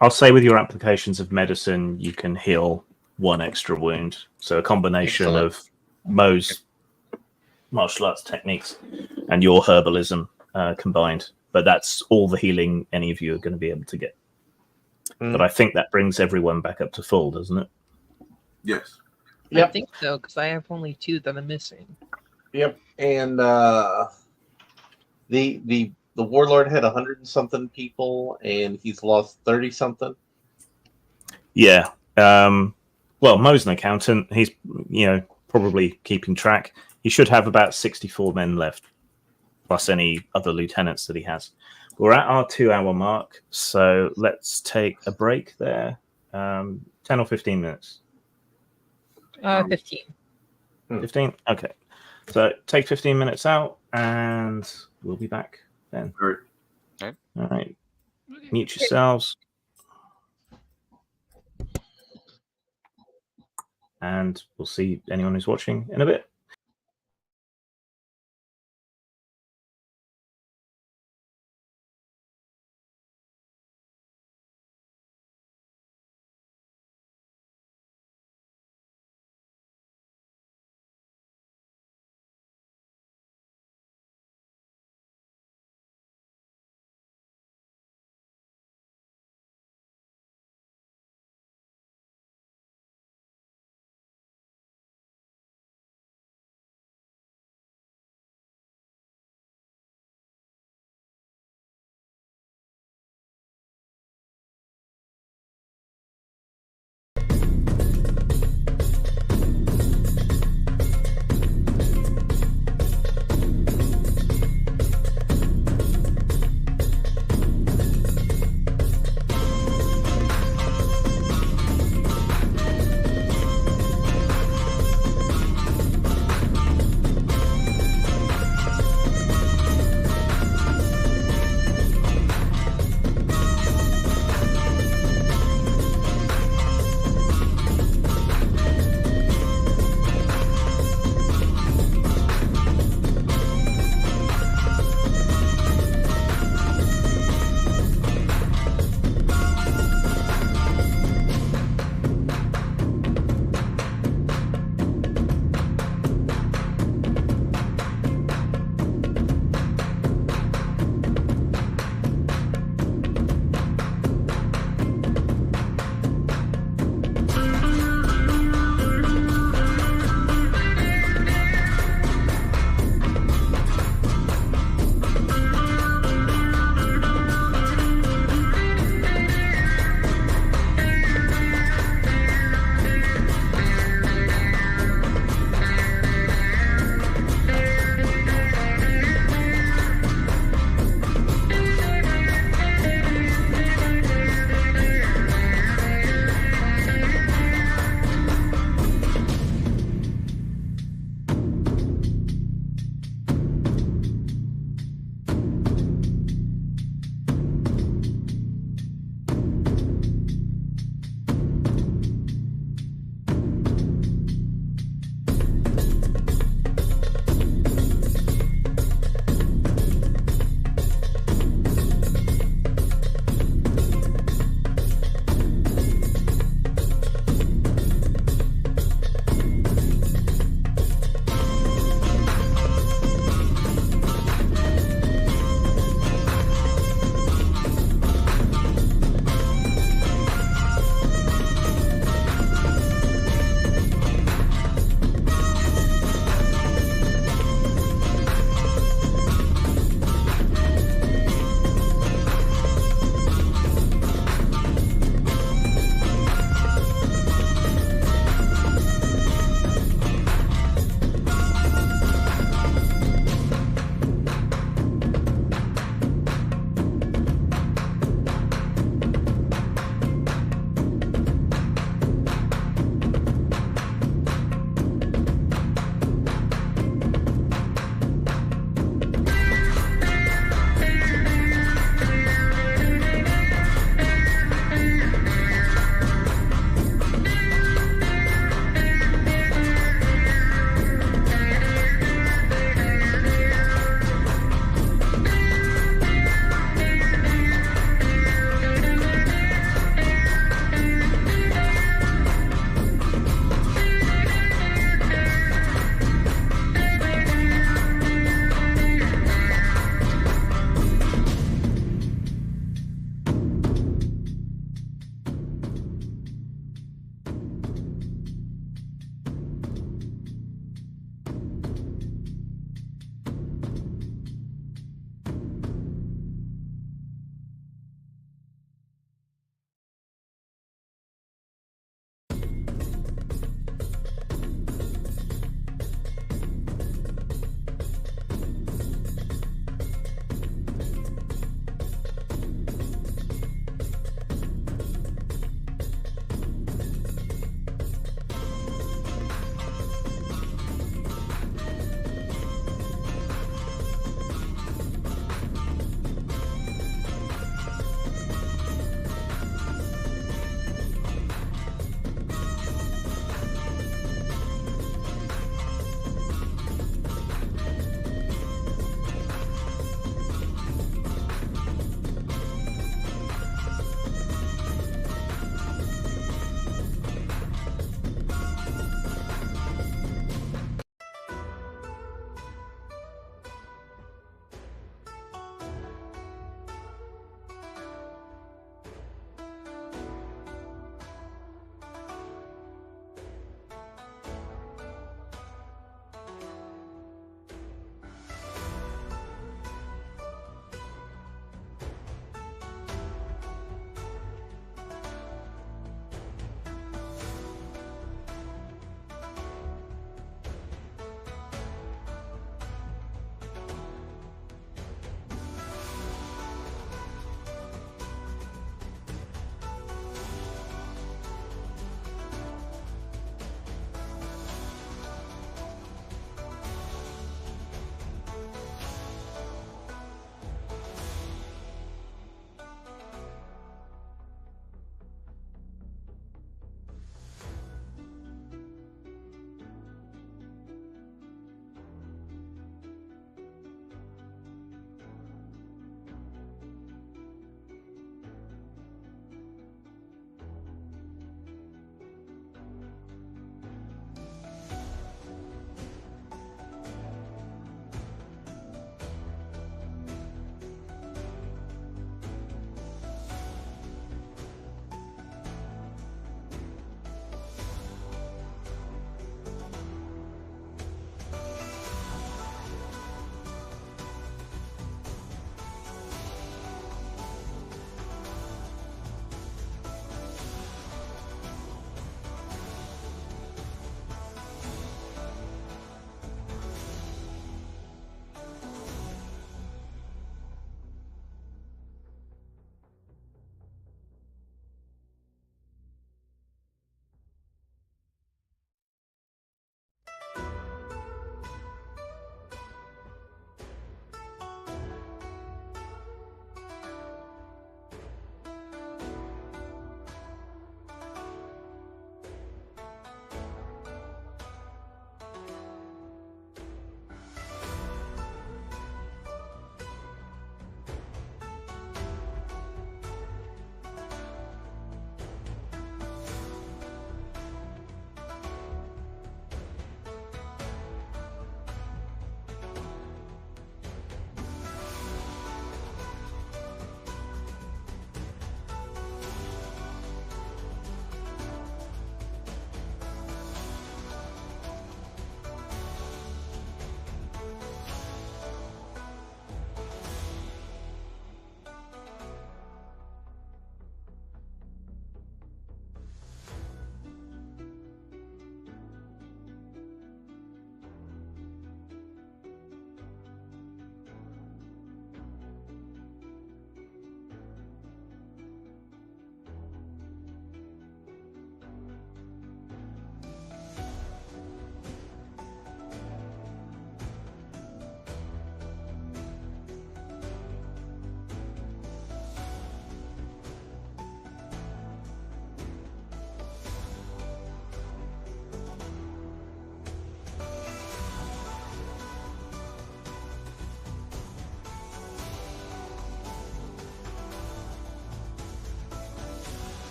I'll say with your applications of medicine, you can heal 1 extra wound. So a combination of Mo's martial arts techniques and your herbalism combined. But that's all the healing any of you are going to be able to get. But I think that brings everyone back up to full, doesn't it? Yes. I think so, because I have only 2 that I'm missing. Yep. And the warlord had 100 and something people, and he's lost 30 something. Yeah. Well, Mo's an accountant. He's probably keeping track. He should have about 64 men left, plus any other lieutenants that he has. We're at our 2-hour mark, so let's take a break there. 10 or 15 minutes? 15. 15? Okay. So take 15 minutes out, and we'll be back then. All right. Mute yourselves. And we'll see anyone who's watching in a bit.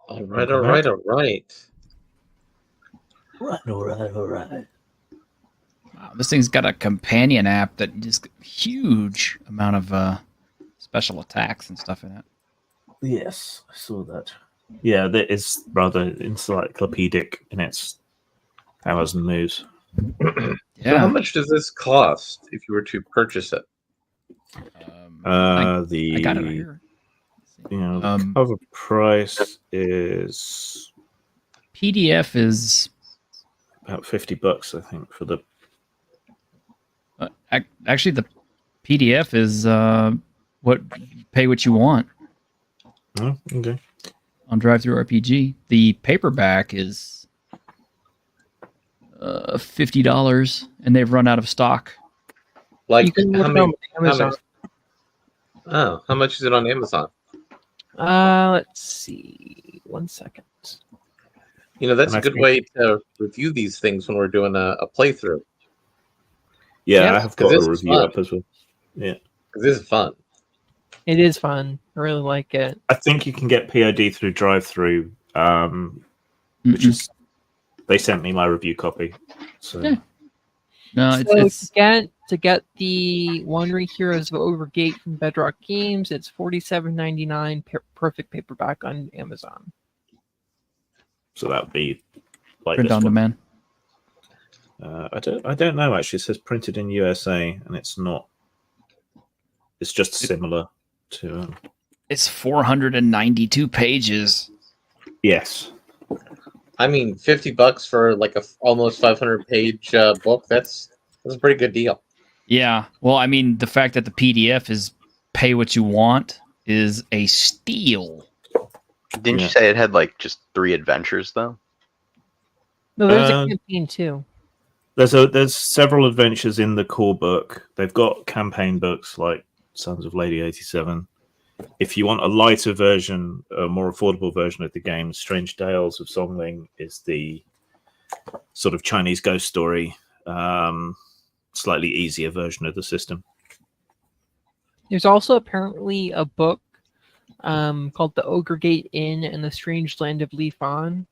All right, all right, all right. All right. Wow, this thing's got a companion app that just huge amount of special attacks and stuff in it. Yes, I saw that. Yeah, that is rather encyclopedic in its powers and moves. So how much does this cost if you were to purchase it? I got it right here. The cover price is PDF is about $50, I think, for the. Actually, the PDF is pay what you want. Oh, okay. On Drive-Thru RPG, the paperback is $50, and they've run out of stock. Like You can how look many? on Amazon. How much is it on Amazon? Let's see. 1 second. You know, that's And a I good think- way to review these things when we're doing a playthrough. Yeah, Yeah, I have got 'cause a this is review fun. up as well. Yeah. 'Cause this is fun. It is fun. I really like it. I think you can get POD through Drive-Thru, which is. They sent me my review copy. So. Yeah. No, So to get the Wandering Heroes of Ogre Gate from Bedrock Games, it's $47.99 perfect paperback on Amazon. So that would be like print this on one. demand. I don't know actually. It says printed in USA, and it's not. It's just similar to. It's 492 pages. Yes. I mean, $50 for like a almost 500-page book. That's a pretty good deal. Yeah. Well, I mean, the fact that the PDF is pay what you want is a steal. Didn't you say it had like just 3 adventures though? No, there's a campaign too. There's several adventures in the core book. They've got campaign books like Sons of Lady 87. If you want a lighter version, a more affordable version of the game, Strange Tales of Songling is the sort of Chinese ghost story, slightly easier version of the system. There's also apparently a book called The Ogre Gate Inn and the Strange Land of Li Fan,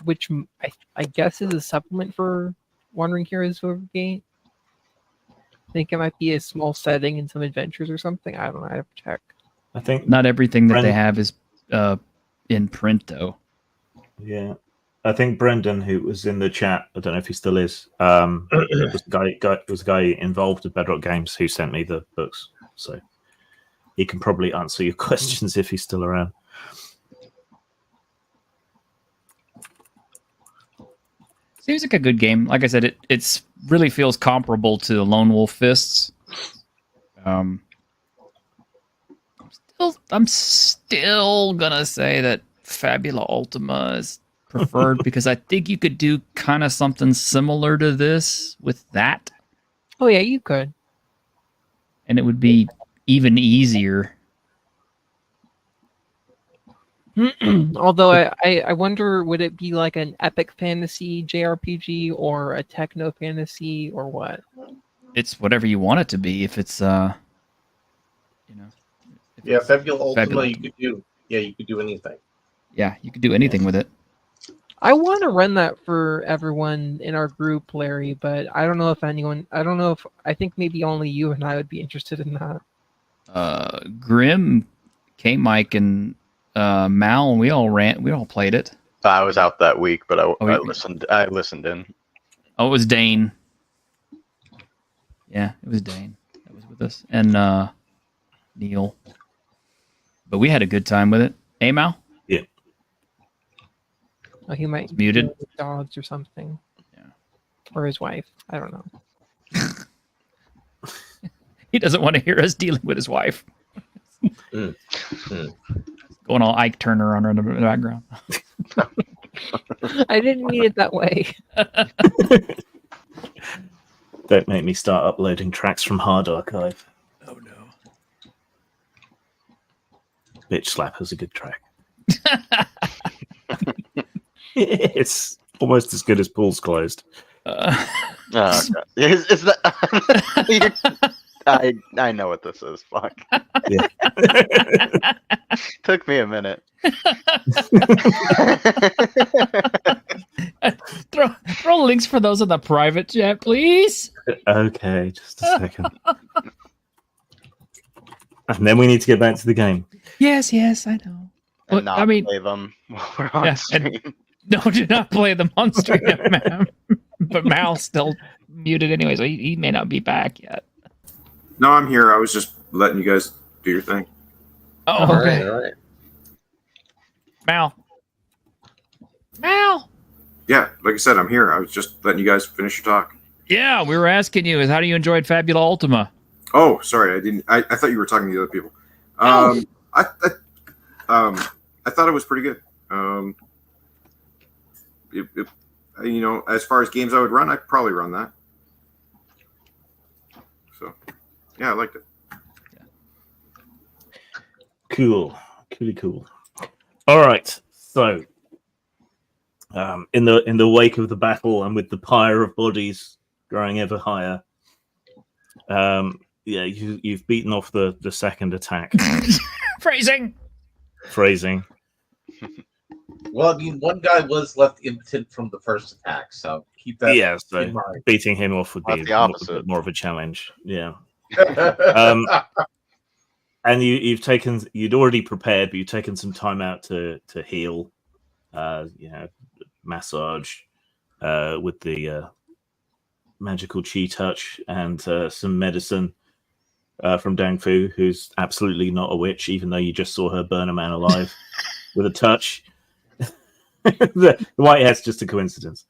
which I guess is a supplement for Wandering Heroes of Ogre Gate. I think it might be a small setting and some adventures or something. I don't know. I have to check. I think Not everything that they have is in print, though. Yeah. I think Brendan, who was in the chat, I don't know if he still is, was the guy involved with Bedrock Games who sent me the books. So he can probably answer your questions if he's still around. Seems like a good game. Like I said, it's really feels comparable to Lone Wolf Fists. I'm still gonna say that Fabula Ultima is preferred because I think you could do kind of something similar to this with that. Oh yeah, you could. And it would be even easier. Although I wonder, would it be like an epic fantasy JRPG or a techno fantasy or what? It's whatever you want it to be. If it's Yeah, Fabula Ultima, you could do. Yeah, you could do anything. Yeah, you could do anything with it. I want to run that for everyone in our group, Larry, but I don't know if anyone. I think maybe only you and I would be interested in that. Grim, K-Mike, and Mal, and we all played it. I was out that week, but I you- listened. I listened in. Oh, it was Dane. Yeah, it was Dane that was with us, and Neil. But we had a good time with it. Hey, Mal? Yeah. Oh, he might It's muted. be with his dogs or something. Yeah. Or his wife. I don't know. He doesn't want to hear us dealing with his wife. Going all Ike Turner on her in the background. I didn't mean it that way. Don't make me start uploading tracks from Hard Archive. Oh no. Bitch Slap is a good track. It's almost as good as Pool's Closed. Is that? I know what this is. Fuck. Yeah. Took me a minute. throw links for those in the private chat, please. Okay, just a second. And then we need to get back to the game. Yes, I know. And not play them while we're on stream. No, do not play them on stream, ma'am. But Mal's still muted anyway, so he may not be back yet. No, I'm here. I was just letting you guys do your thing. Oh, okay. All right. Mal. Yeah, like I said, I'm here. I was just letting you guys finish your talk. Yeah, we were asking you, how do you enjoy Fabula Ultima? Oh, sorry, I didn't. I thought you were talking to the other people. I thought it was pretty good. You know, as far as games I would run, I'd probably run that. So, yeah, I liked it. Cool. All right. So, in the wake of the battle and with the pyre of bodies growing ever higher, you've beaten off the second attack. Phrasing. Well, I mean, one guy was left impotent from the first attack, so keep that in mind. Beating him off would be the opposite. more of a challenge. Yeah. And you'd already prepared, but you've taken some time out to heal, massage with the magical chi touch and some medicine from Dang Fu, who's absolutely not a witch, even though you just saw her burn a man alive with a touch. The white hair's just a coincidence.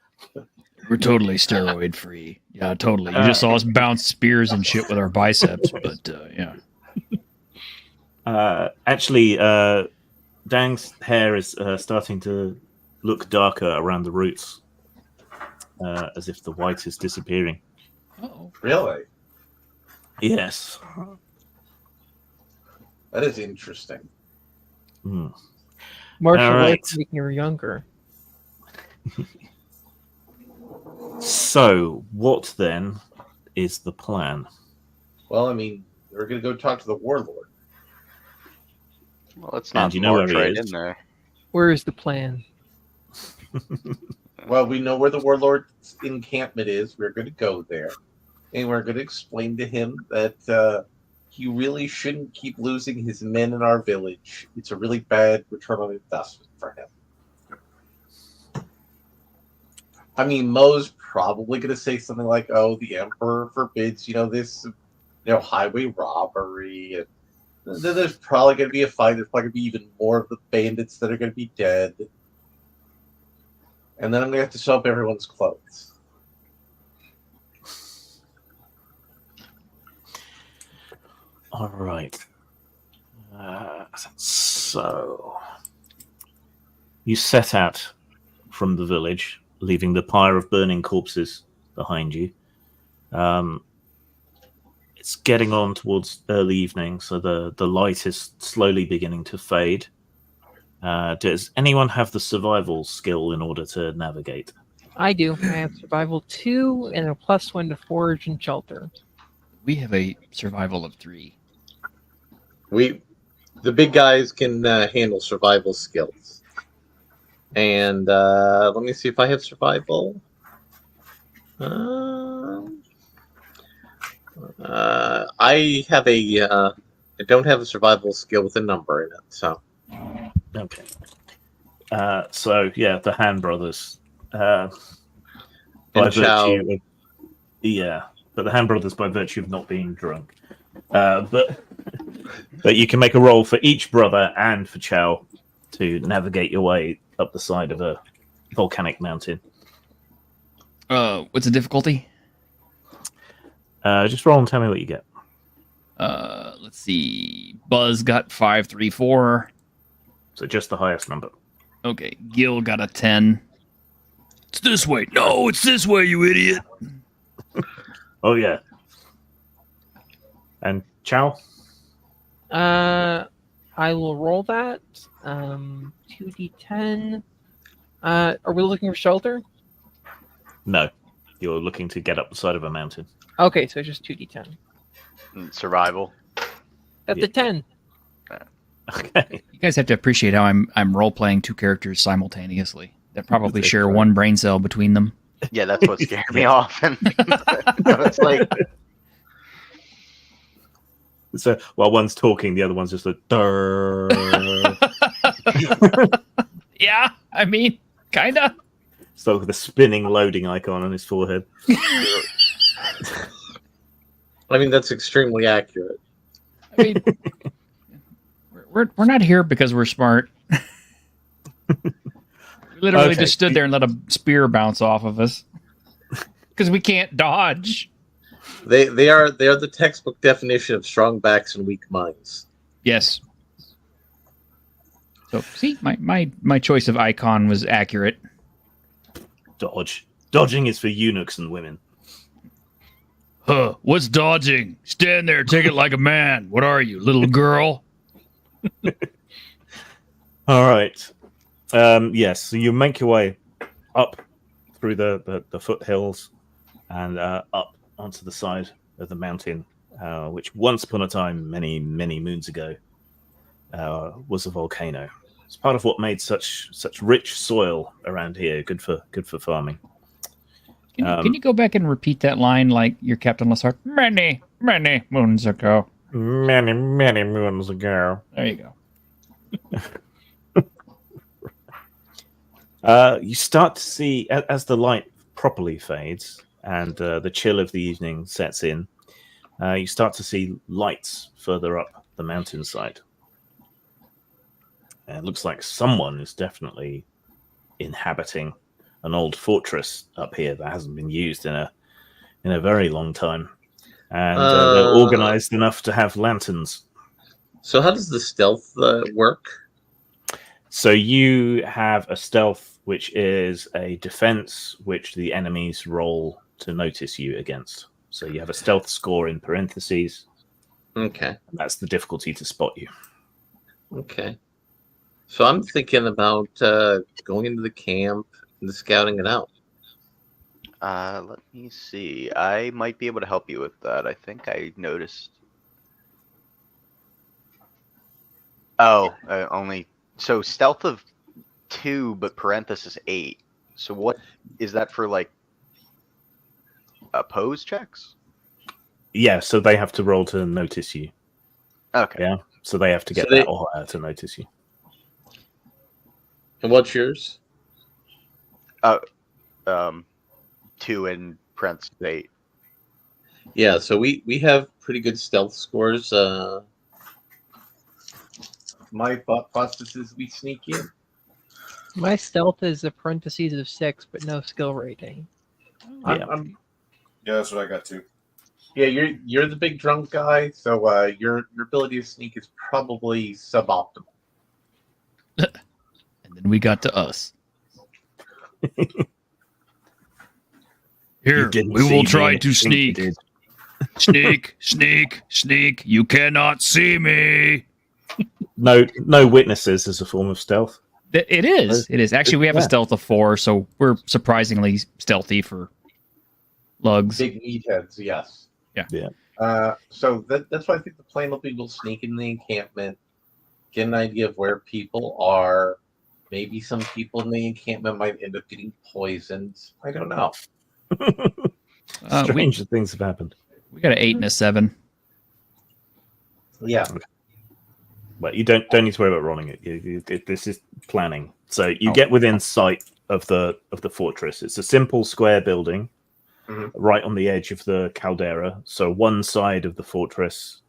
We're totally steroid free. Yeah, totally. You just saw us bounce spears and shit with our biceps, but yeah. Actually, Dang's hair is starting to look darker around the roots, as if the white is disappearing. Oh, really? Yes. That is interesting. Martial All right. arts making her younger. So, what then is the plan? Well, I mean, we're going to go talk to the Warlord. Well, let's not And you know where he right is. in there. Where is the plan? Well, we know where the Warlord's encampment is. We're going to go there. And we're going to explain to him that he really shouldn't keep losing his men in our village. It's a really bad return on investment for him. I mean, Mo's probably going to say something like, "Oh, the Emperor forbids, this, highway robbery." And then there's probably going to be a fight. There's probably going to be even more of the bandits that are going to be dead. And then I'm going to have to sew up everyone's clothes. All right. So you set out from the village, leaving the pyre of burning corpses behind you. It's getting on towards early evening, so the light is slowly beginning to fade. Does anyone have the survival skill in order to navigate? I do. I have survival 2 and a +1 to forage and shelter. we have a survival of 3. The big guys can handle survival skills. And let me see if I have survival. I have I don't have a survival skill with a number in it, so. Okay. So yeah, the Han brothers. By virtue of, but the Han brothers by virtue of not being drunk. But you can make a roll for each brother and for Chow to navigate your way up the side of a volcanic mountain. What's the difficulty? Just roll and tell me what you get. Let's see. Buzz got 534. So just the highest number. Okay. Gil got a 10. It's this way. No, it's this way, you idiot. Oh yeah. And Chow? I will roll that. 2d10. Are we looking for shelter? No. You're looking to get up the side of a mountain. Okay, so just 2d10. Survival. That's a 10. Okay. You guys have to appreciate how I'm role playing two characters simultaneously that probably share one brain cell between them. Yeah, that's what scared me off. And it's like, So while one's talking, the other one's just like, Yeah, I mean, kinda. so with the spinning loading icon on his forehead. I mean, that's extremely accurate. I mean, we're not here because we're smart. We literally just stood there and let a spear bounce off of us because we can't dodge. They are the textbook definition of strong backs and weak minds. Yes. So see, my choice of icon was accurate. Dodge. Dodging is for eunuchs and women. Huh, what's dodging? Stand there, take it like a man. What are you, little girl? All right. Yes, so you make your way up through the foothills and up onto the side of the mountain, which once upon a time, many moons ago, was a volcano. It's part of what made such rich soil around here, good for farming. Can you go back and repeat that line like you're Captain Lassard? Many moons ago. Many moons ago. There you go. You start to see, as the light properly fades and the chill of the evening sets in, you start to see lights further up the mountainside. And it looks like someone is definitely inhabiting an old fortress up here that hasn't been used in a very long time. And they're organized enough to have lanterns. So how does the stealth work? So you have a stealth, which is a defense which the enemies roll to notice you against. So you have a stealth score in parentheses. Okay. And that's the difficulty to spot you. Okay. So I'm thinking about going into the camp and scouting it out. let me see. I might be able to help you with that. I think I noticed. Oh, only so stealth of 2, but parenthesis 8. So what is that for? Like pose checks? Yeah, so they have to roll to notice you. Okay. Yeah, so they have to get that or higher to notice you. And what's yours? 2 and parenthesis 8. Yeah, so we have pretty good stealth scores. My thought process is we sneak in. My stealth is a parentheses of 6, but no skill rating. Yeah, that's what I got too. Yeah, you're the big drunk guy, so your ability to sneak is probably suboptimal. And then we got to us. Here, we will try to sneak. Sneak, sneak, sneak. You cannot see me. No witnesses as a form of stealth. It is. It is. Actually, we have a stealth of 4, so we're surprisingly stealthy for lugs. Big meatheads, yes. Yeah. So that's why I think the plan will be we'll sneak in the encampment, get an idea of where people are. Maybe some people in the encampment might end up getting poisoned. I don't know. Strange things have happened. We got an 8 and a 7. Yeah. But you don't need to worry about rolling it. This is planning. So you get within sight of the fortress. It's a simple square building, right on the edge of the caldera. So one side of the fortress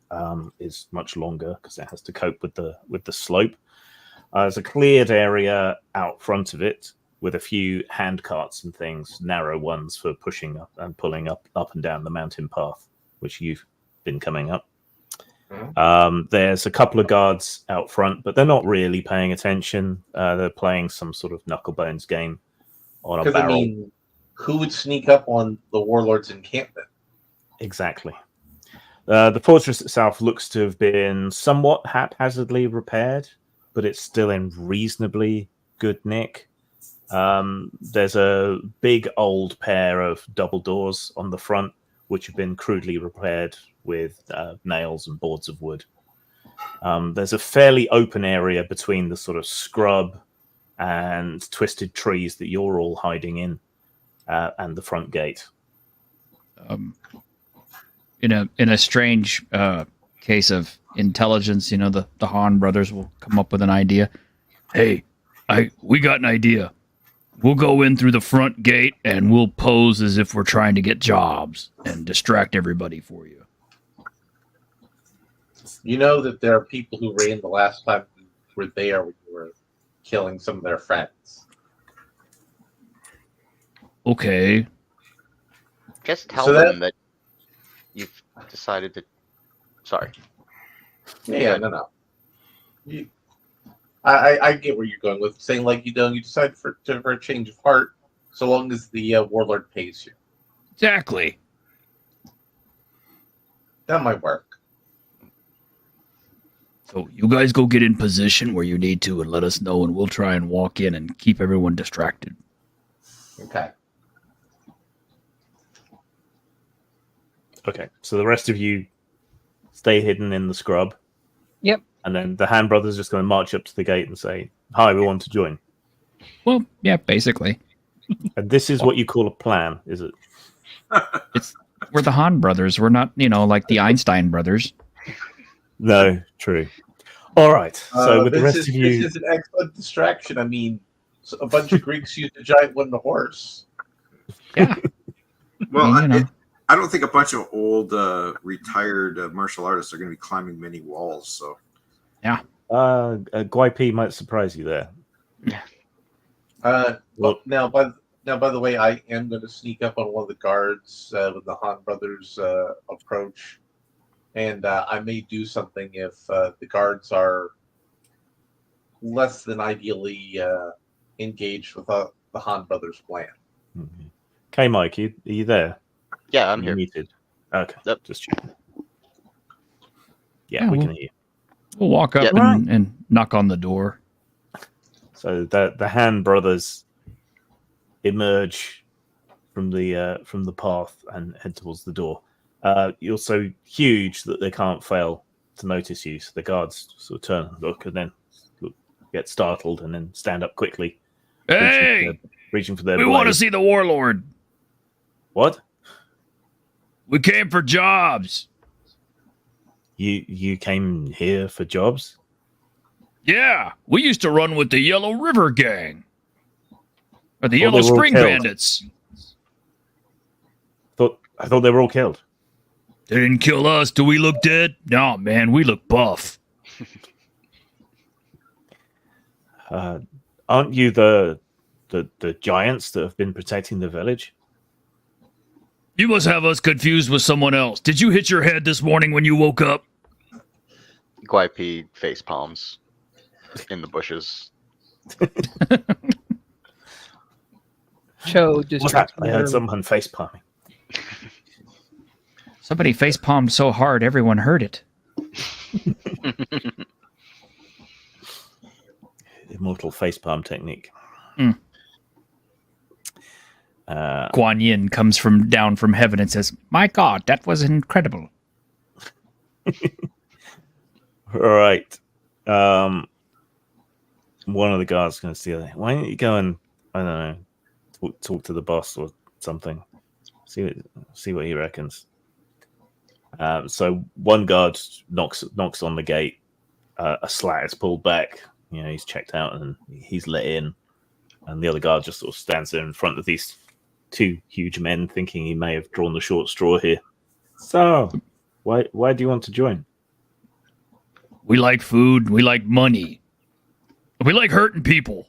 is much longer because it has to cope with the slope. There's a cleared area out front of it with a few hand carts and things, narrow ones for pushing up and pulling up and down the mountain path, which you've been coming up. There's a couple of guards out front, but they're not really paying attention. They're playing some sort of knucklebones game on a barrel. I mean, who would sneak up on the Warlord's encampment? Exactly. The fortress itself looks to have been somewhat haphazardly repaired, but it's still in reasonably good nick. There's a big old pair of double doors on the front, which have been crudely repaired with nails and boards of wood. There's a fairly open area between the sort of scrub and twisted trees that you're all hiding in, and the front gate. In a strange case of intelligence, the Han brothers will come up with an idea. Hey, we got an idea. We'll go in through the front gate and we'll pose as if we're trying to get jobs and distract everybody for you. You know that there are people who ran the last time you were there when you were killing some of their friends. Okay. Just tell them that you've decided to... Sorry. Yeah, no. I get where you're going with saying, like, you decide for a change of heart, so long as the Warlord pays you. Exactly. That might work. So you guys go get in position where you need to and let us know, and we'll try and walk in and keep everyone distracted. Okay. Okay, so the rest of you stay hidden in the scrub. Yep. And then the Han brothers just going to march up to the gate and say, "Hi, we want to join." Well, yeah, basically. And this is what you call a plan, is it? We're the Han brothers. We're not, like the Einstein brothers. No, true. All right. So with the rest of you, this is an excellent distraction. I mean, a bunch of Greeks used a giant wooden horse. Yeah. Well, I don't think a bunch of old retired martial artists are going to be climbing many walls. So, yeah. Guai P might surprise you there. Now, by the way, I am going to sneak up on one of the guards with the Han brothers approach, and I may do something if the guards are less than ideally engaged with the Han brothers' plan. Mm-hmm. Okay, Mike, are you there? Yeah, I'm here. Muted. Okay, yep. Just check. Yeah, we can hear you. We'll walk up and knock on the door. So the Han brothers emerge from the path and head towards the door. You're so huge that they can't fail to notice you. So the guards sort of turn and look, and then get startled, and then stand up quickly. Hey, reaching for their we blade. want to see the Warlord. What? We came for jobs. You came here for jobs? Yeah, we used to run with the Yellow River Gang. Or the Well, Yellow they were all Spring killed. Bandits. I thought they were all killed. They didn't kill us. Do we look dead? No, man, we look buff. Aren't you the giants that have been protecting the village? You must have us confused with someone else. Did you hit your head this morning when you woke up? Guai P face palms in the bushes. Cho just... I heard someone face palming. Somebody face palmed so hard everyone heard it. Immortal face palm technique. Mm. Guan Yin comes down from heaven and says, "My God, that was incredible." All right. One of the guards going to see it. Why don't you go and, I don't know, talk to the boss or something? See what he reckons. So one guard knocks on the gate. A slat is pulled back. He's checked out and he's let in. And the other guard just sort of stands there in front of these two huge men, thinking he may have drawn the short straw here. So, why do you want to join? We like food. We like money. We like hurting people.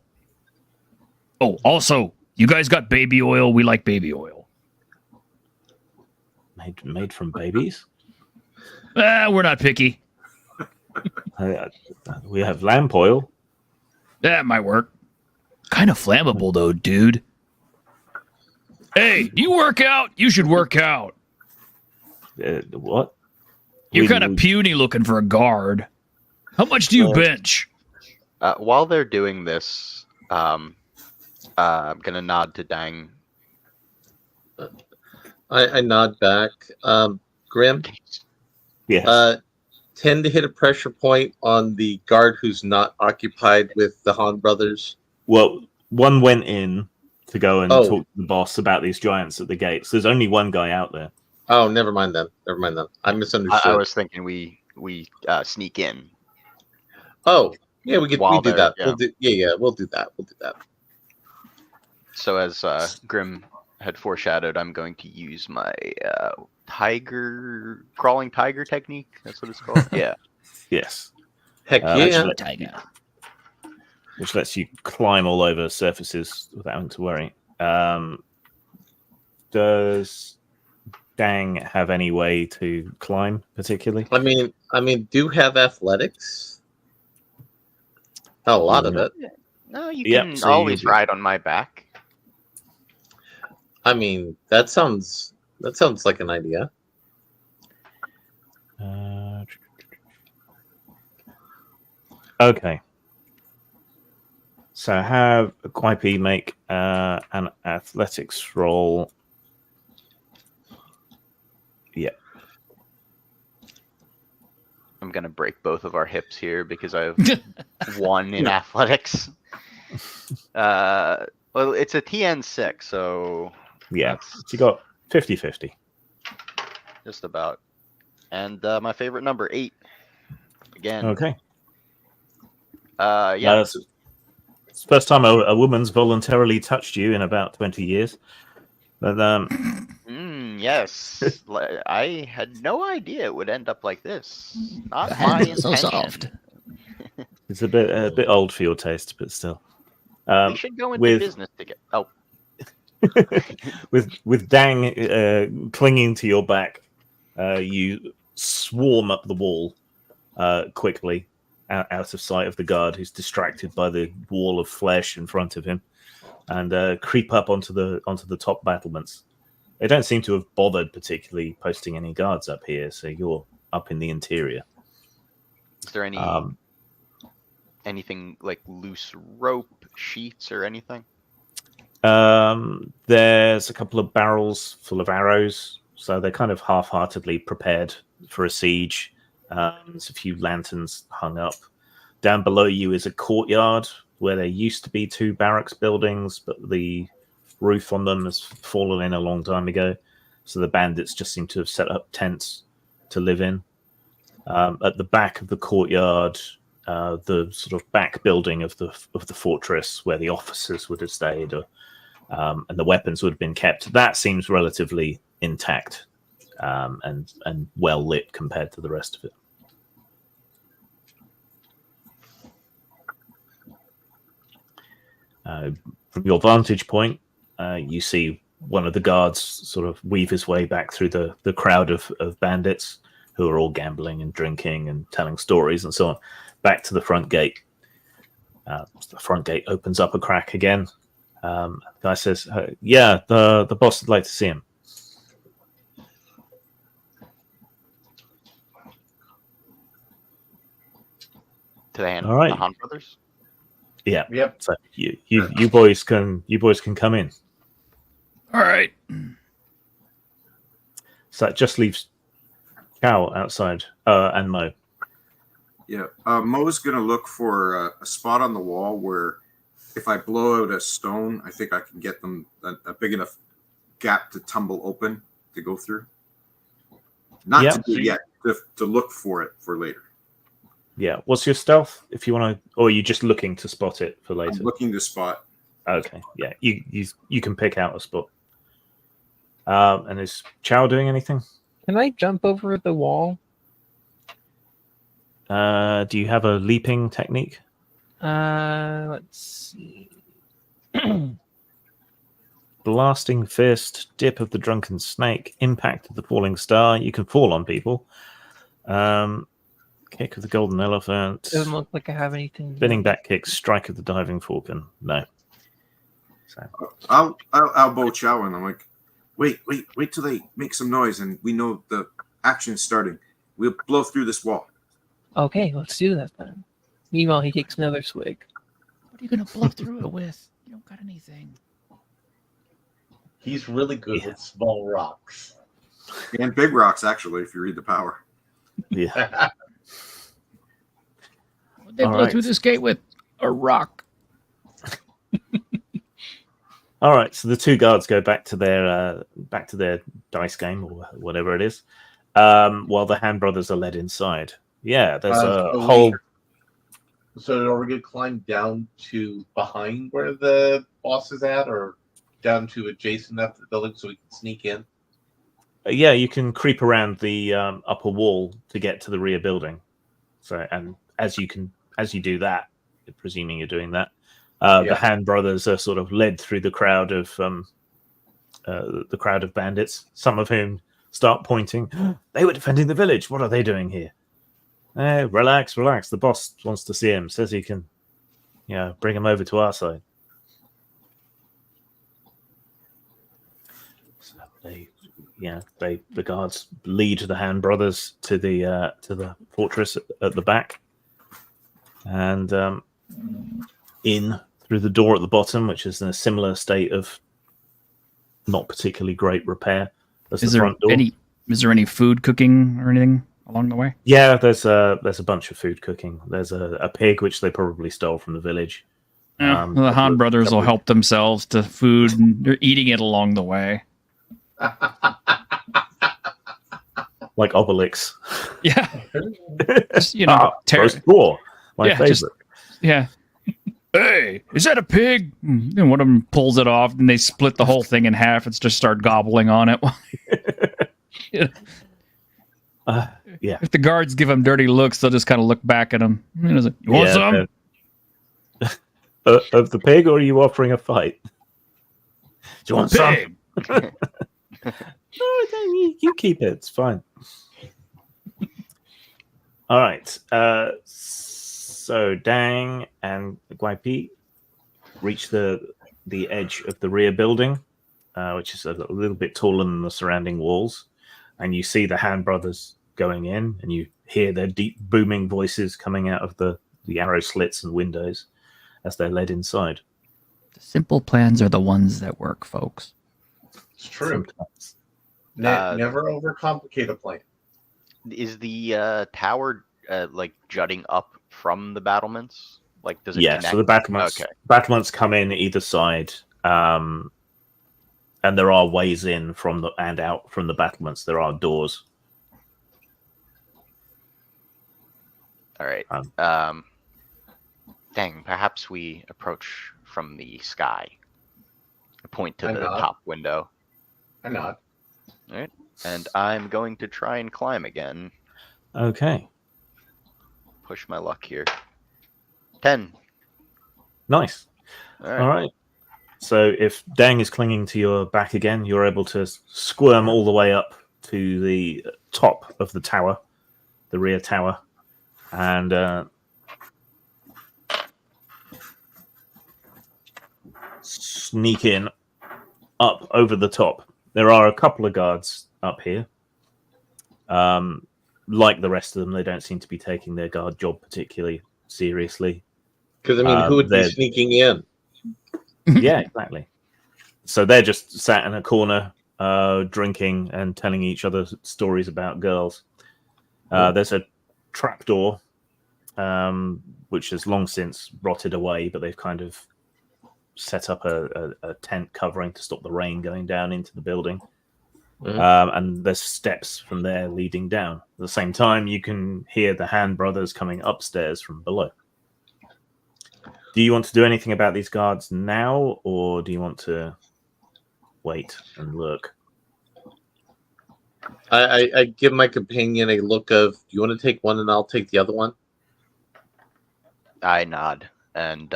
Oh, also, you guys got baby oil. We like baby oil. Made from babies? We're not picky. We have lamp oil. That might work. Kind of flammable, though, dude. Hey, do you work out? You should work out. What? You're kind of puny looking for a guard. How much do you bench? While they're doing this, I'm going to nod to Dang. I nod back. Grim? Yes. Tend to hit a pressure point on the guard who's not occupied with the Han brothers. Well, one went in to go and Oh. talk to the boss about these giants at the gates. There's only one guy out there. Oh, never mind then. I misunderstood. I was thinking we sneak in. Oh, yeah, we do that. Yeah. We'll do that. So as Grim had foreshadowed, I'm going to use my crawling tiger technique. That's what it's called. Yeah. Yes. Heck yeah. Tiger. Which lets you climb all over surfaces without having to worry. Does Dang have any way to climb particularly? I mean, do have athletics? Not a lot of it. No, you can always ride on my back. I mean, that sounds like an idea. Okay. So have Guipe make an athletics roll. Yeah. I'm gonna break both of our hips here because I have 1 in athletics. Well, it's a TN6, so yeah, you got 50-50. Just about. And my favorite number, 8. Again. Okay. Yeah. It's the first time a woman's voluntarily touched you in about 20 years. But yes, I had no idea it would end up like this. Not my intention. So soft. It's a bit old for your taste, but still. We should go into business together. Oh. with Dang clinging to your back, you swarm up the wall quickly, out of sight of the guard who's distracted by the wall of flesh in front of him, and creep up onto the top battlements. They don't seem to have bothered particularly posting any guards up here, so you're up in the interior. Is there any anything like loose rope, sheets, or anything? There's a couple of barrels full of arrows, so they're kind of half-heartedly prepared for a siege. There's a few lanterns hung up. Down below you is a courtyard where there used to be 2 barracks buildings, but the roof on them has fallen in a long time ago, so the bandits just seem to have set up tents to live in. At the back of the courtyard, the sort of back building of the fortress where the officers would have stayed, and the weapons would have been kept, that seems relatively intact and well lit compared to the rest of it. From your vantage point, you see one of the guards sort of weave his way back through the crowd of bandits who are all gambling and drinking and telling stories and so on, back to the front gate. The front gate opens up a crack again. The guy says, yeah, the boss would like to see him. To the hand, all right. The Han brothers? Yeah. Yep. So you boys can come in. All right. So that just leaves Cal outside and Mo. Yeah. Mo's going to look for a spot on the wall where if I blow out a stone, I think I can get them a big enough gap to tumble open to go through. Not to do yet, to look for it for later. Yeah. What's your stealth? If you want to, or are you just looking to spot it for later? I'm looking to spot. Okay. Yeah. You can pick out a spot. And is Chow doing anything? Can I jump over the wall? Do you have a leaping technique? Let's see. Blasting fist, dip of the drunken snake, impact of the falling star. You can fall on people. Kick of the golden elephant. Doesn't look like I have anything. Spinning back kick, strike of the diving falcon. No. So. I'll elbow Chow and I'm like, wait till they make some noise and we know the action's starting. We'll blow through this wall. Okay, let's do that then. Meanwhile, he takes another swig. What are you going to blow through it with? You don't got anything. He's really good with small rocks. And big rocks, actually, if you read the power. Yeah. They All blow right. through this gate with a rock. All right, so the two guards go back to their dice game or whatever it is, while the hand brothers are led inside. Yeah, there's a whole. So are we going to climb down to behind where the boss is at, or down to adjacent after the building so we can sneak in? Yeah, you can creep around the upper wall to get to the rear building. So, and as you do that, presuming you're doing that, the hand brothers are sort of led through the crowd of bandits. Some of whom start pointing. They were defending the village. What are they doing here? Relax. The boss wants to see him. Says he can, bring him over to our side. So the guards lead the hand brothers to the fortress at the back, and in through the door at the bottom, which is in a similar state of not particularly great repair as the front door. Is there any food cooking or anything along the way? Yeah, there's a bunch of food cooking. There's a pig which they probably stole from the village. Yeah, the Han brothers will help themselves to food, and they're eating it along the way. Like Obelix. Yeah. Just, roast boar, my favorite. Hey, is that a pig? And one of them pulls it off, and they split the whole thing in half and just start gobbling on it. If the guards give them dirty looks, they'll just kind of look back at them. You want some? Of the pig, or are you offering a fight? Do you want some? No, you keep it. It's fine. All right. So Dang and Guaipi reach the edge of the rear building, which is a little bit taller than the surrounding walls, and you see the hand brothers going in, and you hear their deep booming voices coming out of the arrow slits and windows as they're led inside. The simple plans are the ones that work, folks. It's true. Never overcomplicate a plan. Is the tower like jutting up from the battlements? Like, does it? Yeah, connect? so the battlements come in either side, and there are ways in from and out from the battlements. There are doors. All right. Dang, perhaps we approach from the sky. I point to the top window. I nod. All right. And I'm going to try and climb again. Okay. Push my luck here. 10. Nice. All right. So if Dang is clinging to your back again, you're able to squirm all the way up to the top of the tower, the rear tower, and sneak in up over the top. There are a couple of guards up here. Like the rest of them, they don't seem to be taking their guard job particularly seriously. Because, who would be sneaking in? Yeah, exactly. So they're just sat in a corner, drinking and telling each other stories about girls. There's a trapdoor, which has long since rotted away, but they've kind of set up a tent covering to stop the rain going down into the building. And there's steps from there leading down. At the same time, you can hear the hand brothers coming upstairs from below. Do you want to do anything about these guards now, or do you want to wait and look? I give my companion a look of, do you want to take one and I'll take the other one? I nod. And,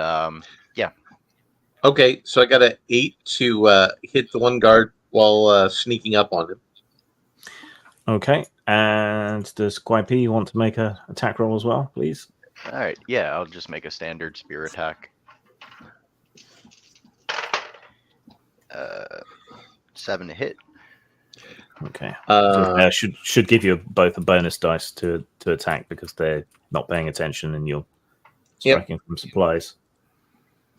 yeah. Okay, so I got an 8 to hit the one guard while sneaking up on him. Okay, and does Guaipi want to make an attack roll as well, please? All right, yeah, I'll just make a standard spear attack. 7 to hit. Okay. Should give you both a bonus dice to attack because they're not paying attention and you're striking from supplies.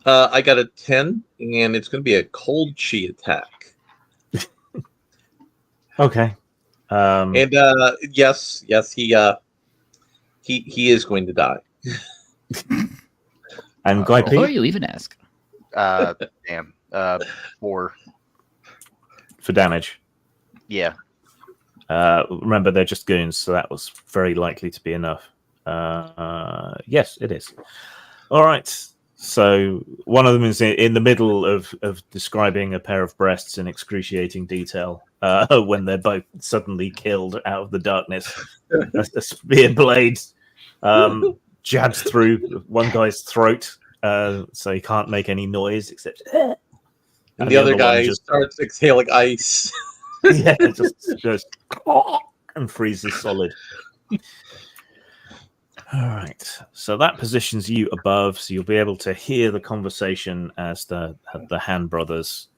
I got a 10, and it's going to be a cold chi attack. Okay. And yes, he is going to die. And Guy P? Before you even ask. Damn. 4. For damage. Yeah. Remember, they're just goons, so that was very likely to be enough. Yes, it is. All right. So one of them is in the middle of describing a pair of breasts in excruciating detail when they're both suddenly killed out of the darkness. A spear blade jabs through one guy's throat, so he can't make any noise except. And the other guy just starts exhaling ice. Yeah, just goes and freezes solid. All right, so that positions you above, so you'll be able to hear the conversation as the Han brothers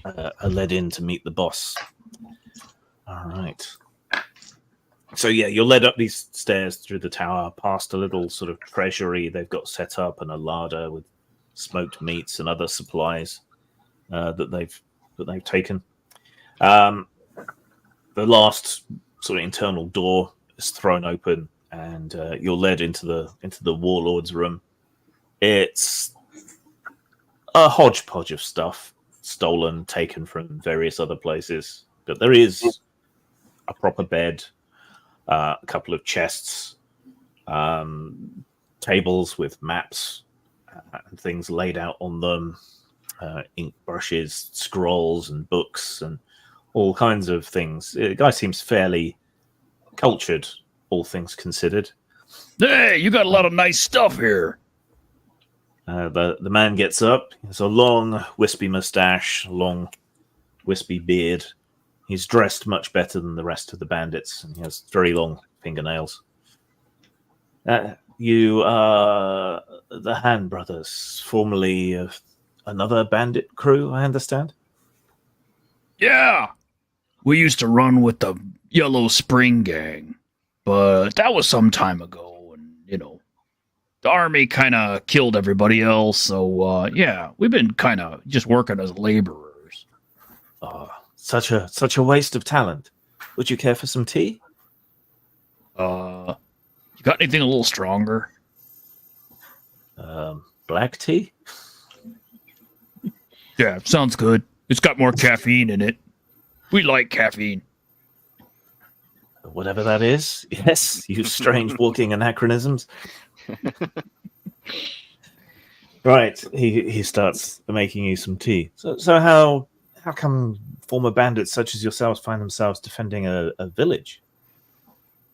are led in to meet the boss. All right. So yeah, you're led up these stairs through the tower, past a little sort of treasury they've got set up, and a larder with smoked meats and other supplies that they've taken. The last sort of internal door is thrown open, and you're led into the Warlord's room. It's a hodgepodge of stuff, stolen, taken from various other places, but there is a proper bed, a couple of chests, tables with maps and things laid out on them, ink brushes, scrolls, and books, and all kinds of things. The guy seems fairly cultured, all things considered. Hey, you got a lot of nice stuff here. The man gets up. He has a long, wispy mustache, long, wispy beard. He's dressed much better than the rest of the bandits, and he has very long fingernails. You are the Han brothers, formerly of another bandit crew, I understand? Yeah. We used to run with the Yellow Spring Gang, but that was some time ago, and, the army kind of killed everybody else, so, yeah, we've been kind of just working as laborers. Such a waste of talent. Would you care for some tea? You got anything a little stronger? Black tea? Yeah, sounds good. It's got more caffeine in it. We like caffeine. Whatever that is. Yes, you strange walking anachronisms. Right, he starts making you some tea. So how come former bandits such as yourselves find themselves defending a village?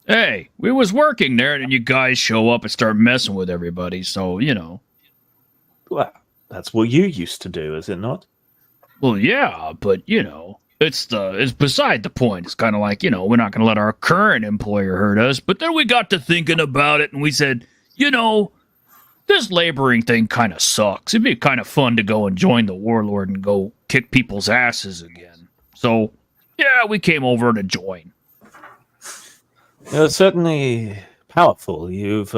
Hey, we was working there, and then you guys show up and start messing with everybody, so, Well, that's what you used to do, is it not? Well, yeah, but, it's beside the point. It's kind of like, we're not going to let our current employer hurt us, but then we got to thinking about it, and we said, this laboring thing kind of sucks. It'd be kind of fun to go and join the Warlord and go kick people's asses again. So, yeah, we came over to join. You're certainly powerful. You've,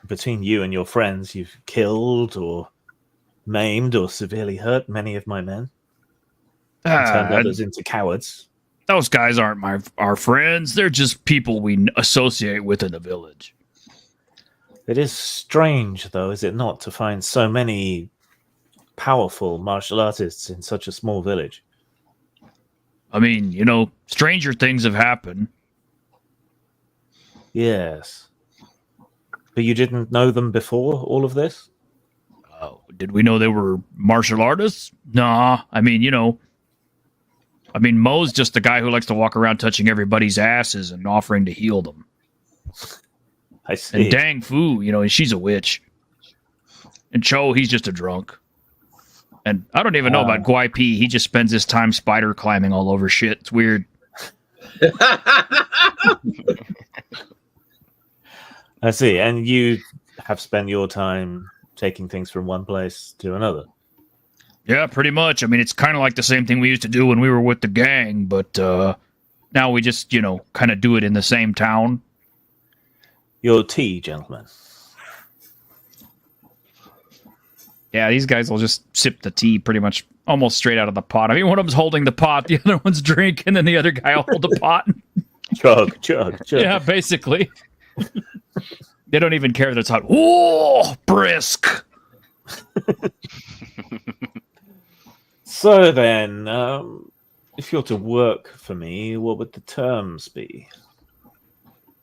between you and your friends, you've killed or maimed or severely hurt many of my men. And turned others into cowards. Those guys aren't our friends. They're just people we associate with in the village. It is strange, though, is it not, to find so many powerful martial artists in such a small village? I mean, stranger things have happened. Yes. But you didn't know them before all of this? Oh, did we know they were martial artists? Nah. I mean, Mo's just the guy who likes to walk around touching everybody's asses and offering to heal them. I see. And Dang Fu, she's a witch. And Cho, he's just a drunk. And I don't even know about Guai P. He just spends his time spider climbing all over shit. It's weird. I see. And you have spent your time taking things from one place to another. Yeah, pretty much. I mean, it's kind of like the same thing we used to do when we were with the gang, but now we just, kind of do it in the same town. Your tea, gentlemen. Yeah, these guys will just sip the tea pretty much almost straight out of the pot. I mean, one of them's holding the pot, the other one's drinking, and then the other guy will hold the pot. Chug. Yeah, basically. They don't even care that it's hot. Oh, brisk. So then, if you're to work for me, what would the terms be?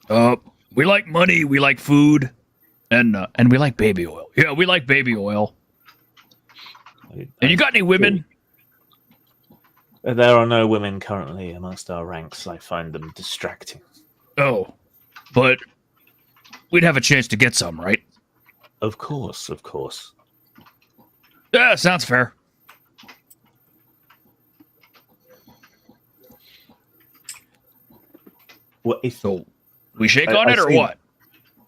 We like money, we like food, and we like baby oil. Yeah, we like baby oil. And you got any women? There are no women currently amongst our ranks. I find them distracting. Oh, but we'd have a chance to get some, right? Of course. Yeah, sounds fair. What if so? We shake on it or what?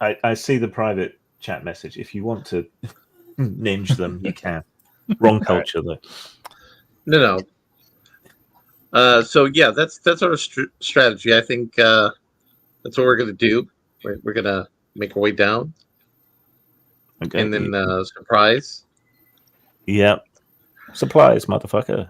I see the private chat message. If you want to ninja them, you can. Wrong culture, though. No. So yeah, that's our strategy. I think that's what we're gonna do. We're gonna make our way down, Okay. and then surprise. Yep. Supplies, motherfucker.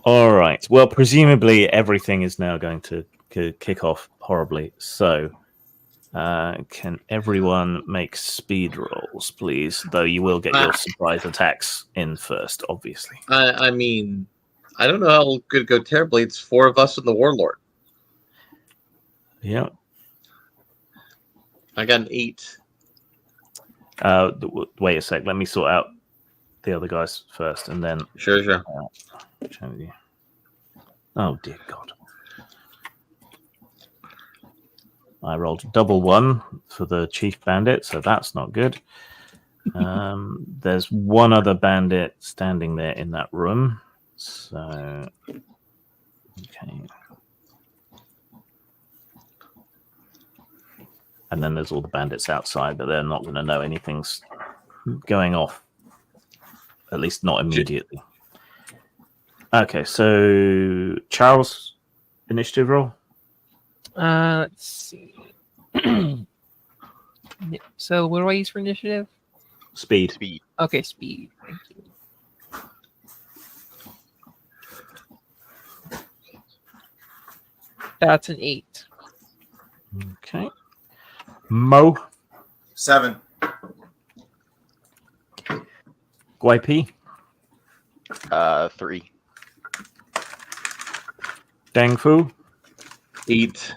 All right. Well, presumably everything is now going to kick off horribly. So, can everyone make speed rolls, please? Though you will get your surprise attacks in first, obviously. I mean, I don't know how it could go terribly. It's 4 of us and the Warlord. Yeah. I got an 8. Wait a sec. Let me sort out the other guys first, and then Sure. Oh dear God! I rolled double 1 for the chief bandit, so that's not good. There's one other bandit standing there in that room, so okay. And then there's all the bandits outside, but they're not going to know anything's going off. At least not immediately. Okay, so Charles, initiative roll. Let's see. So what do I use for initiative? Speed. Okay, speed. Thank you. That's an 8. Okay. Mo. 7. Guai 3. Dang Fu. 8.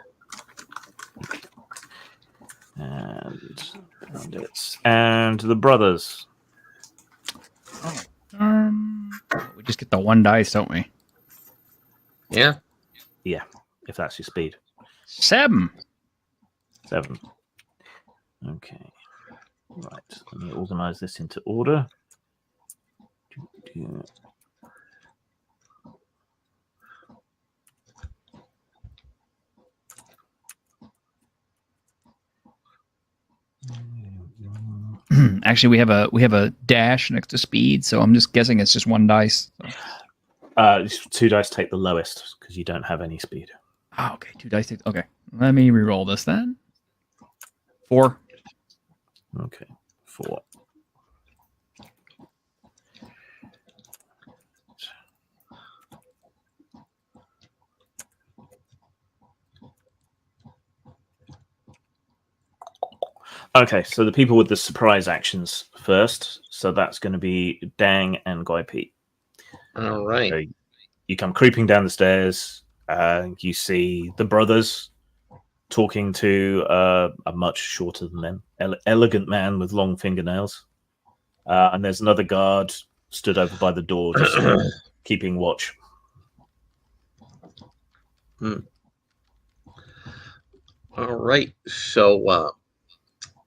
And the brothers. We just get the 1 dice, don't we? Yeah. Yeah, if that's your speed. 7. 7. Okay. Right. Let me organize this into order. Actually, we have a dash next to speed, so I'm just guessing it's just 1 dice. So. 2 dice take the lowest because you don't have any speed. Oh, okay. 2 dice. Okay. Let me re-roll this then. 4. Okay. 4. Okay, so the people with the surprise actions first. So that's going to be Dang and Guai P. All right. So you come creeping down the stairs. You see the brothers talking to a much shorter than them, elegant man with long fingernails. And there's another guard stood over by the door, just keeping watch. All right. So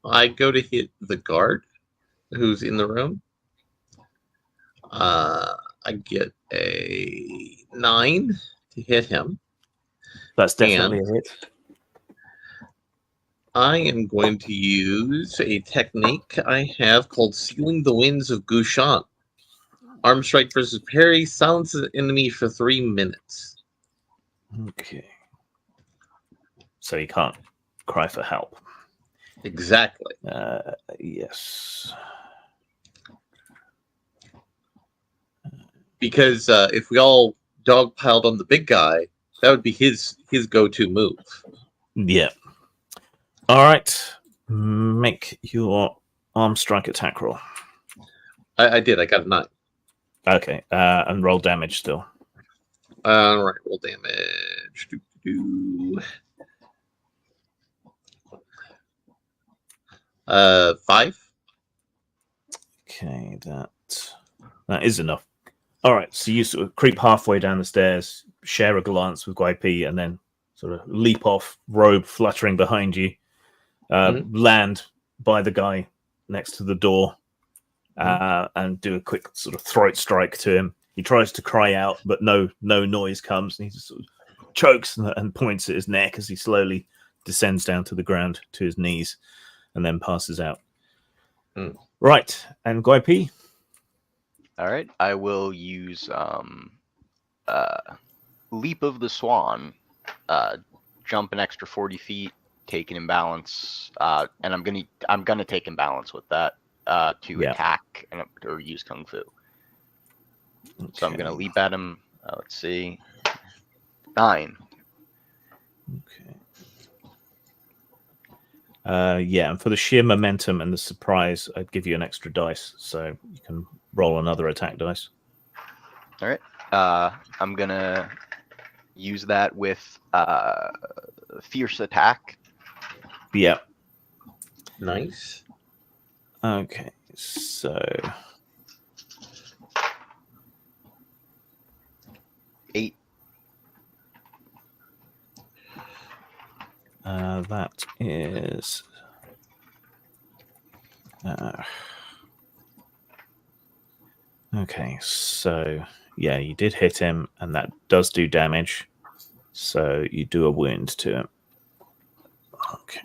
I go to hit the guard who's in the room. I get a 9 to hit him. That's definitely a hit. I am going to use a technique I have called Sealing the Winds of Gushan. Arm strike versus parry, silence an enemy for 3 minutes. Okay. So you can't cry for help. Exactly. Yes. Because if we all dogpiled on the big guy, that would be his go-to move. Yeah. All right. Make your arm strike attack roll. I did. I got a 9. Okay. And roll damage still. All right. Roll damage. 5. Okay, that is enough. All right, so you sort of creep halfway down the stairs, share a glance with Guai Pi, and then sort of leap off, robe fluttering behind you, land by the guy next to the door, and do a quick sort of throat strike to him. He tries to cry out, but no noise comes, and he just sort of chokes and points at his neck as he slowly descends down to the ground to his knees, and then passes out. Right, and Guai Pi? All right, I will use Leap of the Swan, jump an extra 40 feet, take an imbalance, and I'm gonna take imbalance with that to attack or use Kung Fu. Okay. So I'm gonna leap at him. Let's see, 9. Okay. And for the sheer momentum and the surprise, I'd give you an extra dice, so you can roll another attack dice. All right. I'm gonna use that with fierce attack. Yeah. Nice. Okay, so 8. That is okay, so yeah, you did hit him, and that does do damage. So you do a wound to him. Okay.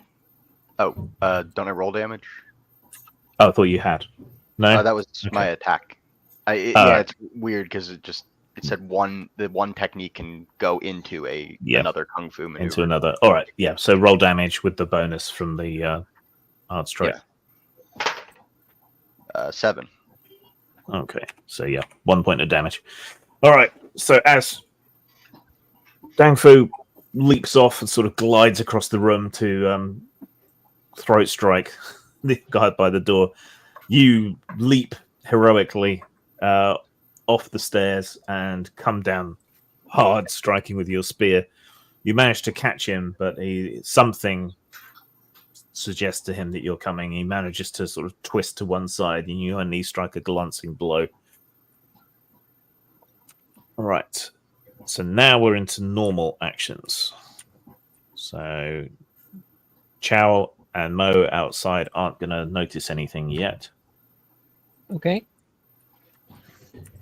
Oh, don't I roll damage? Oh, I thought you had. No, that was my attack. It's weird because it said the one technique can go into another kung fu maneuver. Into another. All right, yeah. So roll damage with the bonus from the hard strike. Yeah. 7. Okay, so yeah, 1 point of damage. All right, so as Dang Fu leaps off and sort of glides across the room to throat strike the guy by the door, you leap heroically off the stairs and come down hard, striking with your spear. You manage to catch him, but something suggests to him that you're coming. He manages to sort of twist to one side, and you only strike a glancing blow. All right. So now we're into normal actions. So Chow and Mo outside aren't going to notice anything yet. Okay.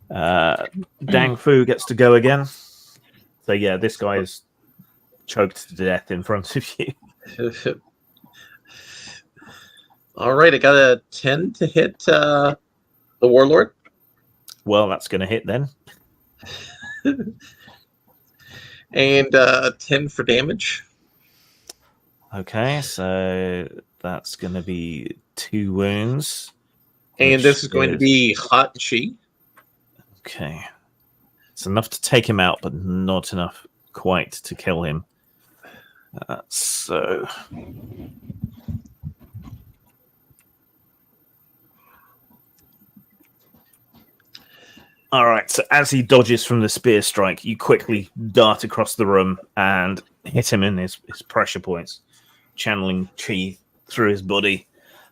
Dang Fu gets to go again. So yeah, this guy is choked to death in front of you. All right, I got a 10 to hit the Warlord. Well, that's going to hit then. And 10 for damage. Okay, so that's going to be 2 wounds. And this is going to be hot chi. Okay. It's enough to take him out, but not enough quite to kill him. So... All right, so as he dodges from the spear strike, you quickly dart across the room and hit him in his pressure points, channeling chi through his body.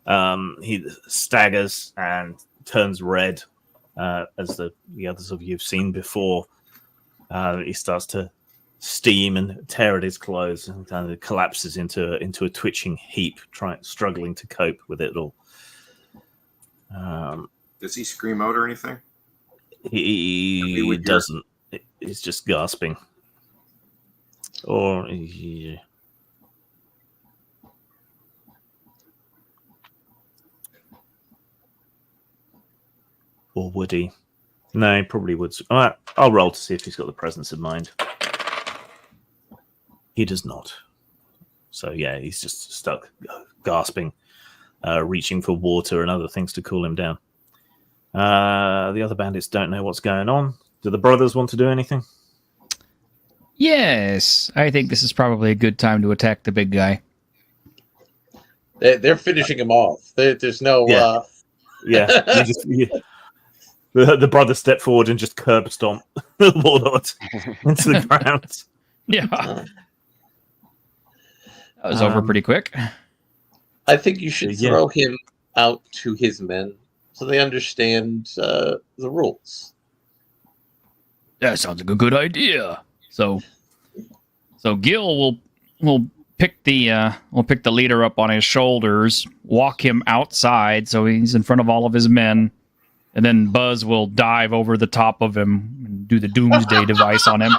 He staggers and turns red, as the others of you have seen before. He starts to steam and tear at his clothes and kind of collapses into a twitching heap, struggling to cope with it all. Does he scream out or anything? He doesn't. He's just gasping. Or would he? No, he probably would. All right, I'll roll to see if he's got the presence of mind. He does not. So yeah, he's just stuck, gasping, reaching for water and other things to cool him down. The other bandits don't know what's going on. Do the brothers want to do anything? Yes, I think this is probably a good time to attack the big guy. They're finishing him off. There's no. Yeah. The brothers step forward and just curb stomp the Warlord into the ground. Yeah. That was over pretty quick. I think you should throw him out to his men so they understand the rules. That sounds like a good idea. So Gil will pick the leader up on his shoulders, walk him outside so he's in front of all of his men, and then Buzz will dive over the top of him and do the doomsday device on him.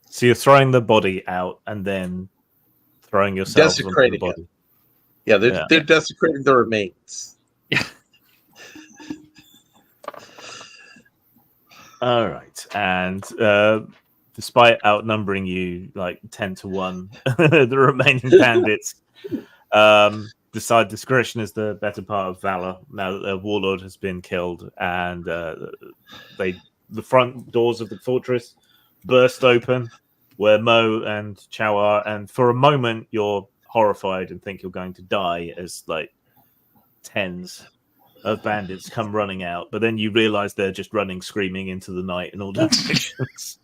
So you're throwing the body out and then throwing yourself onto the Desecrating body. it. Yeah, they're desecrating the remains. Yeah. All right, and despite outnumbering you like 10-1, the remaining bandits decide discretion is the better part of valor. Now that their warlord has been killed, and the front doors of the fortress burst open, where Mo and Chow are, and for a moment you're horrified and think you're going to die as like tens of bandits come running out, but then you realize they're just running screaming into the night in all directions.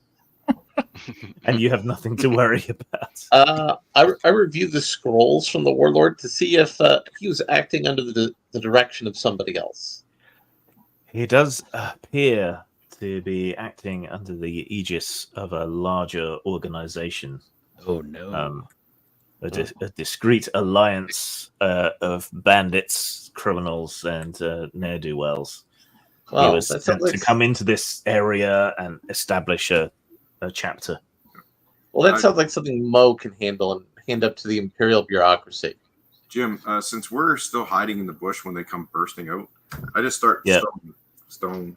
And you have nothing to worry about. I reviewed the scrolls from the Warlord to see if he was acting under the direction of somebody else. He does appear to be acting under the aegis of a larger organization. Oh no. A discreet alliance of bandits, criminals, and ne'er-do-wells. Wow, he was sent to come into this area and establish a chapter. Well, that sounds like something Mo can handle and hand up to the Imperial bureaucracy. Jim, since we're still hiding in the bush when they come bursting out, I just start stone.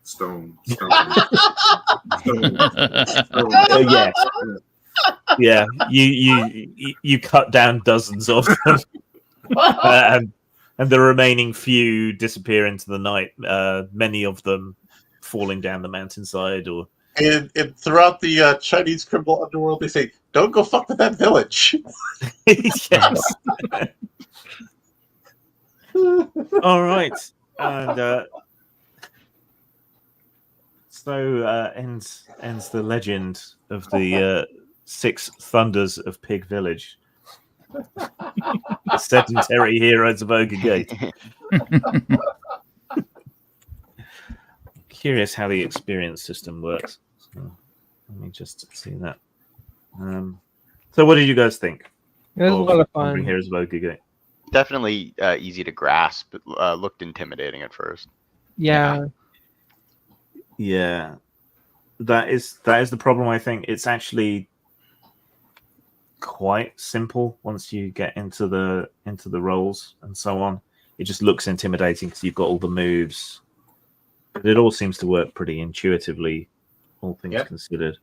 Yeah. Yeah, you cut down dozens of them, and the remaining few disappear into the night. Many of them falling down the mountainside, or and throughout the Chinese criminal underworld, they say, "Don't go fuck with that village." Yes. All right, and so ends the legend of the 6 Thunders of Pig Village. The sedentary heroes of Ogre Gate. Curious how the experience system works. So, let me just see that. So what did you guys think? It was a lot of fun. Heroes of Ogre Gate. Definitely easy to grasp. Looked intimidating at first. Yeah. Yeah. That is the problem, I think. It's actually quite simple once you get into the roles and so on. It just looks intimidating because you've got all the moves, but it all seems to work pretty intuitively, all things considered.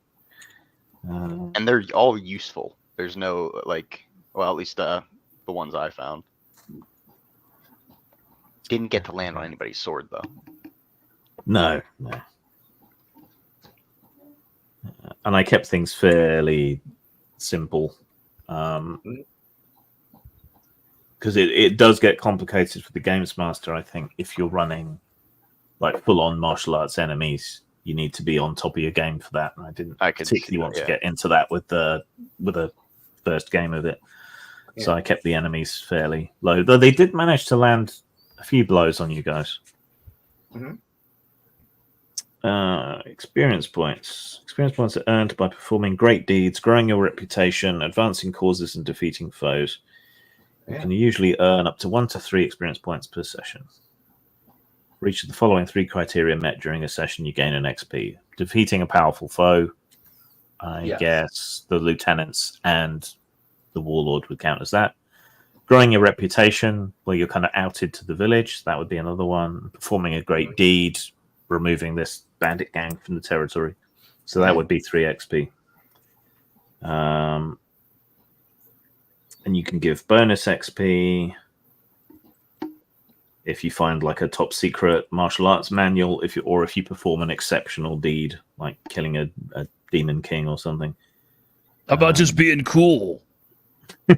And they're all useful. There's no at least the ones I found. Didn't get to land on anybody's sword though. No. And I kept things fairly simple. Because it does get complicated for the games master, I think. If you're running like full-on martial arts enemies, you need to be on top of your game for that. And I didn't particularly want to get into that with the first game of it. Yeah. So I kept the enemies fairly low. Though they did manage to land a few blows on you guys. Mm-hmm. Experience points. Experience points are earned by performing great deeds, growing your reputation, advancing causes, and defeating foes. You can usually earn up to 1 to 3 experience points per session. For each of the following 3 criteria met during a session, you gain an XP. Defeating a powerful foe, I guess the lieutenants and the warlord would count as that. Growing your reputation, where you're kind of outed to the village, that would be another one. Performing a great deed, removing this bandit gang from the territory. So that would be 3 XP. And you can give bonus XP if you find like a top secret martial arts manual, if you perform an exceptional deed, like killing a demon king or something. How about just being cool? I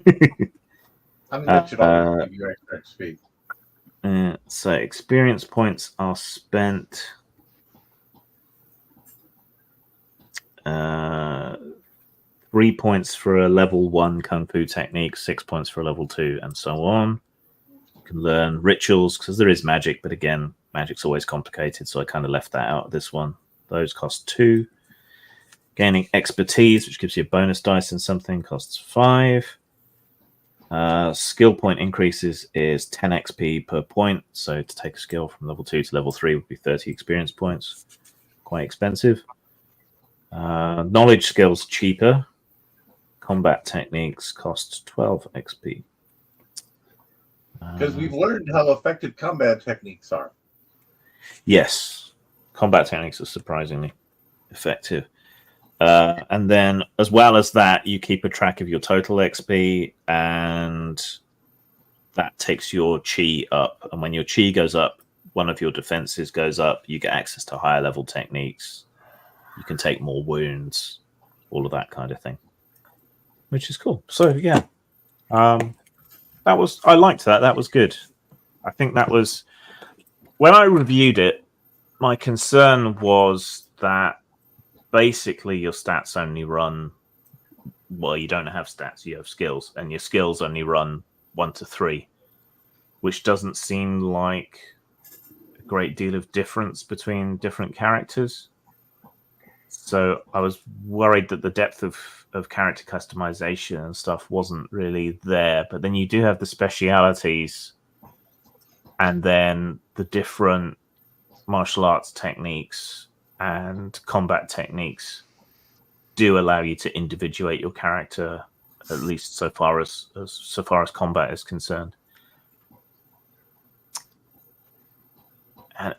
mean, that should always give you extra XP. So experience points are spent. 3 points for a level 1 kung fu technique, 6 points for a level 2, and so on. You can learn rituals because there is magic, but again, magic's always complicated, so I kind of left that out of this one. Those cost 2. Gaining expertise, which gives you a bonus dice in something, costs 5. Skill point increases is 10 XP per point, so to take a skill from level 2 to level 3 would be 30 experience points. Quite expensive. Knowledge skills cheaper. Combat techniques cost 12 XP. Because we've learned how effective combat techniques are. Yes, combat techniques are surprisingly effective. And then, as well as that, you keep a track of your total XP, and that takes your chi up. And when your chi goes up, one of your defenses goes up. You get access to higher level techniques. You can take more wounds, all of that kind of thing, which is cool. So yeah, I liked that. That was good. I think that was, when I reviewed it, my concern was that basically your stats only run, well, you don't have stats, you have skills, and your skills only run 1 to 3, which doesn't seem like a great deal of difference between different characters. So I was worried that the depth of character customization and stuff wasn't really there. But then you do have the specialities, and then the different martial arts techniques and combat techniques do allow you to individuate your character, at least so far as combat is concerned.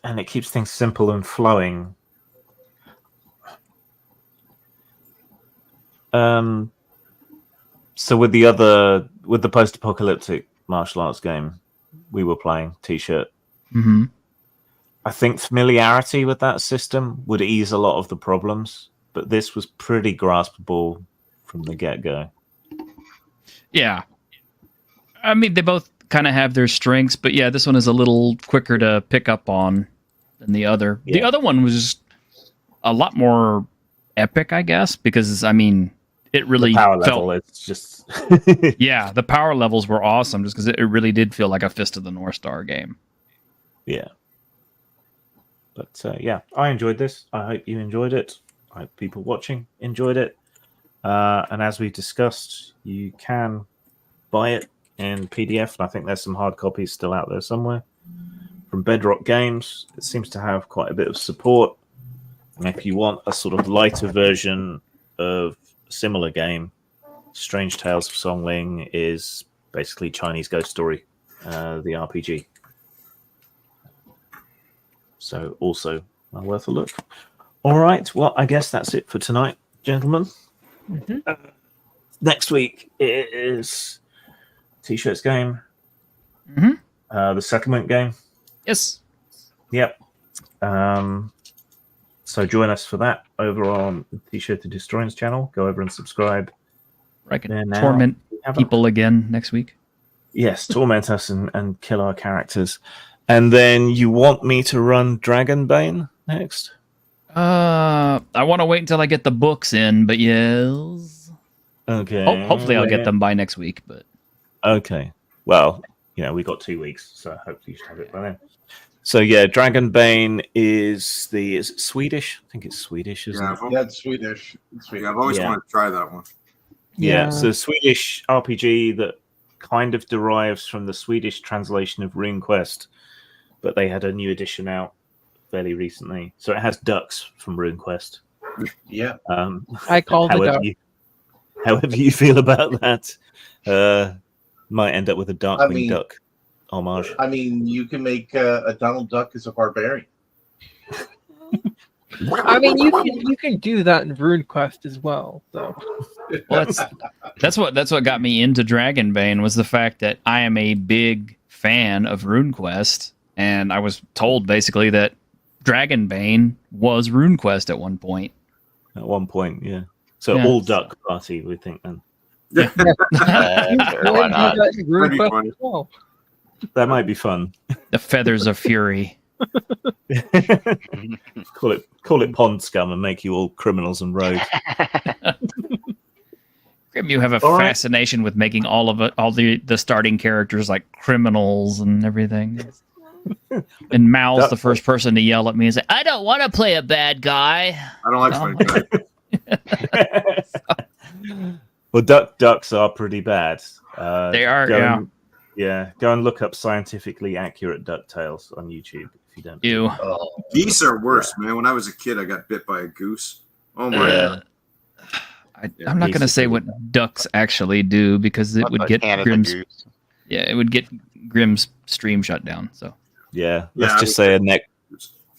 And it keeps things simple and flowing. So with the post-apocalyptic martial arts game we were playing, T-shirt, I think familiarity with that system would ease a lot of the problems, but this was pretty graspable from the get-go. Yeah. I mean, they both kind of have their strengths, but yeah, this one is a little quicker to pick up on than the other. Yeah. The other one was a lot more epic, I guess, because, I mean, it really power felt... level, it's just... Yeah, the power levels were awesome, just because it really did feel like a Fist of the North Star game. Yeah. But yeah, I enjoyed this. I hope you enjoyed it. I hope people watching enjoyed it. And as we discussed, you can buy it in PDF, and I think there's some hard copies still out there somewhere. From Bedrock Games, it seems to have quite a bit of support. And if you want a sort of lighter version of a similar game, Strange Tales of Song Ling is basically Chinese Ghost Story, the RPG. So also worth a look. All right, well, I guess that's it for tonight, gentlemen. Next week is T-shirts game, the settlement game. Yes. Yep. So join us for that over on T-shirt to Destroying's channel. Go over and subscribe. I can torment people again next week. Yes, torment us and kill our characters. And then you want me to run Dragonbane next? I want to wait until I get the books in, but yes. Okay. Hopefully I'll get them by next week, but... Okay. Well, we got 2 weeks, so hopefully you should have it by then. So yeah, Dragonbane is it Swedish? I think it's Swedish, isn't it? Yeah, it's Swedish. Yeah, I've always wanted to try that one. Yeah, so Swedish RPG that kind of derives from the Swedish translation of RuneQuest, but they had a new edition out fairly recently. So it has ducks from RuneQuest. Yeah. I call the duck. However you feel about that, might end up with a Darkwing Duck homage. I mean, you can make a Donald Duck as a barbarian. I mean, you can do that in RuneQuest as well. So, well, that's what got me into Dragonbane, was the fact that I am a big fan of RuneQuest, and I was told basically that Dragonbane was RuneQuest at one point. At one point, yeah. So Yeah. all duck party, we think then. Sure, why not? That'd be funny. Well, That might be fun. The Feathers of Fury. Call it pond scum and make you all criminals and rogues. Grim, you have a All right. fascination with making all the starting characters like criminals and everything. And Mal's the first person to yell at me and say, "I don't want to play a bad guy." I don't like funny guys. Well, ducks are pretty bad. They are, yeah. Yeah, go and look up scientifically accurate DuckTales on YouTube if you don't. You. Geese are worse, man. When I was a kid, I got bit by a goose. Oh my god. I'm not going to say what ducks actually do because it would get Grim's. Yeah, it would get Grim's stream shut down. So. Yeah, let's just say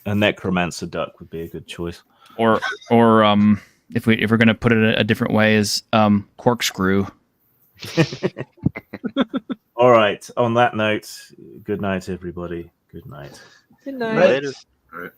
a necromancer duck would be a good choice. Or if we're going to put it a different way, is corkscrew. All right. On that note, good night, everybody. Good night. good night. Later. All right.